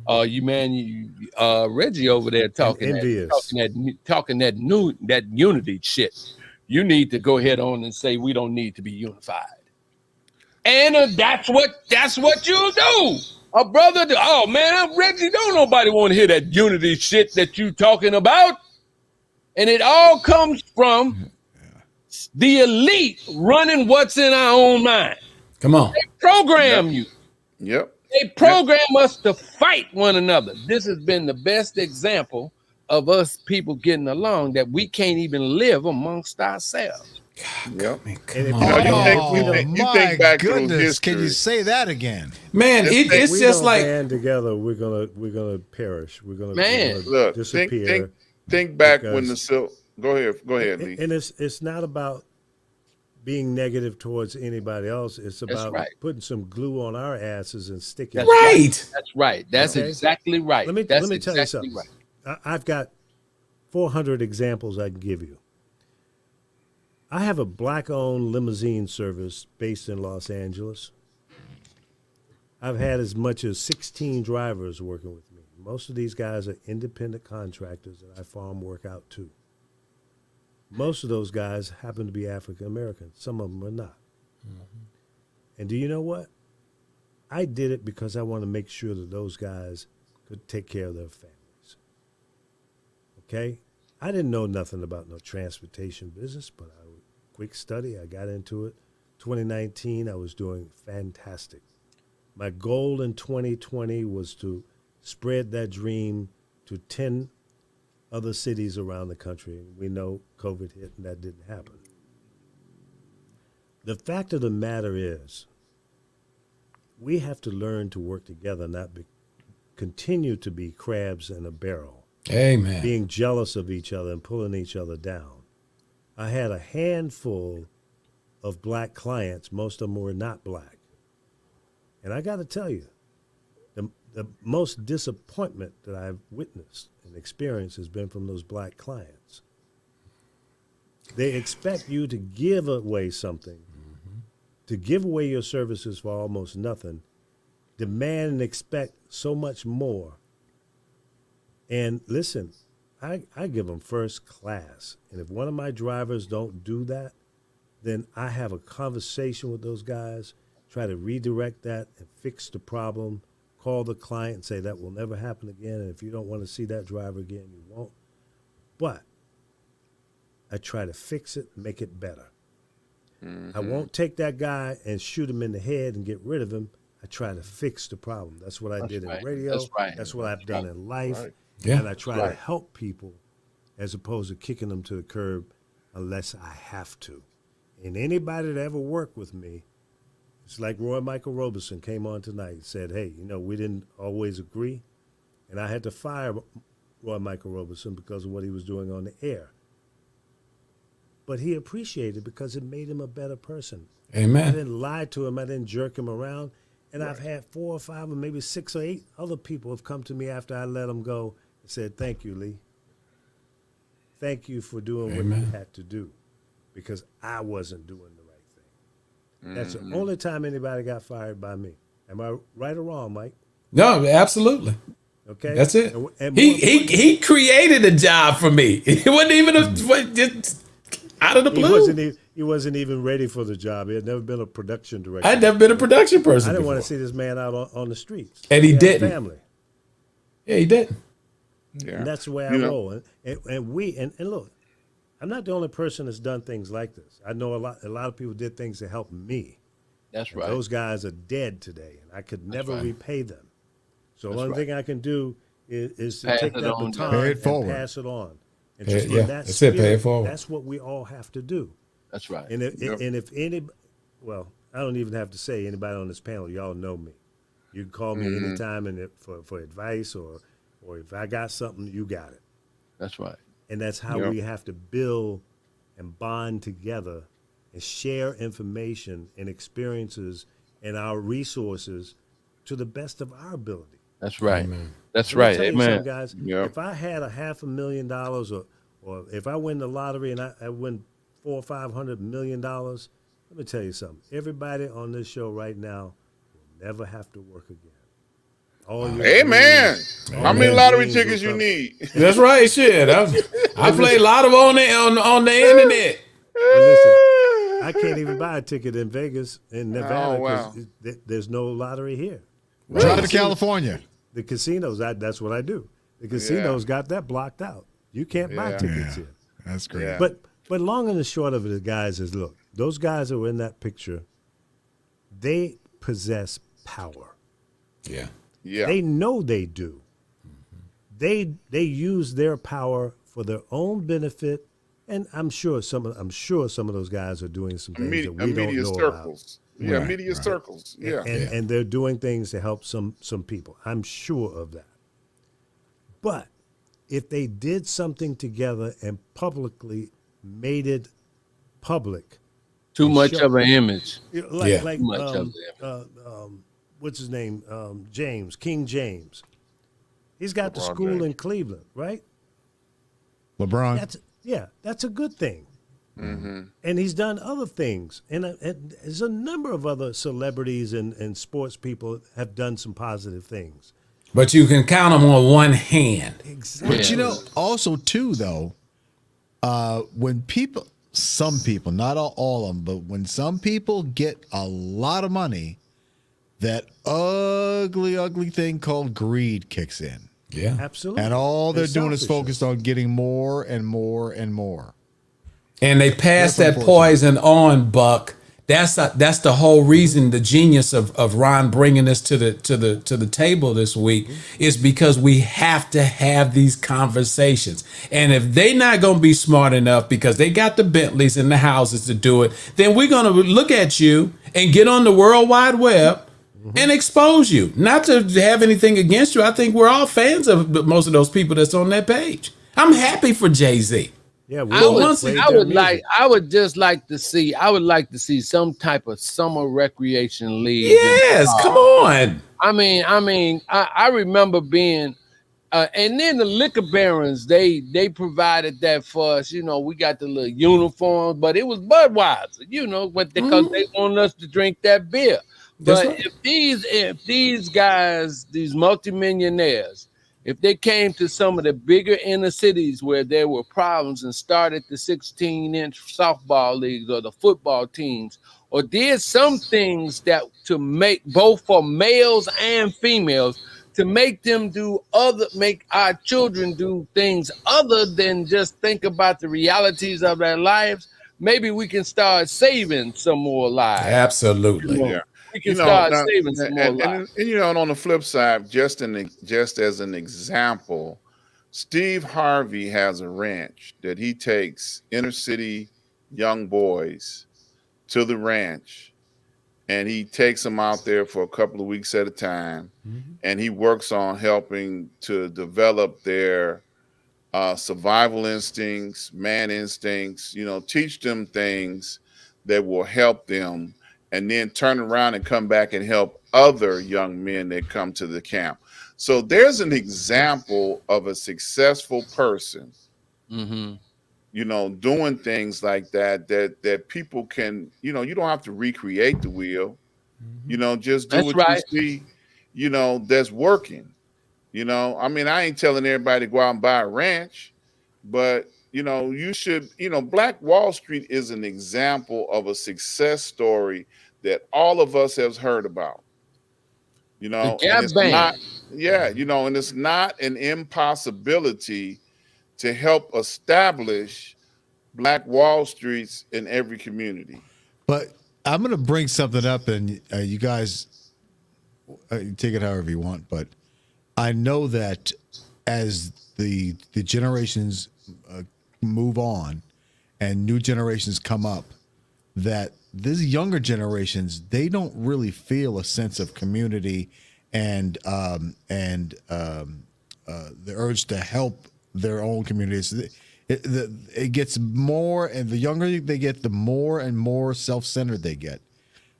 Reggie over there talking that unity shit. You need to go ahead on and say we don't need to be unified. And that's what you'll do. A brother, I'm Reggie, don't nobody want to hear that unity shit that you talking about. And it all comes from the elite running what's in our own mind. Come on. They program you. Yep. They program us to fight one another. This has been the best example of us people getting along, that we can't even live amongst ourselves. Yep. You think back to history. Can you say that again? Man, it's just like band together, we're gonna perish. We're gonna look, disappear. Think back when the silk. Go ahead, Lee. And it's not about being negative towards anybody else. It's about putting some glue on our asses and sticking. That's right. That's right. That's exactly right. Let me tell you something. Right. I've got 400 examples I can give you. I have a black-owned limousine service based in Los Angeles. I've had as much as 16 drivers working with me. Most of these guys are independent contractors that I farm work out to. Most of those guys happen to be African American. Some of them are not. Mm-hmm. And do you know what? I did it because I want to make sure that those guys could take care of their families. Okay? I didn't know nothing about no transportation business, but quick study, I got into it. 2019, I was doing fantastic. My goal in 2020 was to spread that dream to 10 other cities around the country. We know COVID hit and that didn't happen. The fact of the matter is, we have to learn to work together, not continue to be crabs in a barrel. Amen. Being jealous of each other and pulling each other down. I had a handful of black clients. Most of them were not black. And I got to tell you, the most disappointment that I've witnessed and experienced has been from those black clients. They expect you to give away something, to give away your services for almost nothing, demand and expect so much more. And listen, I give them first class. And if one of my drivers don't do that, then I have a conversation with those guys, try to redirect that and fix the problem, call the client and say that will never happen again. And if you don't want to see that driver again, you won't. But I try to fix it, make it better. Mm-hmm. I won't take that guy and shoot him in the head and get rid of him. I try to fix the problem. That's what I did right. in radio. That's right. That's what I've done in life. Right. Yeah. And I try to help people as opposed to kicking them to the curb unless I have to. And anybody that ever worked with me, it's like Roy Michael Roberson came on tonight and said, hey, we didn't always agree. And I had to fire Roy Michael Roberson because of what he was doing on the air. But he appreciated it because it made him a better person. Amen. I didn't lie to him. I didn't jerk him around. And I've had 4 or 5 or maybe 6 or 8 other people have come to me after I let them go and said, thank you, Lee. Thank you for doing what you had to do because I wasn't doing the right thing. That's the only time anybody got fired by me. Am I right or wrong, Mike? No, absolutely. Okay. That's it. And He created a job for me. It wasn't even just out of the blue. He wasn't even ready for the job. He had never been a production director. I'd never been a production person. I didn't want to before. see this man out on the streets. And he had a didn't. Family. Yeah, he didn't. Yeah. And that's the way I roll. And look, I'm not the only person that's done things like this. I know a lot of people did things to help me. That's And right. those guys are dead today, and I could never repay them. So the only thing I can do is to Pass take it that on, baton pay it and forward. pass it on. And Pay- just yeah, in that that's it, pay it spirit, forward. That's what we all have to do. That's right. And if any, well, I don't even have to say anybody on this panel, y'all know me. You can call me anytime and for advice or if I got something, you got it. That's right. And that's how we have to build and bond together and share information and experiences and our resources to the best of our ability. That's right. Amen. That's Let me right. tell you Amen. something, guys. Yep. If I had $500,000 or if I win the lottery and I win $400 or $500 million, let me tell you something. Everybody on this show right now will never have to work again. All your Amen. dreams- How all many your lottery dreams will tickets you come- need? That's right. Shit, I play a lot of on the internet. Well, listen, I can't even buy a ticket in Vegas, in Nevada, Oh, wow. because there's no lottery here. Drive to California. The casinos, that's what I do. The casinos got that blocked out. You can't buy Yeah. tickets here. That's great. Yeah. But long and the short of it, guys, is look, those guys that were in that picture, they possess power. Yeah. Yeah. They know they do. They use their power for their own benefit, and I'm sure some of those guys are doing some things that we don't media know circles. Yeah, Right, media circles. Yeah. and they're doing things to help some people. I'm sure of that. But if they did something together and publicly made public, Too much show- of an image. like Yeah. like Too much of them. what's his name, King James. He's got the LeBron school James. in Cleveland, right? LeBron. That's a good thing. And he's done other things, and there's a number of other celebrities and sports people have done some positive things. But you can count them on one hand. Exactly. But you know, also too though, when some people, not all of them, but when some people get a lot of money, that ugly thing called greed kicks in. Yeah. Absolutely. And all they're And doing is selfishness. focused on getting more and more and more. And they pass That's that poison on, Buck. That's the whole reason, the genius of Ron bringing this to the table this week is because we have to have these conversations. And if they're not going to be smart enough because they got the Bentleys and the houses to do it, then we're going to look at you and get on the World Wide Web and expose you. Not to have anything against you. I think we're all fans of most of those people that's on that page. I'm happy for Jay-Z. Yeah, we I all would, played I their would like, music. I would just like to see, I would like to see some type of summer recreation league. Yes, come on. I mean, I remember being, and then the liquor barons, they provided that for us. You know, we got the little uniforms, but it was Budweiser. You know, but because they wanted us to drink that beer. That's But right. if these guys, these multimillionaires, if they came to some of the bigger inner cities where there were problems and started the 16-inch softball leagues or the football teams, or did some things that to make both for males and females to make them make our children do things other than just think about the realities of their lives, maybe we can start saving some more lives. Absolutely. Yeah. we can start saving some more and, lives. and you know, and on the flip side, just as an example, Steve Harvey has a ranch that he takes inner city young boys to the ranch, and he takes them out there for a couple of weeks at a time, and he works on helping to develop their survival instincts, man instincts, you know, teach them things that will help them, and then turn around and come back and help other young men that come to the camp. So there's an example of a successful person, you know, doing things like that people can, you know, you don't have to recreate the wheel, you know, just do what you see, you know, that's working. You know, I mean, I ain't telling everybody to go out and buy a ranch, but, you know, you should, you know, Black Wall Street is an example of a success story that all of us have heard about, you know, and it's not, you know, and it's not an impossibility to help establish Black Wall Streets in every community. But I'm going to bring something up, and you guys take it however you want, but I know that as the generations move on and new generations come up, that these younger generations, they don't really feel a sense of community and the urge to help their own communities. It gets more, and the younger they get, the more and more self-centered they get.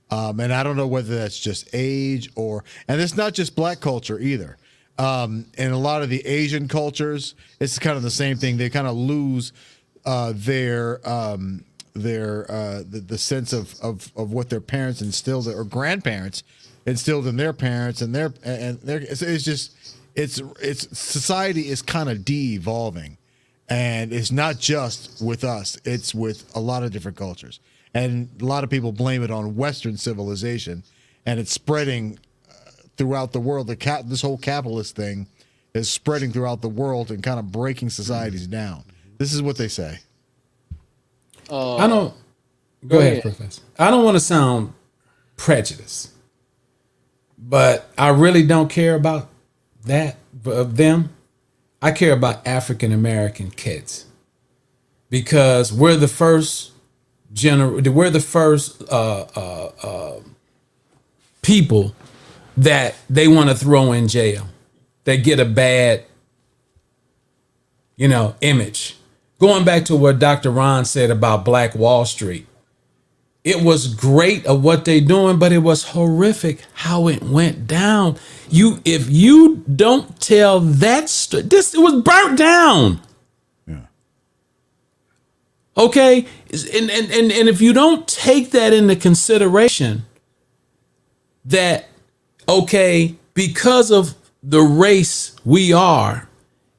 And I don't know whether that's just age and it's not just Black culture either. And a lot of the Asian cultures, it's kind of the same thing. They kind of lose the sense of what their parents instilled or grandparents instilled in their parents and their it's society is kind of de-evolving, and it's not just with us, it's with a lot of different cultures, and a lot of people blame it on Western civilization, and it's spreading throughout the world. This whole capitalist thing is spreading throughout the world and kind of breaking societies down. This is what they say. I don't. Go ahead, Professor. I don't want to sound prejudiced, but I really don't care about that of them. I care about African American kids because we're the first people that they want to throw in jail. They get a bad, image. Going back to what Dr. Ron said about Black Wall Street, it was great of what they're doing, but it was horrific how it went down. If you don't tell that story, it was burnt down. Yeah. Okay, and if you don't take that into consideration, that because of the race we are,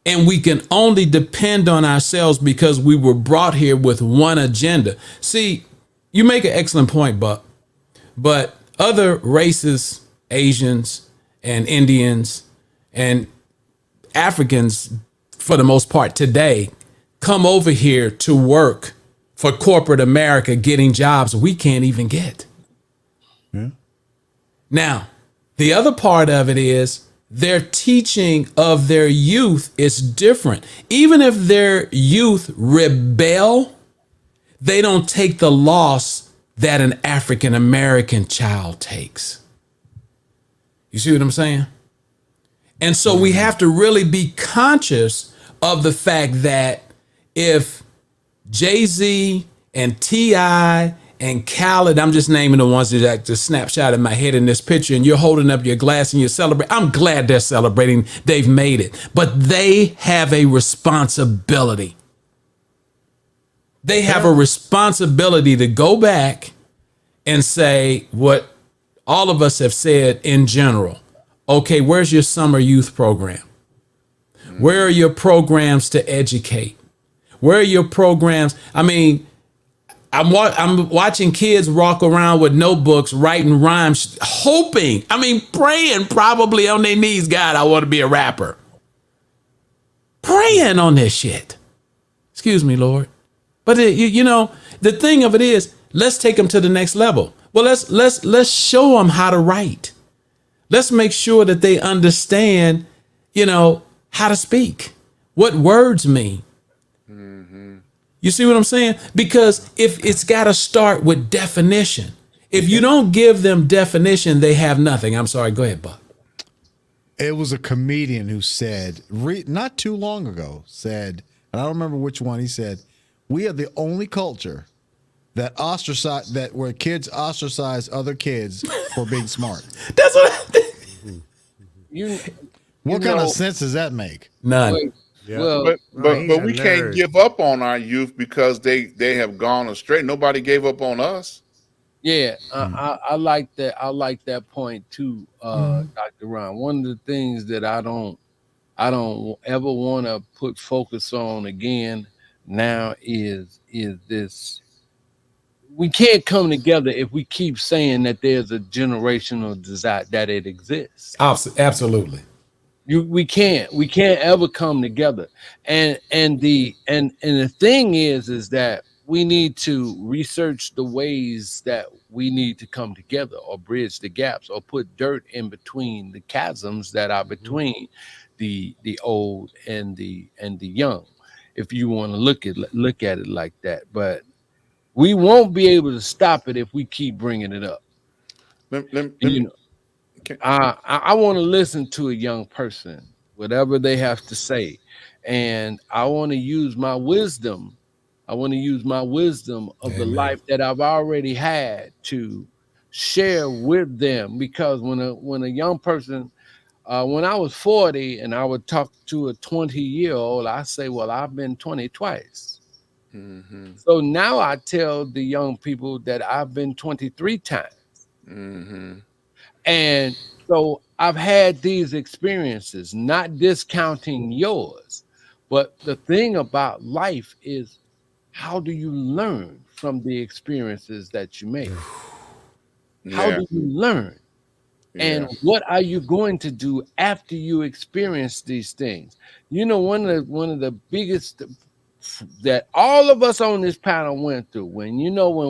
and we can only depend on ourselves because we were brought here with one agenda. See, you make an excellent point, Buck, but other races, Asians and Indians and Africans, for the most part today, come over here to work for corporate America, getting jobs we can't even get. Yeah. Now, the other part of it is their teaching of their youth is different. Even if their youth rebel, they don't take the loss that an African American child takes. You see what I'm saying? And so we have to really be conscious of the fact that if Jay-Z and T.I. and Khaled, I'm just naming the ones that just snapshot in my head in this picture, and you're holding up your glass and you're celebrating. I'm glad they're celebrating. They've made it. But they have a responsibility. They have a responsibility to go back and say what all of us have said in general. Okay, where's your summer youth program? Where are your programs to educate? Where are your programs? I mean, I'm watching kids walk around with notebooks, writing rhymes, praying probably on their knees, God, I want to be a rapper. Praying on this shit. Excuse me, Lord. But, the thing of it is, let's take them to the next level. Well, let's show them how to write. Let's make sure that they understand, how to speak, what words mean. You see what I'm saying? Because if it's got to start with definition. If you don't give them definition, they have nothing. I'm sorry. Go ahead, Buck. It was a comedian who said, not too long ago, and I don't remember which one, he said, we are the only culture that where kids ostracize other kids for being smart. That's what What kind of sense does that make? None. Yeah. But we can't give up on our youth because they have gone astray. Nobody gave up on us. Yeah, I like that. I like that point too, Dr. Ron. One of the things that I don't ever want to put focus on again now is this. We can't come together if we keep saying that there's a generational desire that it exists. Absolutely. We can't ever come together. And the thing is that we need to research the ways that we need to come together or bridge the gaps or put dirt in between the chasms that are between the old and the young, if you want to look at it like that. But we won't be able to stop it if we keep bringing it up. I want to listen to a young person, whatever they have to say, and I want to use my wisdom. I want to use my wisdom of the life that I've already had to share with them. Because when a young person, when I was 40 and I would talk to a 20-year-old, I say, well, I've been 20 twice. Mm-hmm. So now I tell the young people that I've been 23 times. Mm-hmm. And so I've had these experiences, not discounting yours. But the thing about life is, how do you learn from the experiences that you make? How do you learn? And what are you going to do after you experience these things? One of the biggest that all of us on this panel went through, when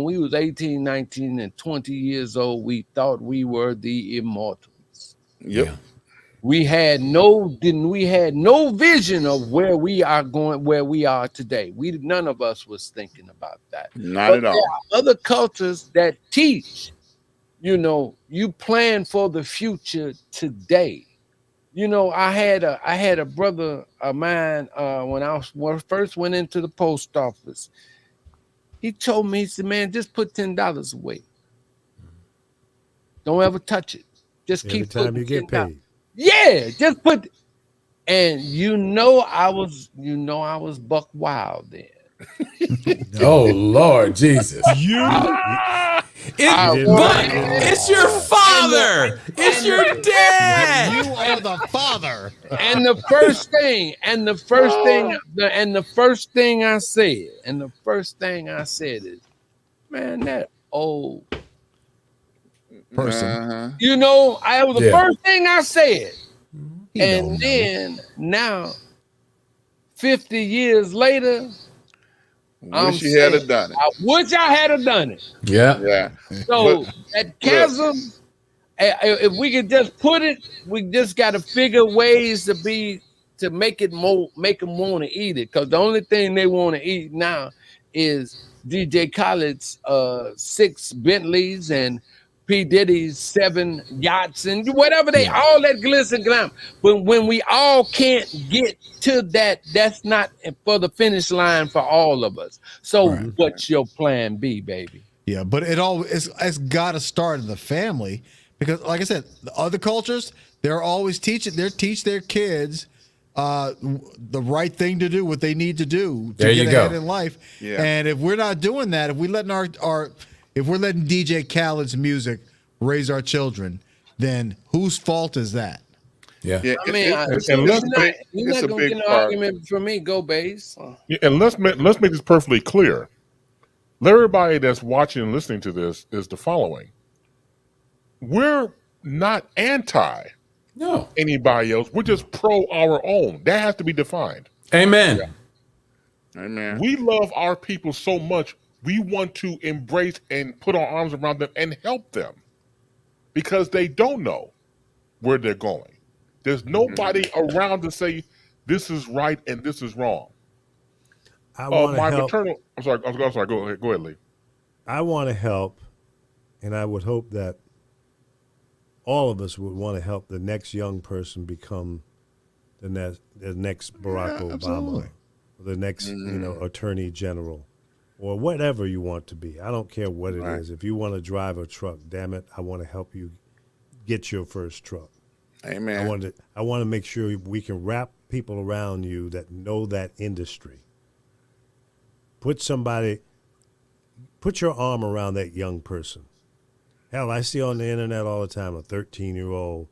we was 18, 19, and 20 years old, we thought we were the immortals. Yep. Yeah. We had no vision of where we are going, where we are today. None of us was thinking about that. Not at all. There are other cultures that teach, you plan for the future today. I had a brother of mine when I first went into the post office. He told me, he said, man, just put $10 away. Don't ever touch it. Just Every keep time putting you get $10. paid. Yeah, just put. And I was buck wild then. Oh Lord Jesus! It's your father. It's your dad. You are the father. And the first thing I said is, man, that old person. I was the first thing I said. And then now, 50 years later, I wish you had done it. I wish I had done it. Yeah. So that chasm, if we could just put it, we just got to figure ways to make them want to eat it. Because the only thing they want to eat now is DJ Khaled's 6 Bentleys and P. Diddy's 7 yachts and whatever all that glitz and glam. But when we all can't get to that, that's not for the finish line for all of us. So what's your plan B, baby? Yeah, but it's got to start in the family, because like I said, the other cultures, they're always teach their kids the right thing to do, what they need to do to get ahead in life. Yeah. And if we're not doing that, if we're letting DJ Khaled's music raise our children, then whose fault is that? Yeah. I mean, you're not going to get an argument for me. Go base. And let's make this perfectly clear. Everybody that's watching and listening to this is the following. We're not anti anybody else. We're just pro our own. That has to be defined. Amen. Amen. We love our people so much, we want to embrace and put our arms around them and help them because they don't know where they're going. There's nobody around to say this is right and this is wrong. I want to My help. maternal. I'm sorry. Go ahead, Lee. I want to help, and I would hope that all of us would want to help the next young person become the next Barack Obama, absolutely. or the next attorney general, or whatever you want to be. I don't care what it is. If you want to drive a truck, damn it, I want to help you get your first truck. Amen. I want to make sure we can wrap people around you that know that industry. Put your arm around that young person. Hell, I see on the internet all the time a 13-year-old,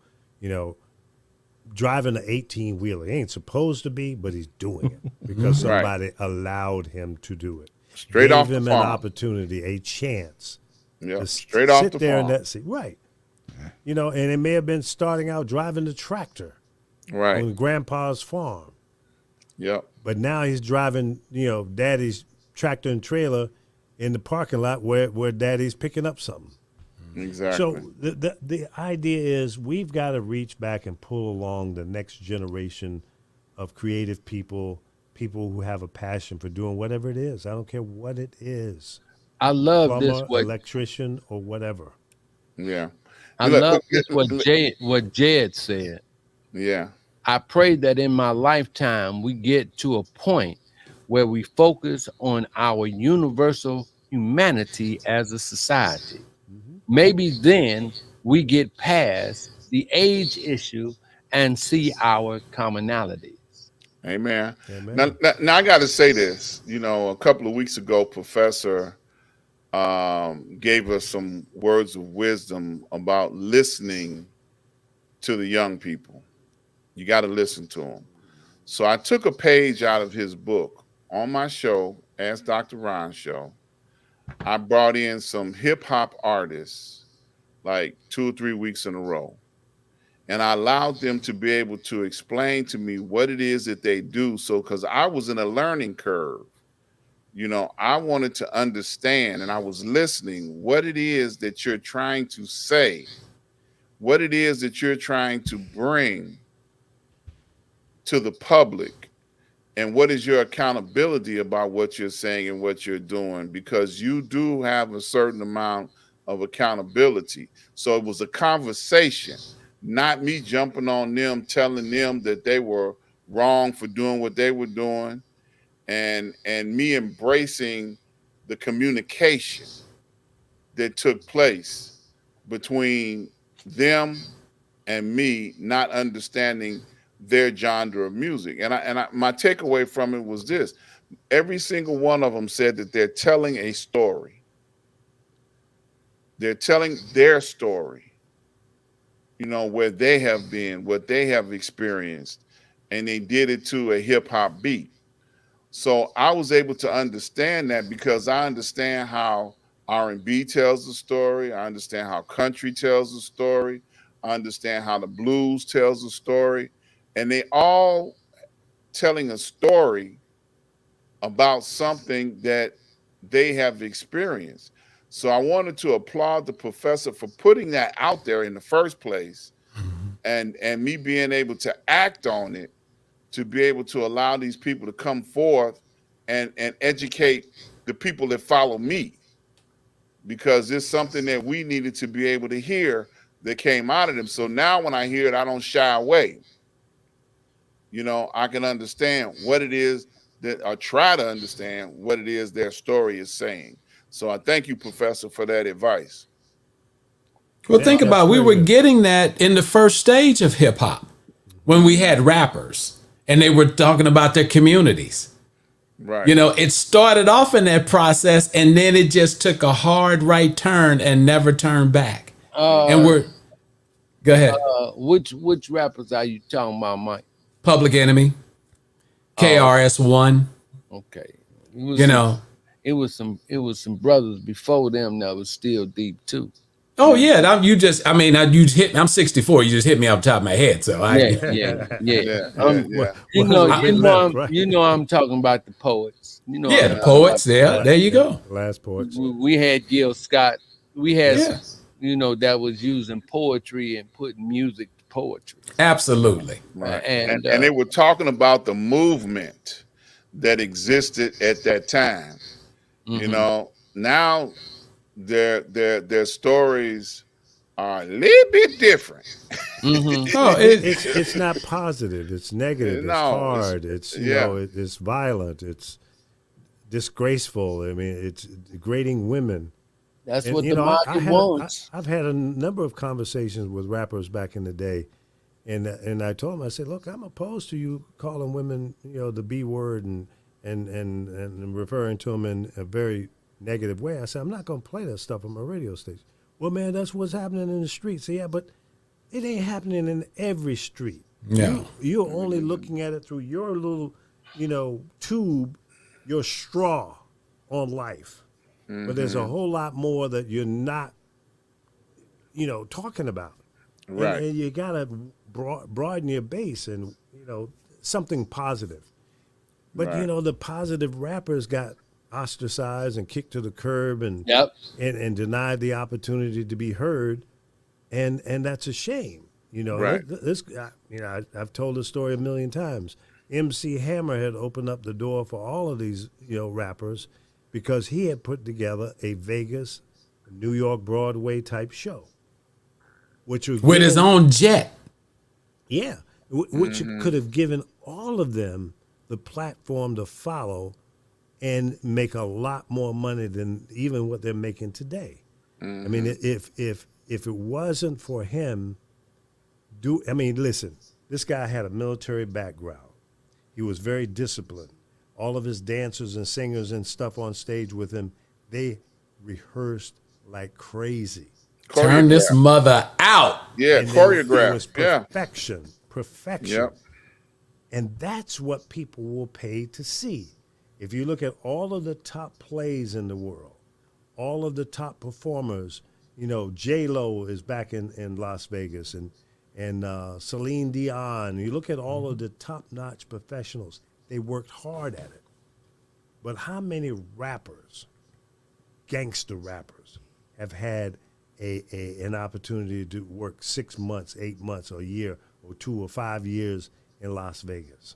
driving an 18-wheeler. He ain't supposed to be, but he's doing it because somebody allowed him to do it. Straight off Gave the him an farm. opportunity, a chance. Yep. Straight off the sit there farm. in that seat. Right. And it may have been starting out driving the tractor on grandpa's farm. Yep. But now he's driving, daddy's tractor and trailer in the parking lot where daddy's picking up something. Exactly. So the idea is we've got to reach back and pull along the next generation of creative people who have a passion for doing whatever it is. I don't care what it is. I love Plumber, this. electrician, or whatever. Yeah. I love this. What Jed said. Yeah. I pray that in my lifetime we get to a point where we focus on our universal humanity as a society. Maybe then we get past the age issue and see our commonalities. Amen. Amen. Now I got to say this. A couple of weeks ago, Professor gave us some words of wisdom about listening to the young people. You got to listen to them. So I took a page out of his book on my show, Ask Dr.Ron show. I brought in some hip hop artists like 2 or 3 weeks in a row. And I allowed them to be able to explain to me what it is that they do. So, because I was in a learning curve, I wanted to understand, and I was listening what it is that you're trying to say, what it is that you're trying to bring to the public, and what is your accountability about what you're saying and what you're doing, because you do have a certain amount of accountability. So it was a conversation, not me jumping on them, telling them that they were wrong for doing what they were doing, and me embracing the communication that took place between them and me, not understanding their genre of music. And my takeaway from it was this: every single one of them said that they're telling a story. They're telling their story, where they have been, what they have experienced, and they did it to a hip hop beat. So I was able to understand that because I understand how R&B tells the story. I understand how country tells the story. I understand how the blues tells the story. And they all telling a story about something that they have experienced. So I wanted to applaud the professor for putting that out there in the first place, and me being able to act on it, to be able to allow these people to come forth and educate the people that follow me, because it's something that we needed to be able to hear that came out of them. So now when I hear it, I don't shy away. I can understand what it is or try to understand what it is their story is saying. So I thank you, Professor, for that advice. Well, think about it. We were getting that in the first stage of hip hop when we had rappers and they were talking about their communities. Right. It started off in that process and then it just took a hard right turn and never turned back. Go ahead. Which rappers are you talking about, Mike? Public Enemy, KRS-One. Okay. It was some brothers before them that was still deep too. Oh yeah, you just. I mean, you hit. I'm 64. You just hit me off the top of my head. So Yeah. You know, Well, we left, right? I'm talking about the poets. You know, yeah, I'm the talking about poets. Yeah, there you go. Last poets. we had Gil Scott. We had, Yeah. that was using poetry and putting music to poetry. Absolutely. Right. And And they were talking about the movement that existed at that time. You know, now their stories are a little bit different. Oh, It's not positive. It's negative. It's No, hard. It's yeah. it's violent. It's disgraceful. I mean, it's degrading women. that's And, what the market wants. I've had a number of conversations with rappers back in the day, and I told them, I said, look, I'm opposed to you calling women, the B word and referring to them in a very negative way. I said, I'm not going to play that stuff on my radio station. Well, man, that's what's happening in the streets. Yeah, but it ain't happening in every street. No. You're only looking at it through your little, tube, your straw on life. But there's a whole lot more that you're not, talking about. Right. And you got to broaden your base and, something positive. But, Right. the positive rappers got ostracized and kicked to the curb and and denied the opportunity to be heard. And that's a shame. Right. This I've told this story a million times. MC Hammer had opened up the door for all of these, rappers because he had put together a Vegas, New York Broadway type show, which was With his own jet. yeah, which could have given all of them the platform to follow and make a lot more money than even what they're making today. I mean, if it wasn't for him, listen, this guy had a military background. He was very disciplined. All of his dancers and singers and stuff on stage with him, they rehearsed like crazy. Turn this mother out. Yeah, And choreographed. it was perfection. Yep. And that's what people will pay to see. If you look at all of the top plays in the world, all of the top performers, J-Lo is back in Las Vegas and Celine Dion. You look at all of the top-notch professionals, they worked hard at it. But how many rappers, gangster rappers, have had an opportunity to work 6 months, 8 months, or a year, or 2 or 5 years in Las Vegas?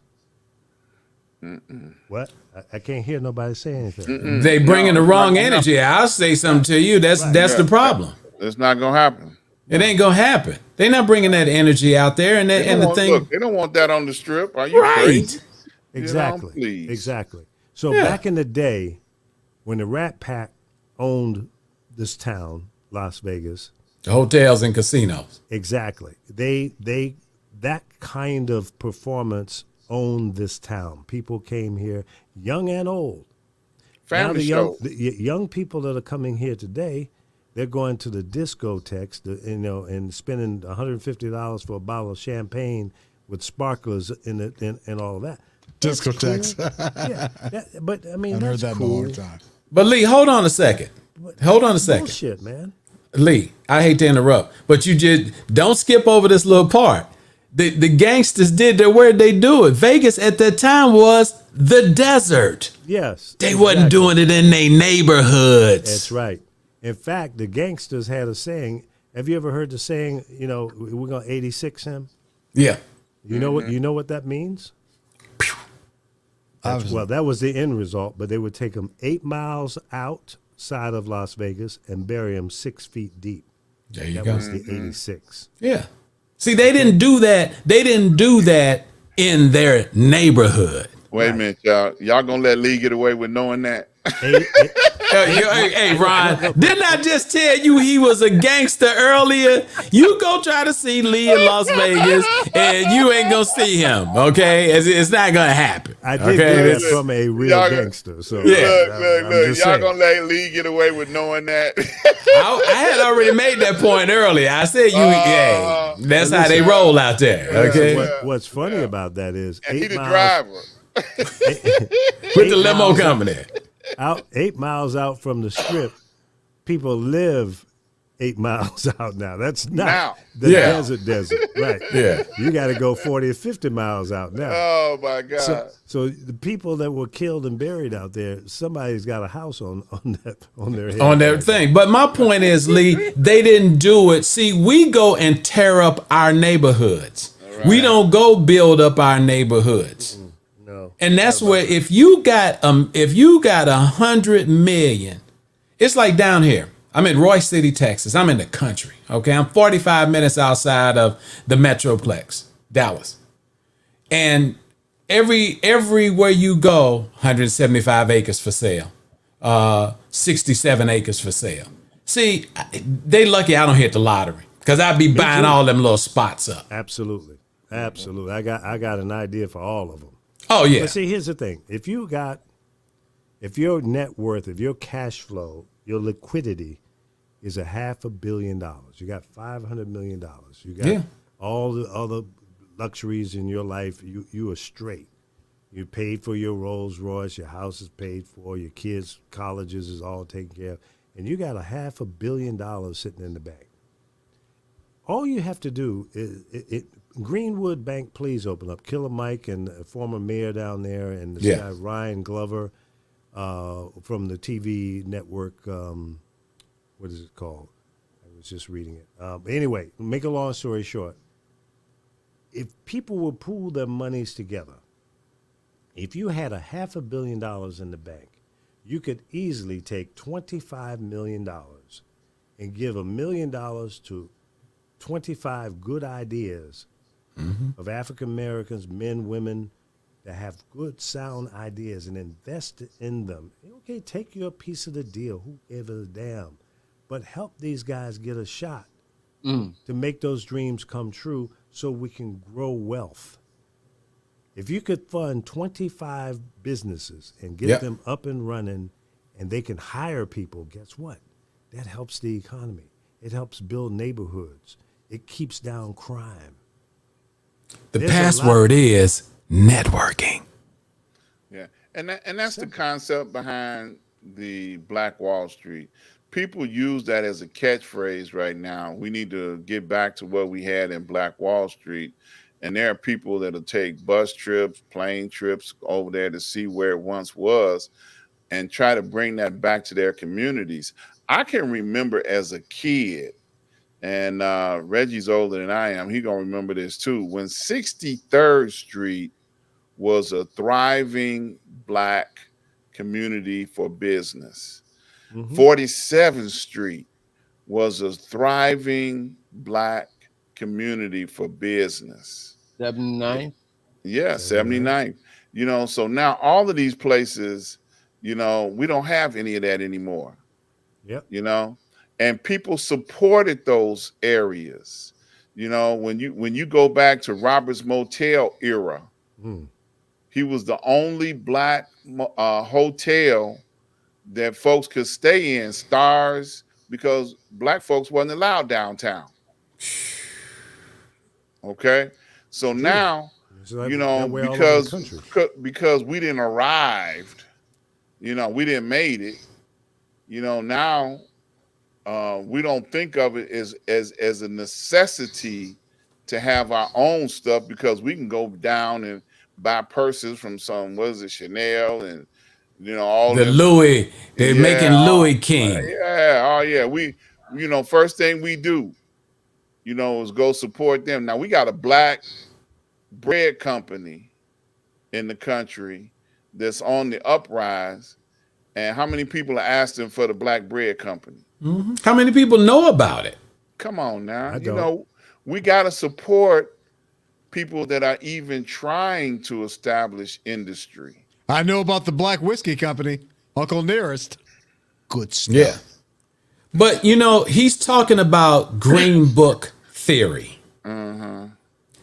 What? I can't hear nobody say anything. They bringing the wrong energy. I'll say something to you. That's the problem. It's not gonna happen. It ain't gonna happen. They're not bringing that energy out there, and the thing. Look, they don't want that on the strip. Are you Right. crazy? Exactly. Please. Exactly. So Yeah. back in the day, when the Rat Pack owned this town, Las Vegas, The hotels and casinos. exactly. They that kind of performance owned this town. People came here, young and old. Now Family the show. young people that are coming here today, they're going to the discotheques, and spending $150 for a bottle of champagne with sparklers in it and all of that. That's Discotheques. cool. Yeah, but I mean, I've heard that's that cool. in a long time. But Lee, hold on a second. Hold on a second. Bullshit, man. Lee, I hate to interrupt, but you just don't skip over this little part. The gangsters did their where they do it. Vegas at that time was the desert. Yes, They wasn't doing it in their neighborhoods. That's right. In fact, the gangsters had a saying. Have you ever heard the saying? We're gonna 86 him. Yeah. You know what that means? Well, that was the end result. But they would take him 8 miles outside of Las Vegas and bury him 6 feet deep. There you That go. was the 86. Yeah. See, they didn't do that. They didn't do that in their neighborhood. Wait a minute, y'all. Y'all gonna let Lee get away with knowing that? Hey, Ron, didn't I just tell you he was a gangster earlier? You go try to see Lee in Las Vegas, and you ain't gonna see him. Okay, it's not gonna happen. I did okay? get that from a real Y'all- gangster. So Yeah. I'm Look. just Y'all saying. gonna let Lee get away with knowing that? I had already made that point earlier. I said hey, that's how they roll out there. Okay, What's funny about that is And he 8 the miles driver. with the limo company. 8 miles out from the strip, people live 8 miles out now. That's not Now. the Yeah. desert, right? Yeah. You got to go 40 or 50 miles out now. Oh my God. So the people that were killed and buried out there, somebody's got a house on their head. On their thing. But my point is, Lee, they didn't do it. See, we go and tear up our neighborhoods. We don't go build up our neighborhoods. No. And that's where if you got 100 million, it's like down here. I'm in Roy City, Texas. I'm in the country. Okay. I'm 45 minutes outside of the Metroplex, Dallas. And everywhere you go, 175 acres for sale. 67 acres for sale. See, they lucky I don't hit the lottery because I'd be buying all them little spots up. Absolutely. I got an idea for all of them. Oh yeah. But see, here's the thing. If your net worth, if your cash flow, your liquidity is $500 million, you got $500 million. You got all the other luxuries in your life. You are straight. You paid for your Rolls Royce, your house is paid for, your kids' colleges is all taken care of, and you got $500 million sitting in the bank. All you have to do is Greenwood Bank, please open up. Killer Mike and the former mayor down there, and this guy Ryan Glover from the TV network. What is it called? I was just reading it. Anyway, make a long story short, if people will pool their monies together, if you had $500 million in the bank, you could easily take $25 million and give $1 million to 25 good ideas of African Americans, men, women, that have good, sound ideas and invest in them. Okay, take your piece of the deal, who gives a damn, but help these guys get a shot to make those dreams come true so we can grow wealth. If you could fund 25 businesses and get them up and running and they can hire people, guess what? That helps the economy. It helps build neighborhoods. It keeps down crime. The password is networking. Yeah, and that's the concept behind the Black Wall Street. People use that as a catchphrase right now. We need to get back to what we had in Black Wall Street. And there are people that'll take bus trips, plane trips over there to see where it once was and try to bring that back to their communities. I can remember as a kid, and Reggie's older than I am, he gonna remember this too, when 63rd Street was a thriving Black community for business. 47th Street was a thriving Black community for business. 79? Yeah, 79th. You know, so now all of these places, you know, we don't have any of that anymore. Yep. You know, and people supported those areas. You know, when you go back to Robert's Motel era, he was the only Black hotel that folks could stay in, Stars, because Black folks wasn't allowed downtown. Okay, so now, you know, because we didn't arrive, you know, we didn't made it, you know, now we don't think of it as a necessity to have our own stuff, because we can go down and buy purses from Chanel, and you know, all the Louis, they're making Louis King. We, you know, first thing we do, you know, is go support them. Now we got a Black bread company in the country that's on the uprise, and how many people are asking for the Black bread company? How many people know about it? Come on now, you know, we got to support people that are even trying to establish industry. I know about the Black whiskey company, Uncle Nearest. Good stuff. Yeah. But, you know, he's talking about Green Book theory.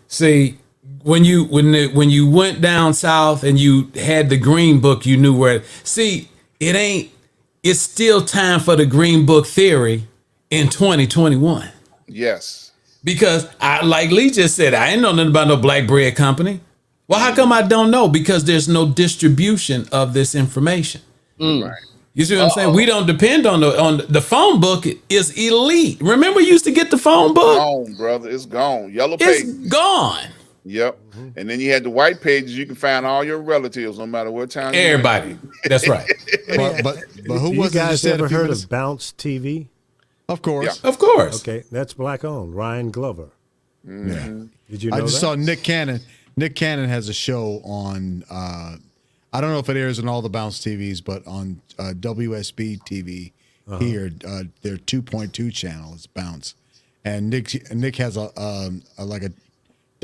See, when you went down south and you had the Green Book, you knew where. See, it's still time for the Green Book theory in 2021. Yes. Because like Lee just said, I ain't know nothing about no Black bread company. Well, how come I don't know? Because there's no distribution of this information. Right. You see what I'm saying? We don't depend on the phone book is elite. Remember, you used to get the phone book? Gone, brother. It's gone. Yellow It's pages. gone. Yep. And then you had the white pages. You can find all your relatives, no matter what town. Everybody. That's right. But who You was it? You guys said ever a few heard minutes? of Bounce TV? Of course. Of course. Okay, that's black owned. Ryan Glover. Yeah. Did you know I just that? saw Nick Cannon. Nick Cannon has a show on. I don't know if it airs on all the Bounce TVs, but on WSB TV here, their 2.2 channel is Bounce, and Nick has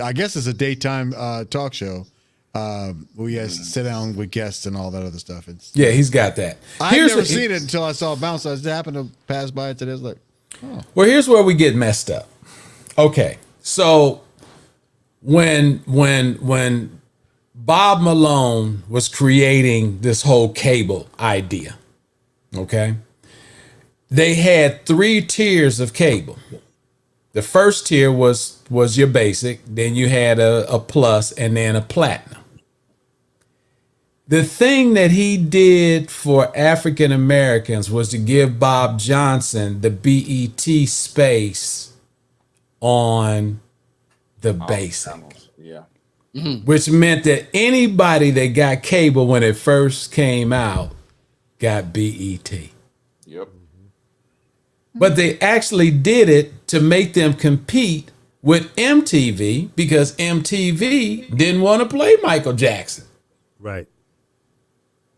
I guess it's a daytime talk show where he has to sit down with guests and all that other stuff. Yeah, he's got that. I've never seen it until I saw Bounce. I just happened to pass by it today. I was like, oh. Well, here's where we get messed up. Okay, so when Bob Malone was creating this whole cable idea, okay, they had 3 tiers of cable. The first tier was your basic, then you had a plus, and then a platinum. The thing that he did for African Americans was to give Bob Johnson the BET space on the basic. Yeah. Which meant that anybody that got cable when it first came out got BET. Yep. But they actually did it to make them compete with MTV because MTV didn't want to play Michael Jackson. Right.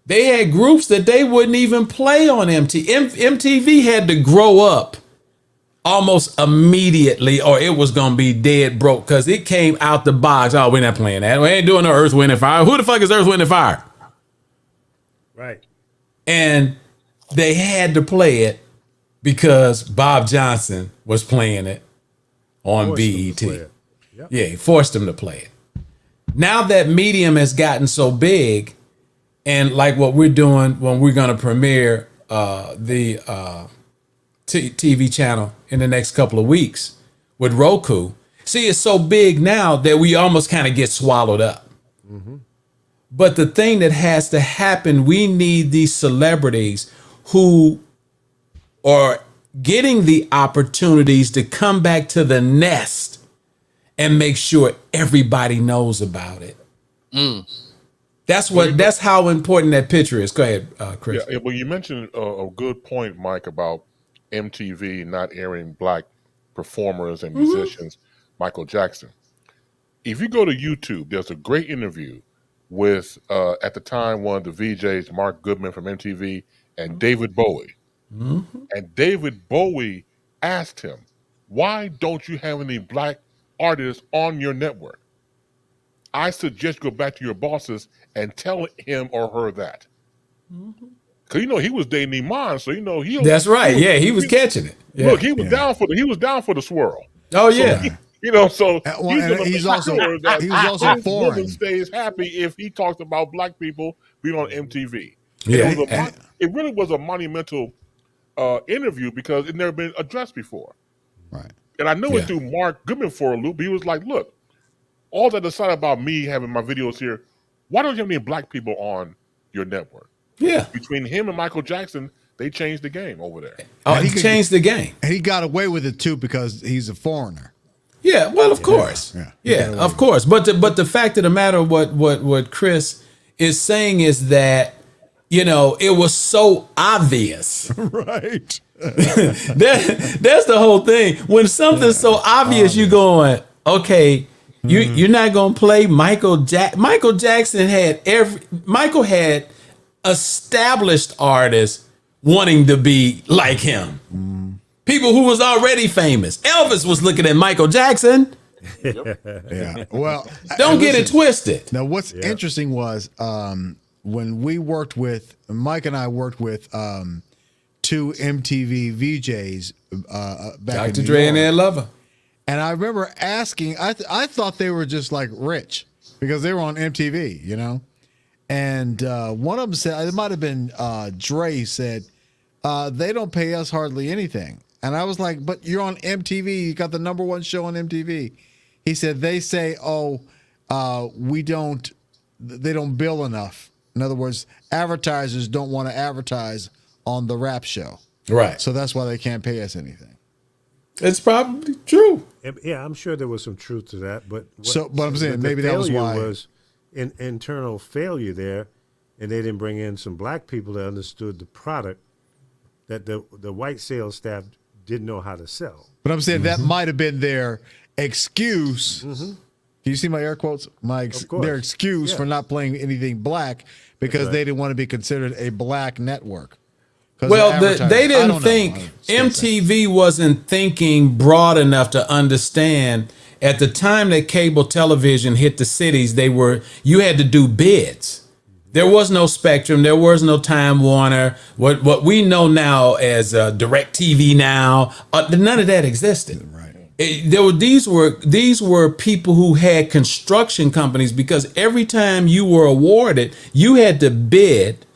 They had groups that they wouldn't even play on MTV. MTV had to grow up almost immediately or it was going to be dead broke because it came out the box. Oh, we're not playing that. We ain't doing no Earth, Wind, and Fire. Who the fuck is Earth, Wind, and Fire? Right. And they had to play it because Bob Johnson was playing it on Forced them to BET. play it. Yep. Yeah, he forced them to play it. Now that medium has gotten so big, and like what we're doing when we're going to premiere the TV channel in the next couple of weeks with Roku. See, it's so big now that we almost kind of get swallowed up. But the thing that has to happen, we need these celebrities who are getting the opportunities to come back to the nest and make sure everybody knows about it. That's how important that picture is. Go ahead, Chris. Yeah, well, you mentioned a good point, Mike, about MTV not airing black performers and musicians, Michael Jackson. If you go to YouTube, there's a great interview with, at the time, one of the VJs, Mark Goodman from MTV, and David Bowie. And David Bowie asked him, why don't you have any black artists on your network? I suggest go back to your bosses and tell him or her that. Because he was dating Iman, so That's right. He was catching it. Yeah. Look, he was down for the swirl. Oh yeah. So he's also woman foreign. Stays happy if he talks about black people being on MTV. Yeah. It really was a monumental interview because it never been addressed before. Right. And I know it threw Mark Goodman for a loop. He was like, look, all that aside about me having my videos here, why don't you have any black people on your network? Yeah. Between him and Michael Jackson, they changed the game over there. Oh, he changed the game. And he got away with it too because he's a foreigner. Yeah, well, of course. Yeah, of course. But the fact of the matter, what Chris is saying is that, it was so obvious. Right. That's the whole thing. When something's so obvious, you're going, okay, you're not gonna play Michael Jackson. Michael Jackson had Michael had established artists wanting to be like him. People who was already famous. Elvis was looking at Michael Jackson. Yeah. Well, don't get it twisted. Now, what's interesting was when we worked with Mike and I worked with 2 MTV VJs back in Dr. New Dre York. and Ed Lover. And I remember asking, I thought they were just like rich because they were on MTV, And one of them said, it might have been Dre said, they don't pay us hardly anything. And I was like, but you're on MTV. You got the #1 show on MTV. He said, they say, they don't bill enough. In other words, advertisers don't want to advertise on the rap show. Right. So that's why they can't pay us anything. It's probably true. Yeah, I'm sure there was some truth to that, but But I'm saying maybe that was why was internal failure there, and they didn't bring in some black people that understood the product that the white sales staff didn't know how to sell. But I'm saying that might have been their excuse. Can you see my air quotes? Their excuse for not playing anything black because they didn't want to be considered a black network. Well, they didn't think MTV wasn't thinking broad enough to understand. At the time that cable television hit the cities, you had to do bids. There was no Spectrum. There was no Time Warner. What we know now as DirecTV now, none of that existed. Right. These were people who had construction companies, because every time you were awarded, you had to bid.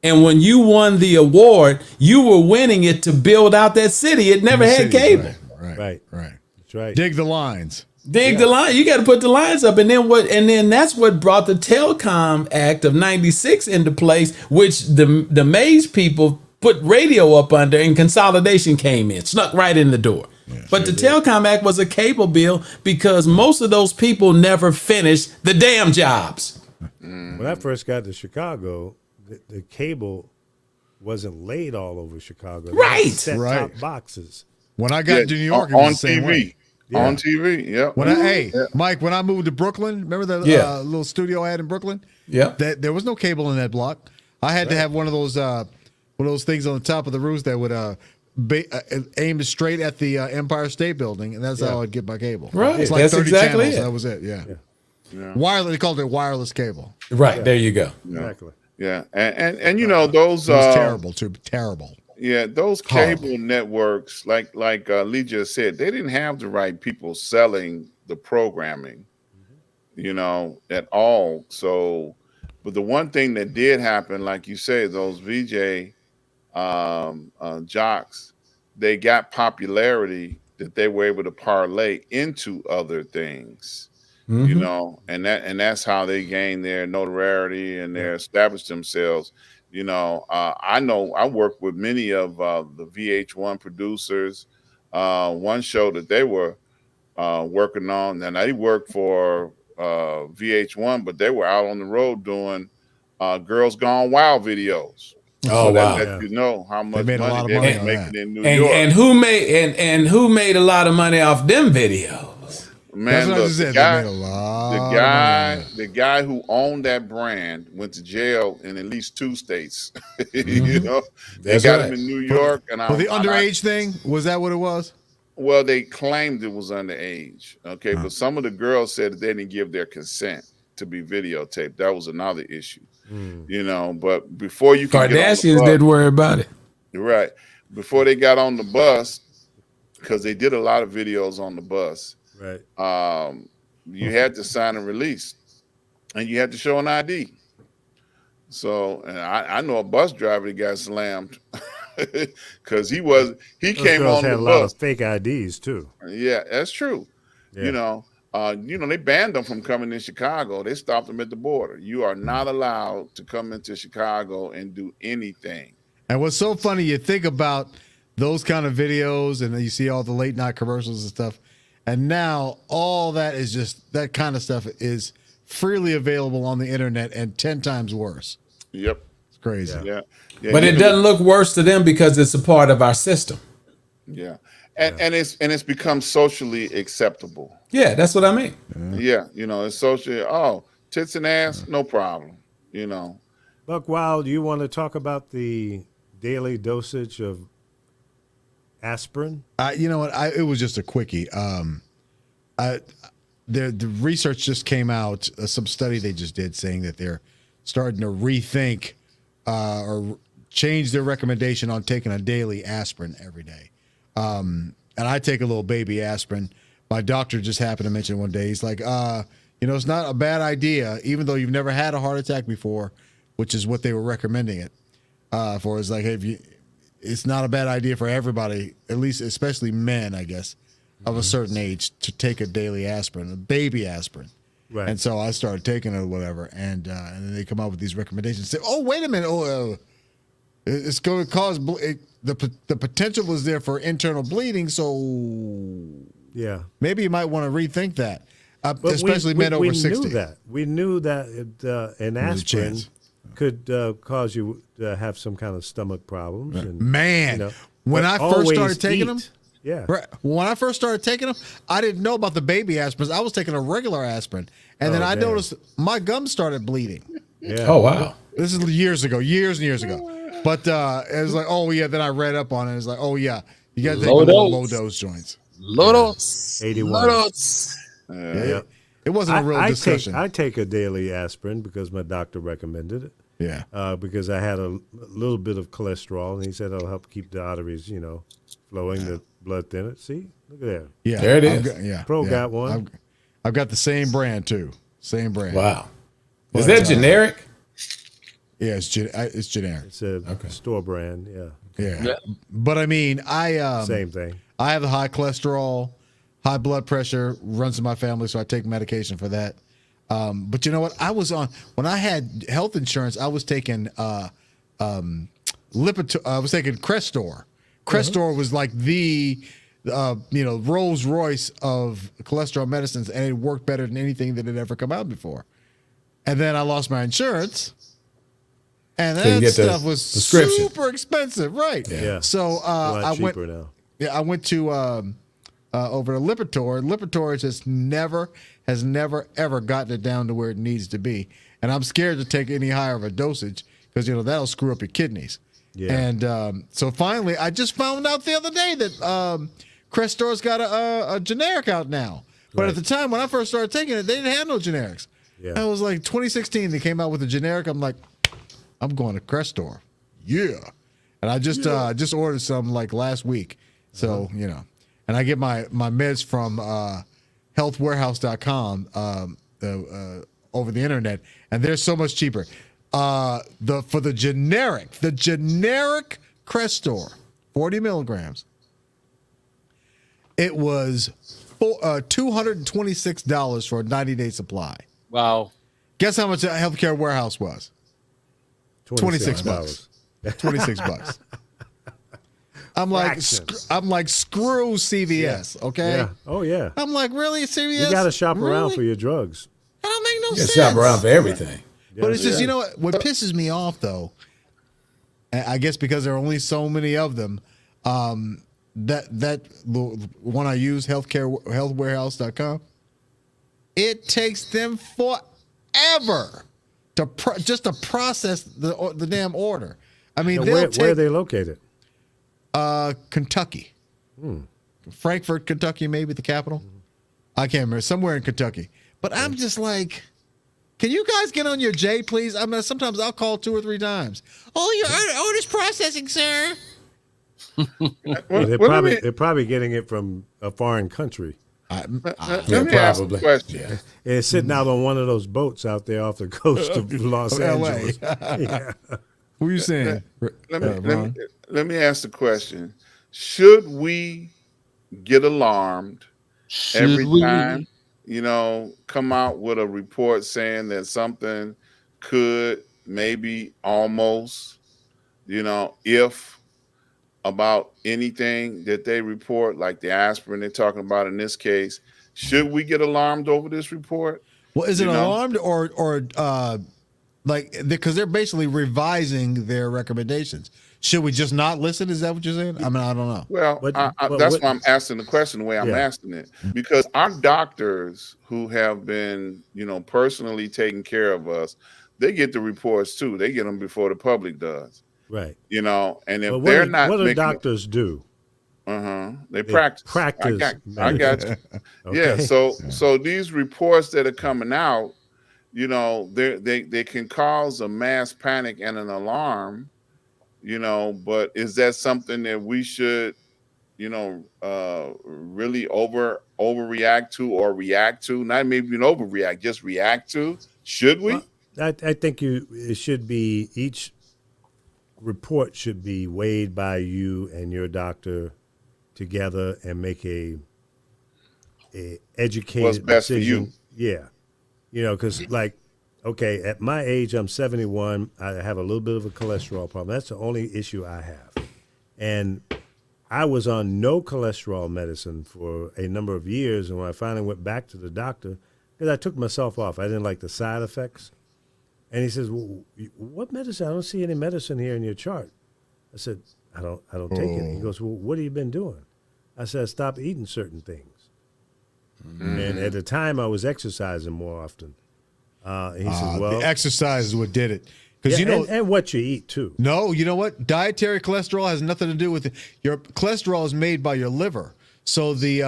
And when you won the award, you were winning it to build out that city. It never had cable. Right. That's right. Dig the lines. The line. You got to put the lines up, and then that's what brought the Telecom Act of '96 into place, which the Mays people put radio up under, and consolidation came in, snuck right in the door. Yeah, but the Telecom Act was a cable bill because most of those people never finished the damn jobs. When I first got to Chicago, the cable wasn't laid all over Chicago. Right. Set-top boxes. When I got to New York, it on was the same TV. way. Yeah. On TV, yeah. Mike, when I moved to Brooklyn, remember the little studio I had in Brooklyn? Yeah. There was no cable in that block. I had to have one of those things on the top of the roof that would aim straight at the Empire State Building, and that's how I'd get my cable. Right. It's like that's 30 exactly channels. it. That was it. Yeah. Wireless. They called it wireless cable. Right. There you go. Exactly. Yeah, and you know those it was terrible too. Terrible. Yeah, those cable networks, like Lee just said, they didn't have the right people selling the programming, at all. So, but the one thing that did happen, like you say, those VJ jocks, they got popularity that they were able to parlay into other things. And that's how they gained their notoriety and they established themselves. I know I worked with many of the VH1 producers. One show that they were working on, and they worked for VH1, but they were out on the road doing Girls Gone Wild videos. Oh, wow! That you know how much they made money they were making in New York. And who made a lot of money off them videos? Man, look, the guy who owned that brand went to jail in at least 2 states. They got him in New York. And the underage thing, was that what it was? Well, they claimed it was underage. Okay, but some of the girls said that they didn't give their consent to be videotaped. That was another issue. But before you could Kardashians didn't worry about it. Right. Before they got on the bus, because they did a lot of videos on the bus. Right. You had to sign a release, and you had to show an ID. So, and I know a bus driver that got slammed because he came on the bus. A lot of fake IDs too. Yeah, that's true. Yeah. They banned them from coming in Chicago. They stopped them at the border. You are not allowed to come into Chicago and do anything. And what's so funny, you think about those kind of videos, and you see all the late night commercials and stuff. And now all that is just, that kind of stuff is freely available on the internet and 10 times worse. Yep. It's crazy. Yeah. But it doesn't look worse to them because it's a part of our system. Yeah. And it's become socially acceptable. Yeah, that's what I mean. Yeah. It's socially, tits and ass, no problem. Buck Wild, do you want to talk about the daily dosage of aspirin? You know what? It was just a quickie. The research just came out, some study they just did saying that they're starting to rethink or change their recommendation on taking a daily aspirin every day. And I take a little baby aspirin. My doctor just happened to mention one day, he's like, it's not a bad idea, even though you've never had a heart attack before, which is what they were recommending it for. Is like, it's not a bad idea for everybody, at least especially men, I guess, of a certain age, to take a daily aspirin, a baby aspirin. Right. And so I started taking it or whatever, and then they come out with these recommendations. Say, oh, wait a minute, It's going to cause the potential is there for internal bleeding. So Yeah. maybe you might want to rethink that, But especially men over 60. We knew that an There's a aspirin chance. could cause you to have some kind of stomach problems. And, Man, when but I first always started taking them, eat. Yeah. right, when I first started taking them, I didn't know about the baby aspirins. I was taking a regular aspirin, and then I damn. noticed my gums started bleeding. Yeah. Oh wow. This is years and years ago. But it was like, oh yeah. Then I read up on it. It's like, oh yeah, you got to take low dose joints. Lodos. 81. Lodos. Yeah. It wasn't a real discussion. I take a daily aspirin because my doctor recommended it. Yeah. Because I had a little bit of cholesterol, and he said it'll help keep the arteries, flowing, the blood thinner. See, look at that. Yeah. There it is. Yeah. Pro yeah. got one. I've got the same brand too. Same brand. Wow. Is that generic? Yeah, it's generic. It's a store brand. Yeah. Yeah. But I mean, Same thing. I have the high cholesterol, high blood pressure, runs in my family, so I take medication for that. But you know what? When I had health insurance, I was taking Lipitor. I was taking Crestor. Crestor was like the Rolls Royce of cholesterol medicines, and it worked better than anything that had ever come out before. And then I lost my insurance, and that stuff was super expensive, right? Yeah. So A lot I went. cheaper now. Yeah, I went to over to Lipitor. Lipitor has never ever gotten it down to where it needs to be, and I'm scared to take any higher of a dosage because that'll screw up your kidneys. Yeah. And so finally, I just found out the other day that Crestor's got a generic out now. But Right. at the time when I first started taking it, they didn't have no generics. Yeah. And it was like 2016 they came out with a generic. I'm like, I'm going to Crestor. Yeah. And I just ordered some like last week. So, and I get my meds from healthwarehouse.com over the internet, and they're so much cheaper. For the generic Crestor, 40 milligrams, it was $226 for a 90-day supply. Wow. Guess how much a healthcare warehouse was? $26. $26. I'm like, screw CVS, okay? Yeah. Oh yeah. I'm like, really, CVS? You got to shop around Really? for your drugs. That don't make no You sense. shop around for everything. But it's just, what pisses me off though, I guess because there are only so many of them, that the one I use, healthwarehouse.com, it takes them forever to process the damn order. I mean, Where are they located? Kentucky. Frankfort, Kentucky, maybe the capital. I can't remember. Somewhere in Kentucky. But I'm just like, can you guys get on your J, please? I mean, sometimes I'll call 2 or 3 times. Oh, your order's processing, sir. They're probably getting it from a foreign country. Let me ask a question. Yeah. It's sitting out on one of those boats out there off the coast of Los Angeles. Yeah. What are you saying? Let me ask the question. Should we get alarmed every time, come out with a report saying that something could maybe almost, if about anything that they report, like the aspirin they're talking about in this case, should we get alarmed over this report? Well, is it alarmed or because they're basically revising their recommendations? Should we just not listen? Is that what you're saying? I mean, I don't know. Well, that's why I'm asking the question the way I'm asking it, because our doctors who have been, personally taking care of us, they get the reports too. They get them before the public does. Right. And if But they're not, what do doctors do? They practice. Practice. I got you. Okay. Yeah. So these reports that are coming out, they can cause a mass panic and an alarm. But is that something that we should, really overreact to or react to? Not maybe even overreact, just react to. Should we? Well, I think it should be, each report should be weighed by you and your doctor together and make a educated What's best decision. for you? Yeah. Because like okay, at my age, I'm 71. I have a little bit of a cholesterol problem. That's the only issue I have. And I was on no cholesterol medicine for a number of years. And when I finally went back to the doctor, because I took myself off, I didn't like the side effects. And he says, well, what medicine? I don't see any medicine here in your chart. I said, I don't take it. He goes, well, what have you been doing? I said, I stopped eating certain things. And at the time, I was exercising more often. He says, well, the exercise is what did it. Because and what you eat too. No, you know what? Dietary cholesterol has nothing to do with it. Your cholesterol is made by your liver. So the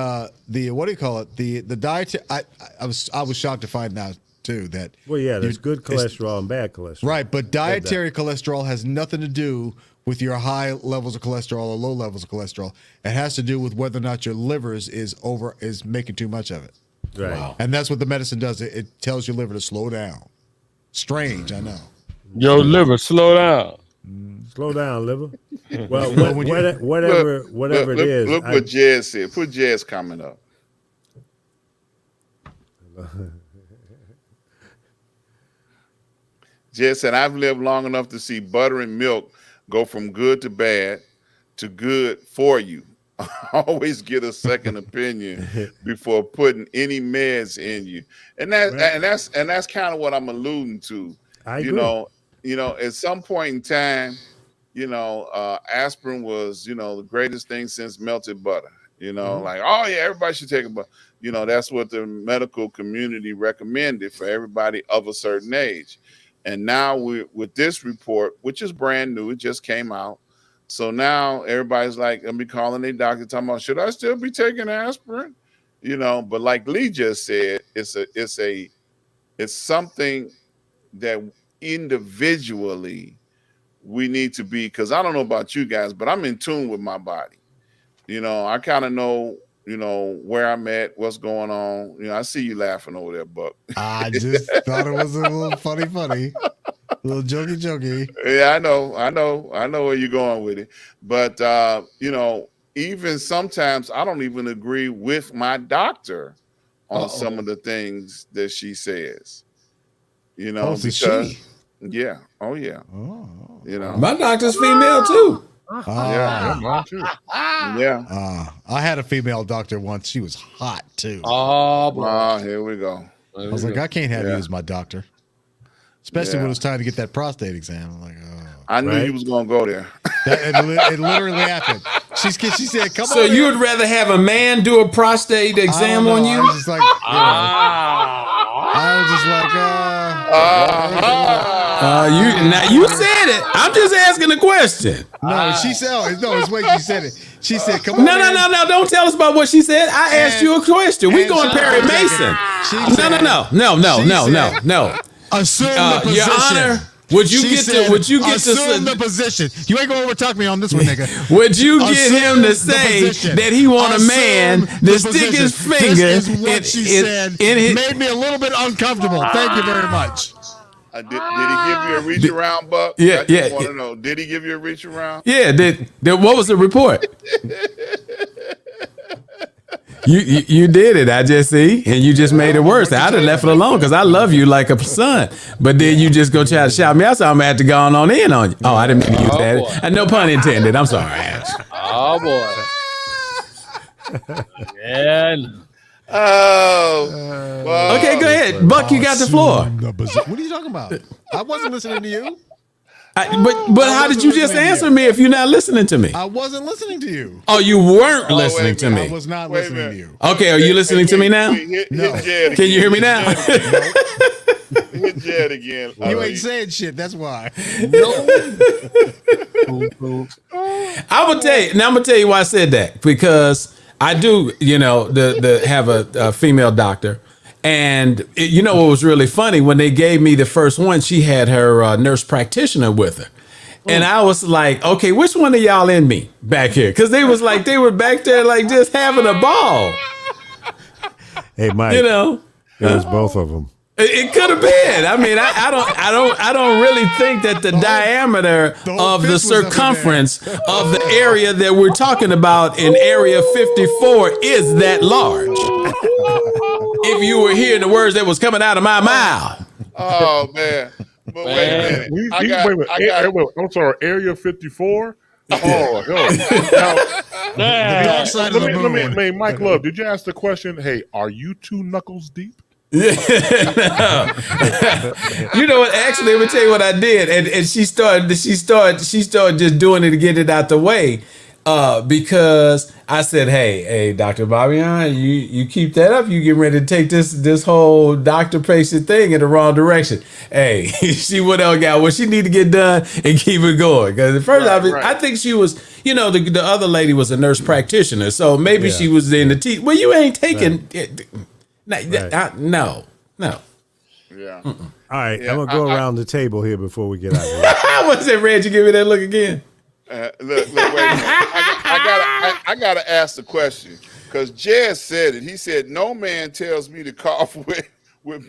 what do you call it? The diet. I was shocked to find out too that. Well, yeah, there's good cholesterol and bad cholesterol. Right, but dietary cholesterol has nothing to do with your high levels of cholesterol or low levels of cholesterol. It has to do with whether or not your liver is making too much of it. Right. Wow. And that's what the medicine does. It tells your liver to slow down. Strange, I know. Yo, liver, slow down. Slow down, liver. Well, whatever it is. Look what Jazz said. Put Jazz comment up. Jazz said, I've lived long enough to see butter and milk go from good to bad to good for you. Always get a second opinion before putting any meds in you. And that's kind of what I'm alluding to. I agree. You know, at some point in time, aspirin was, the greatest thing since melted butter. Like, oh yeah, everybody should take a butter. That's what the medical community recommended for everybody of a certain age. And now with this report, which is brand new, it just came out. So now everybody's like, I'm be calling their doctor talking about, should I still be taking aspirin? But like Lee just said, it's something that individually we need to be, because I don't know about you guys, but I'm in tune with my body. I kind of know, where I'm at, what's going on. I see you laughing over there, Buck. I just thought it was a little funny, a little jokey. Yeah, I know where you're going with it. But, even sometimes I don't even agree with my doctor on some of the things that she says, because, yeah. Oh, yeah. My doctor's female too. Mine too. I had a female doctor once. She was hot too. Here we go. I was like, I can't have you as my doctor, especially when it was time to get that prostate exam. I'm like, I knew you was gonna go there. It literally happened. She said, "Come on." So you would rather have a man do a prostate exam on you? I was just like, you said it. I'm just asking a question. No, she said, no, it's the way she said it. She said, "Come on." No. Don't tell us about what she said. I asked you a question. We going Perry Mason. No. Assume the position. Your Honor, would you assume the position? You ain't gonna overtalk me on this one, nigga. Would you get him to say that he want a man to stick his finger? This is what she said. Made me a little bit uncomfortable. Thank you very much. Did he give you a reach around, Buck? Yeah, I want to know. Did he give you a reach around? Yeah. What was the report? You did it. I just see, and you just made it worse. I'd have left it alone because I love you like a son. But then you just go try to shout me out, so I'm gonna have to go on in on you. Oh, I didn't mean to use that. And no pun intended. I'm sorry. Oh boy. Man. Oh. Okay, go ahead, Buck. You got the floor. What are you talking about? I wasn't listening to you. But how did you just answer me if you're not listening to me? I wasn't listening to you. Oh, you weren't listening to me. I was not listening to you. Okay, are you listening to me now? No. Can you hear me now? Hit Jed again. You ain't saying shit. That's why. I'm gonna tell you why I said that, because I do, have a female doctor. And what was really funny, when they gave me the first one, she had her nurse practitioner with her. And I was like, okay, which one of y'all in me back here? Because they were back there like just having a ball. Hey, Mike. It was both of them. It could have been. I mean, I don't really think that the diameter of the circumference of the area that we're talking about in Area 54 is that large. If you were hearing the words that was coming out of my mouth. Oh man. But wait a minute. I'm sorry, Area 54? Oh, hell. Now, Dark side of the moon. Mike Love, did you ask the question, hey, are you 2 knuckles deep? Yeah. You know what? Actually, let me tell you what I did, and she started just doing it to get it out the way, because I said, hey, Dr. Babian, you keep that up, you get ready to take this whole doctor patient thing in the wrong direction. Hey, she went out, got what she need to get done and keep it going. Because at first, I think she was, the other lady was a nurse practitioner, so maybe she was in the teeth. Well, you ain't taking it. No. Yeah. All right, Yeah, I'm gonna go around the table here before we get out of here. What's it, Reggie? Give me that look again. Look, wait a minute. I gotta ask the question because Jez said it. He said, "No man tells me to cough with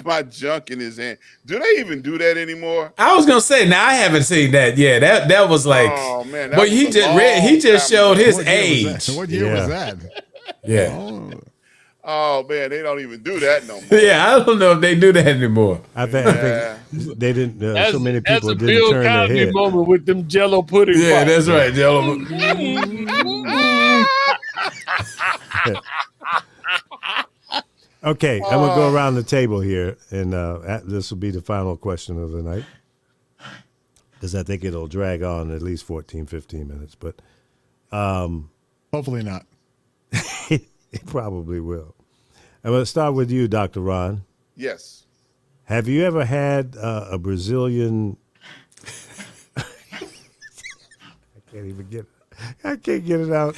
my junk in his hand." Do they even do that anymore? I was gonna say, now I haven't seen that. Yeah, that was like, oh man, but he just showed his age. What year was that? Yeah. Oh man, they don't even do that no more. Yeah, I don't know if they do that anymore. I think they didn't. So many people that's a didn't Bill turn their Cosby head. moment with them Jello pudding. Yeah, pops. that's right, Jello. Okay, I'm gonna go around the table here, and this will be the final question of the night, because I think it'll drag on at least 14, 15 minutes, but Hopefully not. it probably will. I'm gonna start with you, Dr. Ron. Yes. Have you ever had a Brazilian? I can't get it out.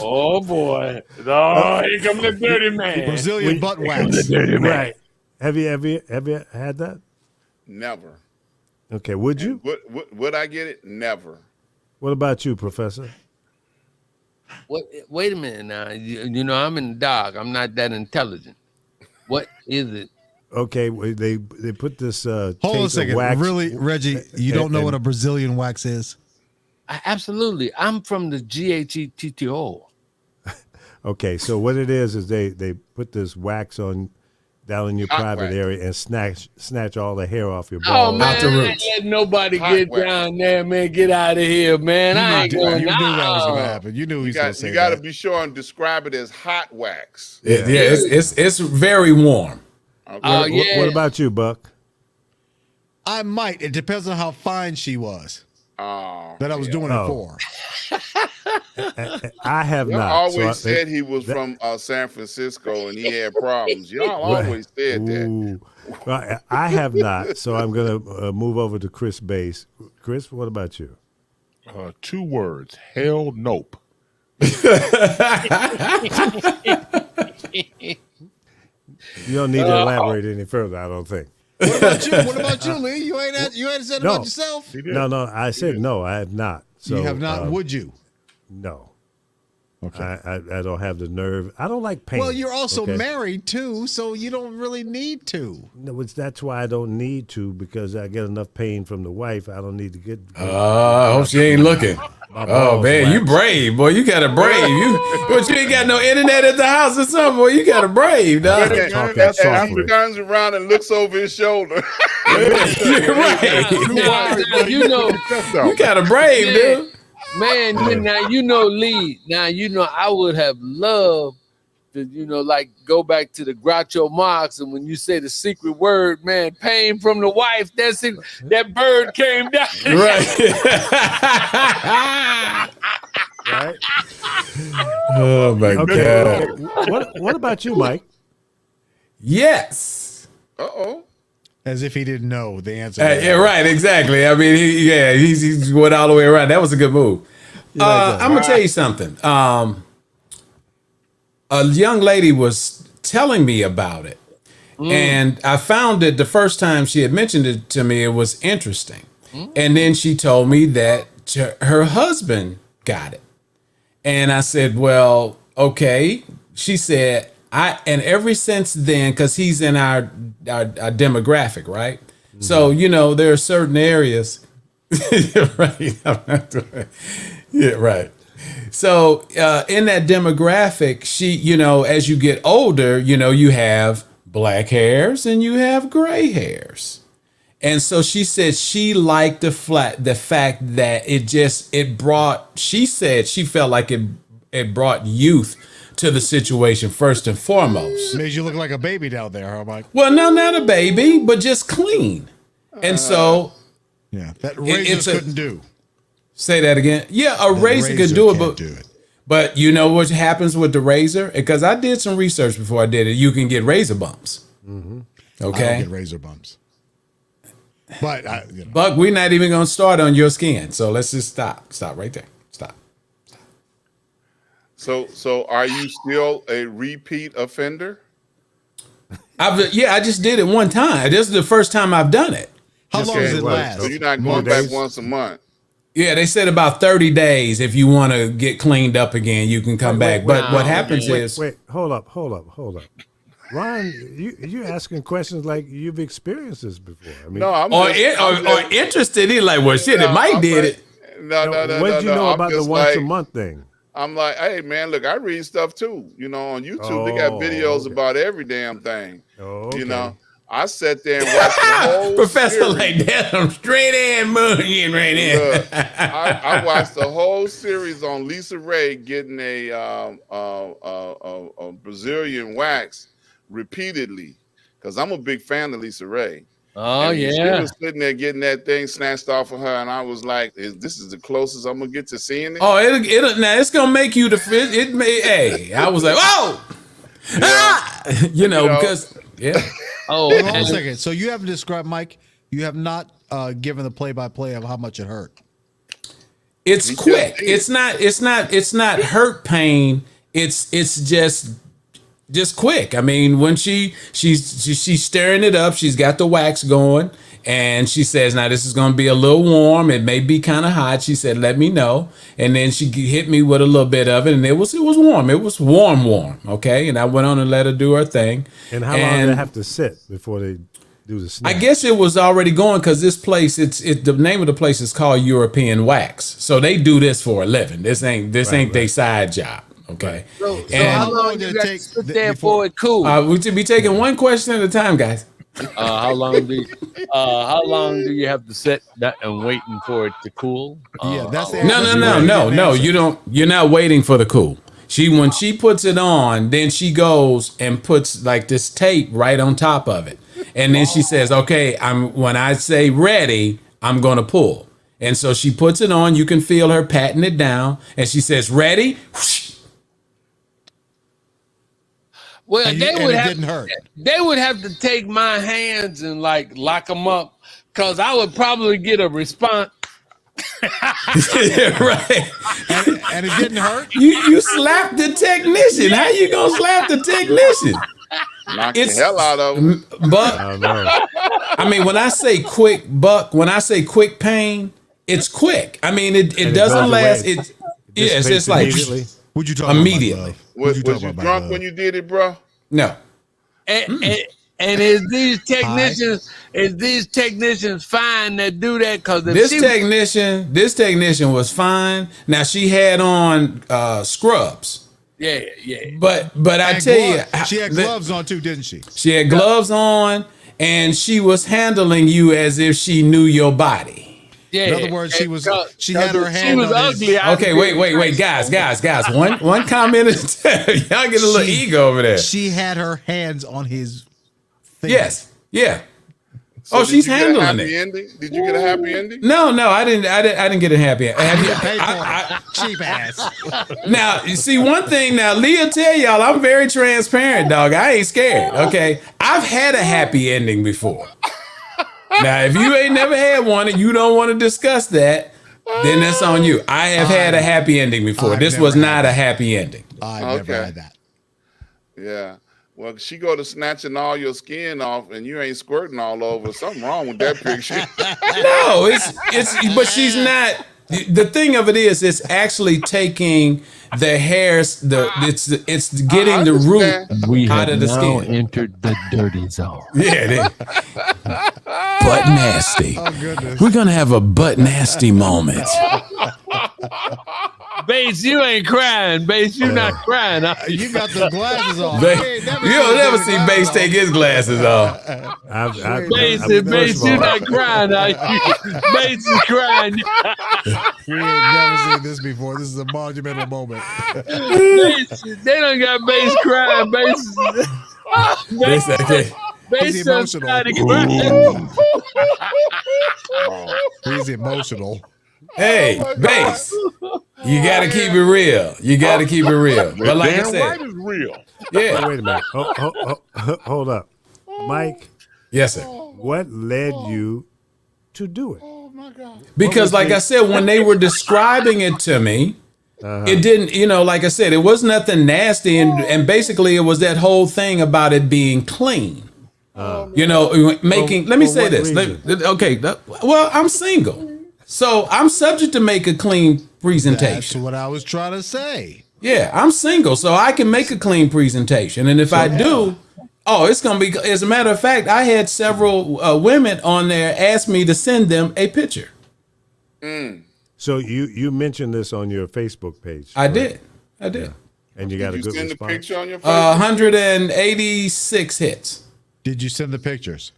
Oh boy! Oh, here come the dirty man. Brazilian butt wax. Right? Have you had that? Never. Okay. Would you? Would I get it? Never. What about you, Professor? Wait a minute now. I'm in the dark. I'm not that intelligent. What is it? Okay, they put this Hold on a second. wax. Really, Reggie, you don't know what a Brazilian wax is? Absolutely. I'm from the GHETTO. Okay, so what it is they put this wax on down in your private area and snatch all the hair off your balls. Oh man, I ain't let nobody get down there, man. Get out of here, man. I ain't going. You knew that was going to happen. You knew he was going to say that. You got to be sure and describe it as hot wax. Yeah, it's very warm. Okay. What about you, Buck? I might. It depends on how fine she was. That I was doing it for. I have Y'all not. always said he was from San Francisco and he had problems. Y'all always said that. Well, I have not, so I'm going to move over to Chris Bass. Chris, what about you? 2 words. Hell nope. You don't need to elaborate any further, I don't think. What about you? What about you, Lee? You ain't said about yourself? No, I said no, I have not. So, you have not, would you? No. Okay. I don't have the nerve. I don't like pain. Well, you're also married too, so you don't really need to. No, that's why I don't need to, because I get enough pain from the wife. I don't need to get. I hope she ain't looking. Oh man, you brave, boy. You got to brave. But you ain't got no internet at the house or something, boy. You got to brave, dog. He turns around and looks over his shoulder. You're right. You got to brave, dude. Man, now Lee. Now I would have loved to, like go back to the Groucho Marx, and when you say the secret word, man, pain from the wife. That bird came down. Right. Right. Oh my God. What about you, Mike? Yes. As if he didn't know the answer. Yeah, right, exactly. I mean, he went all the way around. That was a good move. I'm gonna tell you something. A young lady was telling me about it, and I found it the first time she had mentioned it to me. It was interesting, and then she told me that her husband got it, and I said, "Well, okay." She said, and ever since then, because he's in our demographic, right? Mm-hmm. So, there are certain areas. Right. Yeah, right. So in that demographic, she, as you get older, you have black hairs and you have gray hairs. And so she said she liked the fact that she said she felt like it brought youth to the situation first and foremost. Made you look like a baby down there, huh, Mike? Well, no, not a baby, but just clean. And so that razors couldn't do. Say that again. Yeah, a razor could do it, but you know what happens with the razor? Because I did some research before I did it. You can get razor bumps. Mm-hmm. Okay, I don't get razor bumps. But Buck, we're not even going to start on your skin. So let's just stop. Stop right there. Stop. So are you still a repeat offender? I just did it one time. This is the first time I've done it. How long does it last? So you're not going back once a month? Yeah, they said about 30 days. If you want to get cleaned up again, you can come back. But what happens is... Wait, hold up. Ron, you're asking questions like you've experienced this before. I mean, no, I'm interested. He's like, well, shit, Mike did it. No. What did you know about the once a month thing? I'm like, hey, man, look, I read stuff too. You know, on YouTube, they got videos about every damn thing. You know, I sat there and watched the whole Professor series. like that, I'm straight in mugging right there. Look, I watched the whole series on Lisa Ray getting a Brazilian wax repeatedly, because I'm a big fan of Lisa Ray. Oh, and yeah. She was sitting there getting that thing snatched off of her, and I was like, this is the closest I'm gonna get to seeing it. Oh, now it's gonna make you hey, I was like, oh, because Oh, hold on a second. So you haven't described, Mike. You have not given the play-by-play of how much it hurt. It's quick. It's not hurt pain. It's just quick. I mean, when she's stirring it up, she's got the wax going, and she says, now this is going to be a little warm. It may be kind of hot. She said, let me know. And then she hit me with a little bit of it, and it was warm. It was warm. Okay. And I went on and let her do her thing. And how long did they have to sit before they do the snap? I guess it was already going, because this place, the name of the place is called European Wax. So they do this for a living. This ain't their side job. Okay. So how long do you got to sit there for it cool? We should be taking one question at a time, guys. How long do you have to sit and waiting for it to cool? That's the No. You don't. You're not waiting for the cool. When she puts it on, then she goes and puts like this tape right on top of it, and then she says, "Okay, when I say ready, I'm gonna pull." And so she puts it on. You can feel her patting it down, and she says, "Ready." Well, it didn't hurt. They would have to take my hands and like lock them up, because I would probably get a response. Right. And it didn't hurt? You slapped the technician. How you gonna slap the technician? Knock the hell out of him. Buck, I mean, when I say quick, Buck, when I say quick pain, it's quick. I mean, it doesn't last. It's just like What'd you talk immediately. About, was you drunk when you did it, bro? No. And is these technicians fine that do that? Because this technician was fine. Now she had on scrubs. Yeah. But I tell you, she had gloves on too, didn't she? She had gloves on, and she was handling you as if she knew your body. Yeah. In other words, she had her hand. She was ugly. Okay, wait, guys. One comment at a time. Y'all get a little ego over there. She had her hands on his thing. Yes, yeah. So she's handling it. Ending? Did you get a happy ending? No, I didn't get a happy ending. Cheap ass. Now, you see one thing. Now, Leah tell y'all, I'm very transparent, dog. I ain't scared. Okay, I've had a happy ending before. Now, if you ain't never had one and you don't want to discuss that, then that's on you. I have had a happy ending before. This was not a happy ending. I've never had that. Yeah. Well, she go to snatching all your skin off and you ain't squirting all over. Something wrong with that picture. No, but she's not. The thing of it is, it's actually taking the hairs. It's getting the root out of the skin. Entered the dirty zone. Yeah, butt nasty. Oh goodness. We're gonna have a butt nasty moment. Bass, you ain't crying. Bass, you not crying. You got the glasses on. You don't never see Bass take his glasses off. Bass, you not crying. Bass is crying. We ain't never seen this before. This is a monumental moment. Bass, they done got Bass crying. Bass He's emotional. He's emotional. Hey, Bass, you got to keep it real. You got to keep it real. But like I said, right is real. Yeah. Wait a minute. Hold up. Mike. Yes, sir. What led you to do it? Because like I said, when they were describing it to me, it didn't, like I said, it was nothing nasty. And basically it was that whole thing about it being clean. Making, let me say this. Well, I'm single. So I'm subject to make a clean presentation. That's what I was trying to say. Yeah, I'm single, so I can make a clean presentation. And if I do, it's going to be, as a matter of fact, I had several women on there ask me to send them a picture. So you mentioned this on your Facebook page. I did. Yeah. And you got a good send response. the picture on your Facebook? 186 hits. Did you send the pictures?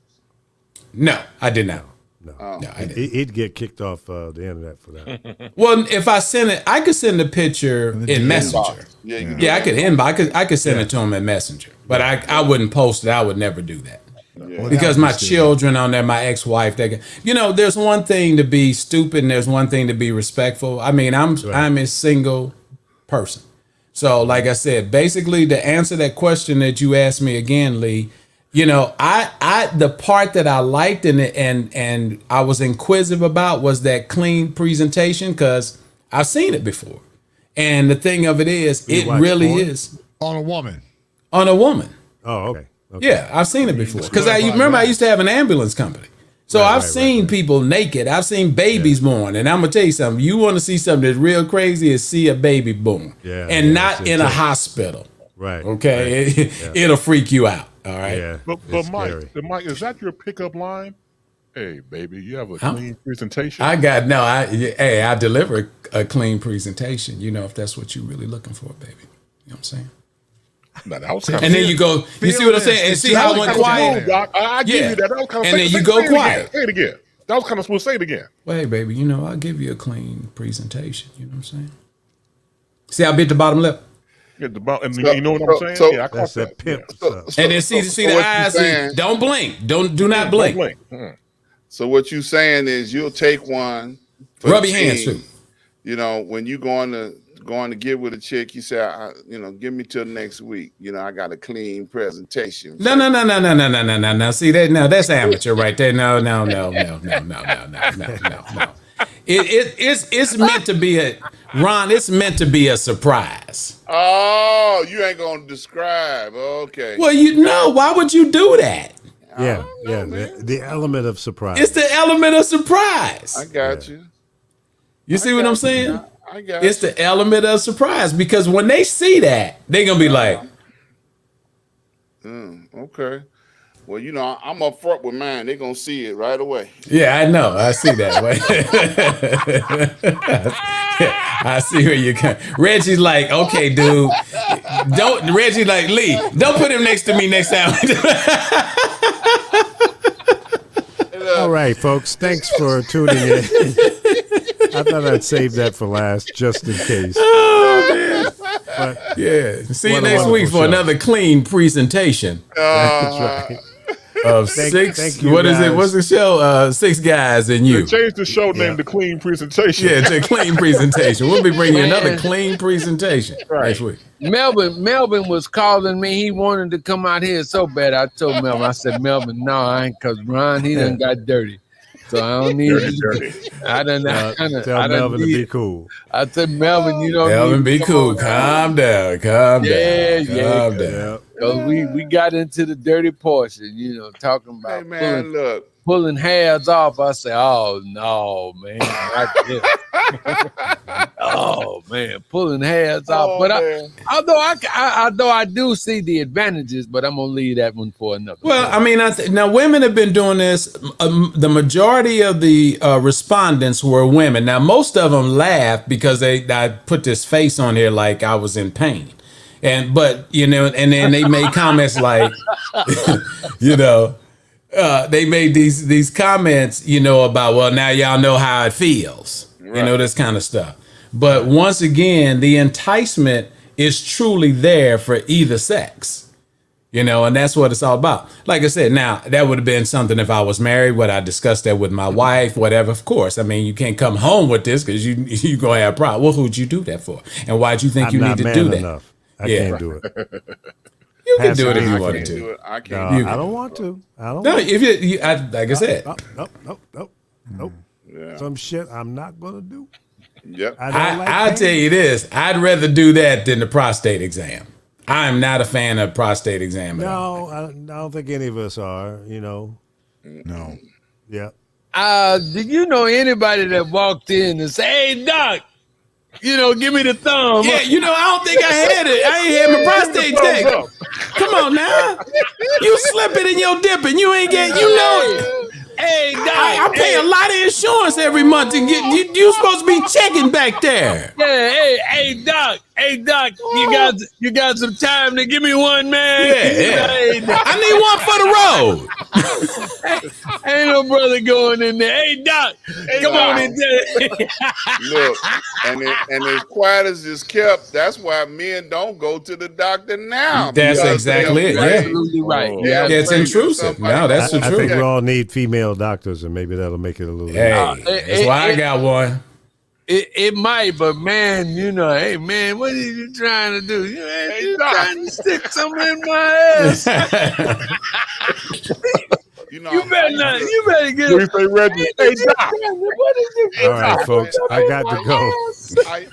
No, I did not. No, I didn't. He'd get kicked off the internet for that. Well, if I send it, I could send the picture in Messenger. I could inbox. I could send it to him in Messenger, but I wouldn't post it. I would never do that. Because my children on there, my ex-wife, there's one thing to be stupid and there's one thing to be respectful. I mean, I'm a single person. So like I said, basically to answer that question that you asked me again, Lee, I the part that I liked and I was inquisitive about was that clean presentation because I've seen it before. And the thing of it is, it really is. On a woman. On a woman. Oh, okay. Yeah, I've seen it before. Because I used to have an ambulance company. So I've seen people naked. I've seen babies born. And I'm going to tell you something. You want to see something that's real crazy is see a baby born. And not in a hospital. Right. Okay? Right. It'll freak you out. All right. Yeah. But Mike, is that your pickup line? Hey, baby, you have a clean presentation. I deliver a clean presentation, if that's what you're really looking for, baby. You know what I'm saying? No, that was and then you go, you see what I'm saying? And see how I went quiet? I give you that. That was kind of and then you go quiet. Say it again. That was kind of supposed to say it again. Well, hey, baby, I'll give you a clean presentation. You know what I'm saying? See how I bit the bottom lip? And you know what I'm saying? So, I caught that. Pimp. And then see the eyes. Don't blink. Do not blink. Don't blink. So what you saying is you'll take one. Rub your hands too. When you going to get with a chick, you say, give me till next week. I got a clean presentation. No. See that? No, that's amateur right there. No. It's meant to be Ron, it's meant to be a surprise. Oh, you ain't gonna describe. Okay. Well, why would you do that? Yeah. The element of surprise. It's the element of surprise. I got you. You see what I'm saying? I got it's the element of surprise because when they see that, they're gonna be like, okay. Well, I'm up front with mine. They're going to see it right away. Yeah, I know. I see that. I see where you're going. Reggie's like, okay, dude. Reggie's like, Lee, don't put him next to me next time. All right, folks. Thanks for tuning in. I thought I'd save that for last just in case. Oh, man. But, yeah. See you next week for another clean presentation. That's right. Of six, what is it? What's the show? 6 Guys and You. Change the show name to Clean Presentation. Yeah, to Clean Presentation. We'll be bringing you another clean presentation next week. Melvin was calling me. He wanted to come out here so bad. I told Melvin, I said, Melvin, no, I ain't, because Ron, he done got dirty. So I don't need dirty. I don't tell Melvin to be cool. I said, Melvin, Melvin, be cool. Calm down. Calm down. Calm down. Because we got into the dirty portion, talking about pulling hairs off. I said, oh, no, man. Not this. Oh man, pulling hairs off. Oh, But man. although I do see the advantages, but I'm gonna leave that one for another. Well, I mean, now women have been doing this. The majority of the respondents were women. Now, most of them laughed because I put this face on here like I was in pain, but and then they made comments like, they made these comments, about, well, now y'all know how it feels, this kind of stuff. But once again, the enticement is truly there for either sex. And that's what it's all about. Like I said, now that would have been something if I was married. Would I discuss that with my wife? Whatever. Of course. I mean, you can't come home with this because you gonna have a problem. Well, who'd you do that for? And why'd you think I'm you not need to man do that? enough. I can't do it. You can Has do to it if be. you I wanted can't to. do it. I No, can't. I don't want to. I don't. No, want if you like I said, Nope. Yeah. Some shit I'm not gonna do. Yep. I don't like I'll pain. tell you this: I'd rather do that than the prostate exam. I'm not a fan of prostate exam at all. No, I don't think any of us are. No. Yeah. Do you know anybody that walked in and say, "Hey, doc, give me the thumb"? Yeah, I don't think I had it. I ain't had my prostate checked. Come on now, you slipping and you dipping. You ain't get. Hey, doc. I pay a lot of insurance every month to get you. You supposed to be checking back there. Yeah, hey, doc. Hey, doc. You got some time to give me one, man? Yeah. Hey, doc. I need one for the road. Ain't no brother going in there. Hey, doc. Come on in there. Look, and as quiet as it's kept, that's why men don't go to the doctor now. That's because exactly they're it. afraid. Yeah. Absolutely right. They're Yeah, it's afraid that intrusive. somebody- No, that's the I think truth. we all need female doctors, and maybe that'll make it a little. Hey, that's why I got one. It might, but man, hey man, what are you trying to do? You ain't trying to stick something in my ass. You know, You better not. You better get What do you say, Reggie? Hey, doc. What is it? All right, folks, I got to go.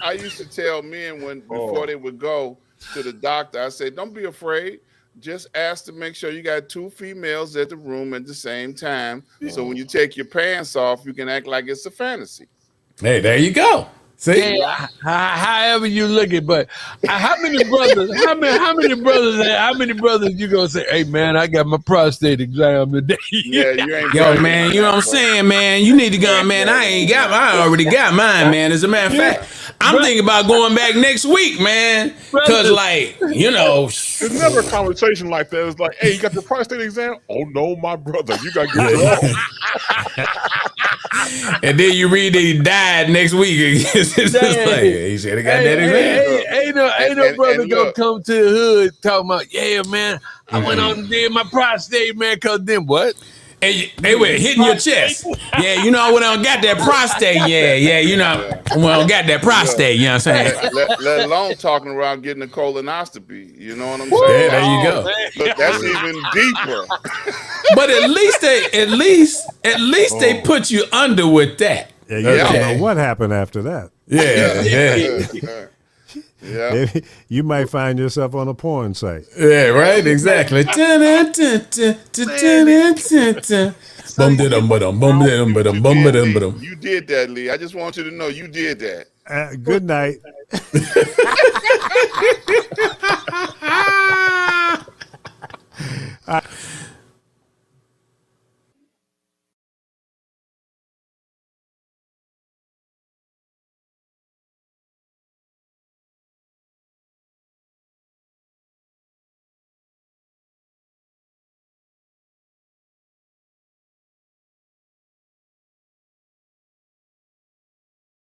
I used to tell men before they would go to the doctor, I said, don't be afraid. Just ask to make sure you got two females at the room at the same time. So when you take your pants off, you can act like it's a fantasy. Hey, there you go. See? Yeah, however you look at, but how many brothers? How many brothers you gonna say? Hey man, I got my prostate exam today. Yeah, you ain't. Yo, man, you know what I'm saying, man? You need to go, man. I already got mine, man. As a matter of fact, I'm thinking about going back next week, man. Because, There's never a conversation like that. It's like, hey, you got your prostate exam? Oh no, my brother, you got to get your own. and then you read that he died next week. It's just like, he should have got that exam. Ain't no brother gonna come to the hood talking about, yeah, man, I went on and did my prostate, man, cause then what? Hey, they were hitting your chest. Yeah, I went on and got that prostate. Yeah, I went on and got that prostate. You know what I'm saying? Let alone talking around getting a colonoscopy. You know what I'm Yeah, saying? there you go. Look, that's even deeper. But at least they put you under with that. Yeah, you don't know what happened after that. Yeah. Yeah. You might find yourself on a porn site. Yeah, right? Exactly. Bum You did that, Lee. I just want you to know you did that. Good night.